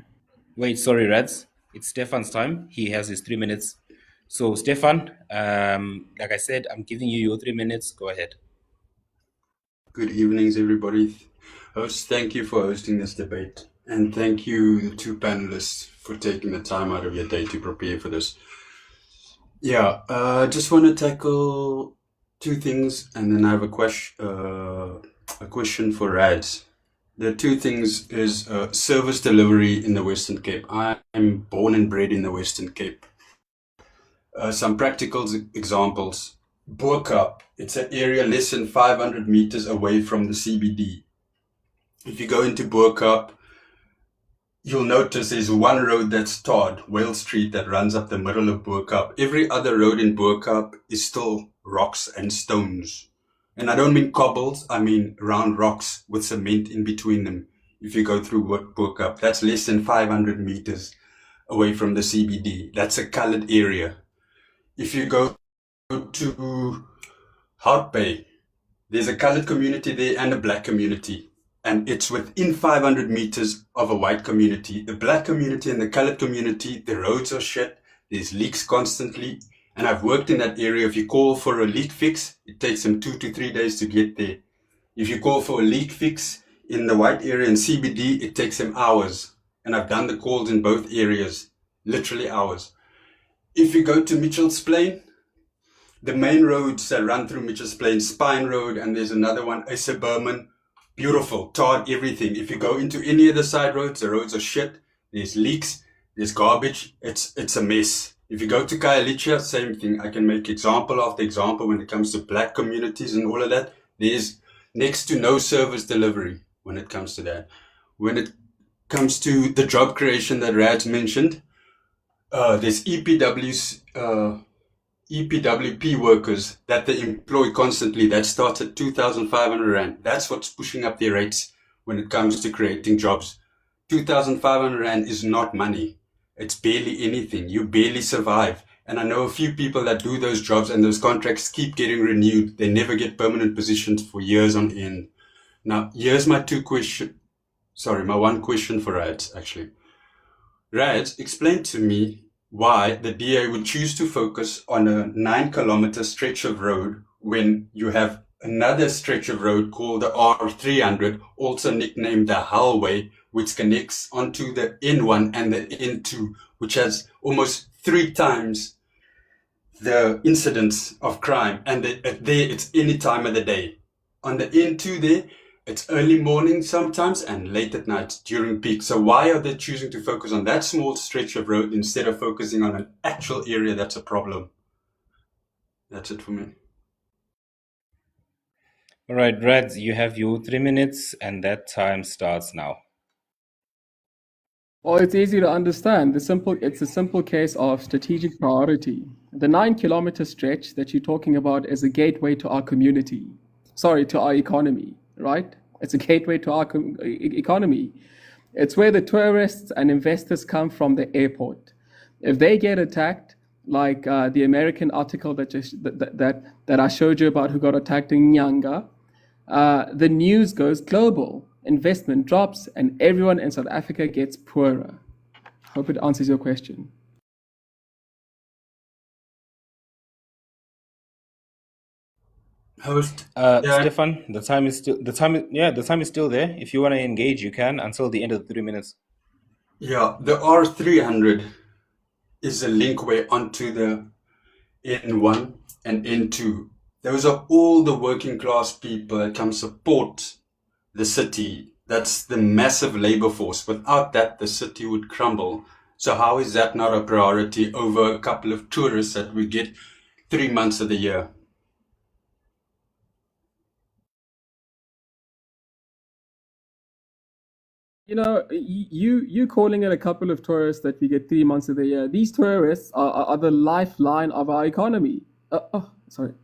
Wait, sorry, Rads. It's Stefan's time. He has his 3 minutes. So, Stefan, like I said, I'm giving you your 3 minutes. Go ahead.
Good evenings, everybody. Host, thank you for hosting this debate. And thank you, the two panelists, for taking the time out of your day to prepare for this. Yeah, I just want to tackle two things, and then I have a question for Rads. The two things is service delivery in the Western Cape. I'm born and bred in the Western Cape. Some practical examples. Boerkaap, it's an area less than 500 meters away from the CBD. If you go into Boerkaap, you'll notice there's one road that's tarred, Whale Street, that runs up the middle of Boerkaap. Every other road in Boerkaap is still rocks and stones. And I don't mean cobbles, I mean round rocks with cement in between them. If you go through Boerkaap, that's less than 500 meters away from the CBD. That's a colored area. If you go to Hout Bay, there's a colored community there and a black community. And it's within 500 meters of a white community. The black community and the colored community, the roads are shit. There's leaks constantly. And I've worked in that area. If you call for a leak fix, it takes them 2 to 3 days to get there. If you call for a leak fix in the white area and CBD, it takes them hours. And I've done the calls in both areas, literally hours. If you go to Mitchell's Plain, the main roads that run through Mitchell's Plain, Spine Road, and there's another one, Asa Berman, beautiful, tarred, everything. If you go into any of the side roads, the roads are shit. There's leaks, there's garbage. It's a mess. If you go to Khayelitsha, same thing. I can make example after example when it comes to black communities and all of that. There's next to no service delivery when it comes to that. When it comes to the job creation that Rads mentioned, there's EPWP workers that they employ constantly. That starts at 2,500 Rand. That's what's pushing up their rates when it comes to creating jobs. 2,500 Rand is not money. It's barely anything. You barely survive. And I know a few people that do those jobs and those contracts keep getting renewed. They never get permanent positions for years on end. Now, here's my one question for Rads, actually. Rads, explain to me why the DA would choose to focus on a 9-kilometer stretch of road when you have another stretch of road called the R300, also nicknamed the Hellway, which connects onto the N1 and the N2, which has almost 3 times the incidence of crime. And there it's any time of the day. On the N2 there, it's early morning sometimes and late at night during peak. So why are they choosing to focus on that small stretch of road instead of focusing on an actual area that's a problem? That's it for me.
All right, Rads, you have your 3 minutes and that time starts now.
Well, it's easy to understand. It's a simple case of strategic priority. The 9-kilometer stretch that you're talking about is a gateway to our community. To our economy, right? It's a gateway to our economy. It's where the tourists and investors come from the airport. If they get attacked, like the American article that I showed you about who got attacked in Nyanga, the news goes global, investment drops, and everyone in South Africa gets poorer. Hope it answers your question.
Host, yeah,
Stefan, the time is still there. If you want to engage, you can until the end of the 3 minutes.
yeah, the R300 is a linkway onto the N1 and N2. Those are all the working class people that come support the city. That's the massive labor force. Without that, the city would crumble. So how is that not a priority over a couple of tourists that we get 3 months of the year?
You know, you calling it a couple of tourists that we get 3 months of the year. These tourists are the lifeline of our economy. Sorry.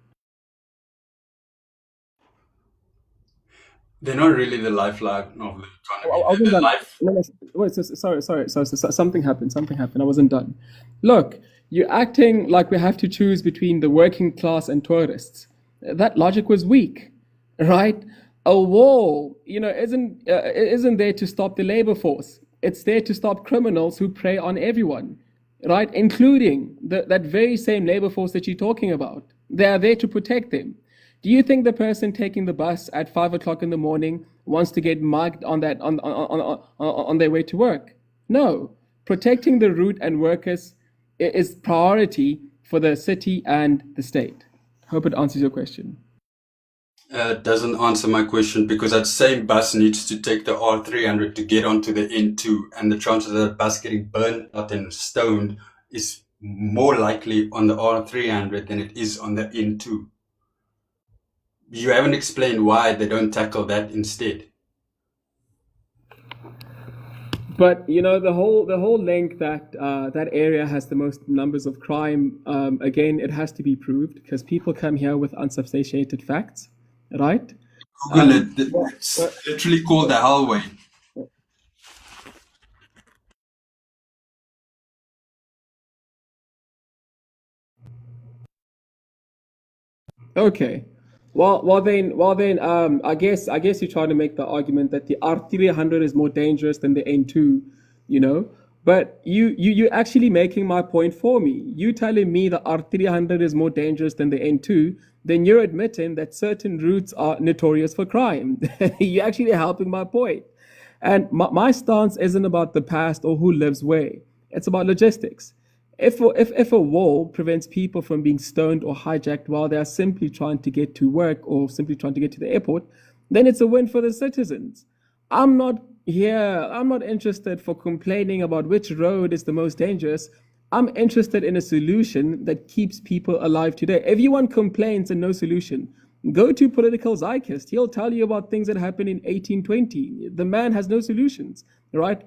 They're not really the lifeline of the
I
economy.
wasn't
They're the
done. No, wait, sorry. Something happened. I wasn't done. Look, you're acting like we have to choose between the working class and tourists. That logic was weak, right? A wall, isn't there to stop the labor force. It's there to stop criminals who prey on everyone, right? Including that very same labor force that you're talking about. They are there to protect them. Do you think the person taking the bus at 5 o'clock in the morning wants to get mugged on their way to work? No. Protecting the route and workers is priority for the city and the state. Hope it answers your question.
doesn't answer my question because that same bus needs to take the R300 to get onto the N2, and the chances of that bus getting burned out and stoned is more likely on the R300 than it is on the N2. You haven't explained why they don't tackle that instead.
But the whole link that that area has the most numbers of crime. Again, it has to be proved because people come here with unsubstantiated facts, right?
Google it. It's literally called the hallway.
Okay. Well then, I guess you're trying to make the argument that the R300 is more dangerous than the N2, you know. But you're actually making my point for me. You telling me the R300 is more dangerous than the N2, then you're admitting that certain routes are notorious for crime. You're actually helping my point. And my stance isn't about the past or who lives where. It's about logistics. If a wall prevents people from being stoned or hijacked while they are simply trying to get to work or simply trying to get to the airport, then it's a win for the citizens. I'm not interested for complaining about which road is the most dangerous. I'm interested in a solution that keeps people alive today. If you want complaints and no solution, go to political Zeitgeist. He'll tell you about things that happened in 1820. The man has no solutions, right?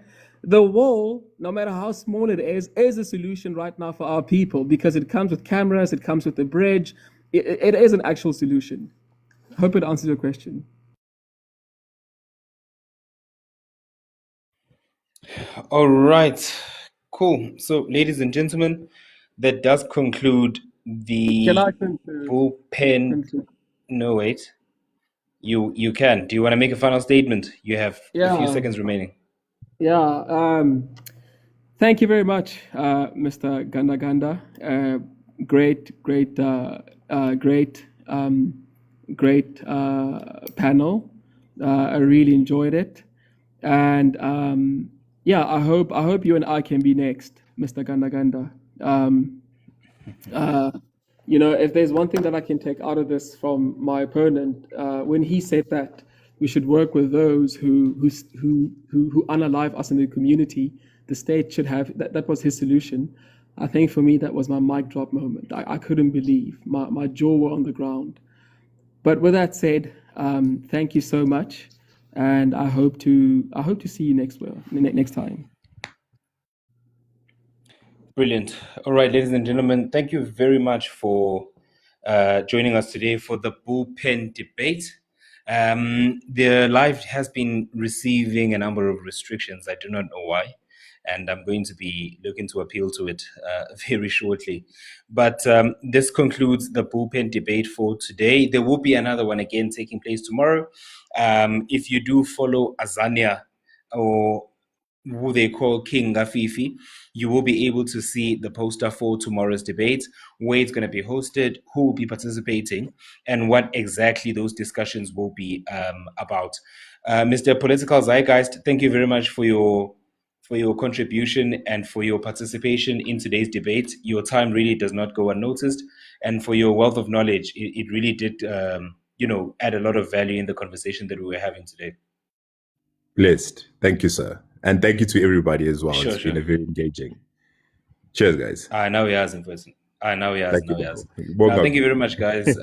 The wall, no matter how small it is a solution right now for our people because it comes with cameras, it comes with the bridge. It is an actual solution. Hope it answers your question.
All right, cool. So, ladies and gentlemen, that does conclude the
Can I conclude?
bullpen. No, wait. You can. Do you want to make a final statement? You have a few seconds remaining.
Yeah. Thank you very much, Mr. Ganda. Great panel. I really enjoyed it, and I hope you and I can be next, Mr. Ganda. If there's one thing that I can take out of this from my opponent, when he said that we should work with those who unalive us in the community, the state should have that was his solution. I think for me that was my mic drop moment. I couldn't believe my jaw were on the ground. But with that said, thank you so much, and I hope to see you next time.
Brilliant. All right, ladies and gentlemen, thank you very much for joining us today for the bullpen debate. The live has been receiving a number of restrictions. I do not know why. and I'm going to be looking to appeal to it very shortly. But this concludes the bullpen debate for today. There will be another one again taking place tomorrow. If you do follow Azania, or who they call King Gafifi, you will be able to see the poster for tomorrow's debate, where it's going to be hosted, who will be participating, and what exactly those discussions will be about. Mr. Political Zeitgeist, thank you very much for your contribution and for your participation in today's debate. Your time really does not go unnoticed, and for your wealth of knowledge, it really did add a lot of value in the conversation that we were having today.
Blessed. Thank you, sir. And thank you to everybody as well.
Sure,
It's been a very engaging. Cheers, guys.
Now he has in person. Now he has.
Thank
Now
you,
he has.
Bogo.
Thank you very much, guys.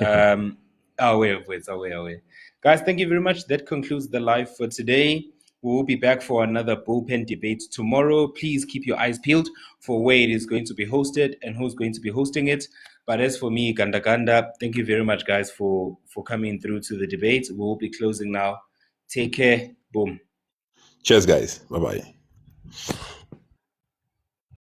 Away. Guys, thank you very much. That concludes the live for today. We will be back for another bullpen debate tomorrow. Please keep your eyes peeled for where it is going to be hosted and who's going to be hosting it. But as for me, Ganda, thank you very much, guys, for coming through to the debate. We will be closing now. Take care. Boom.
Cheers, guys. Bye-bye.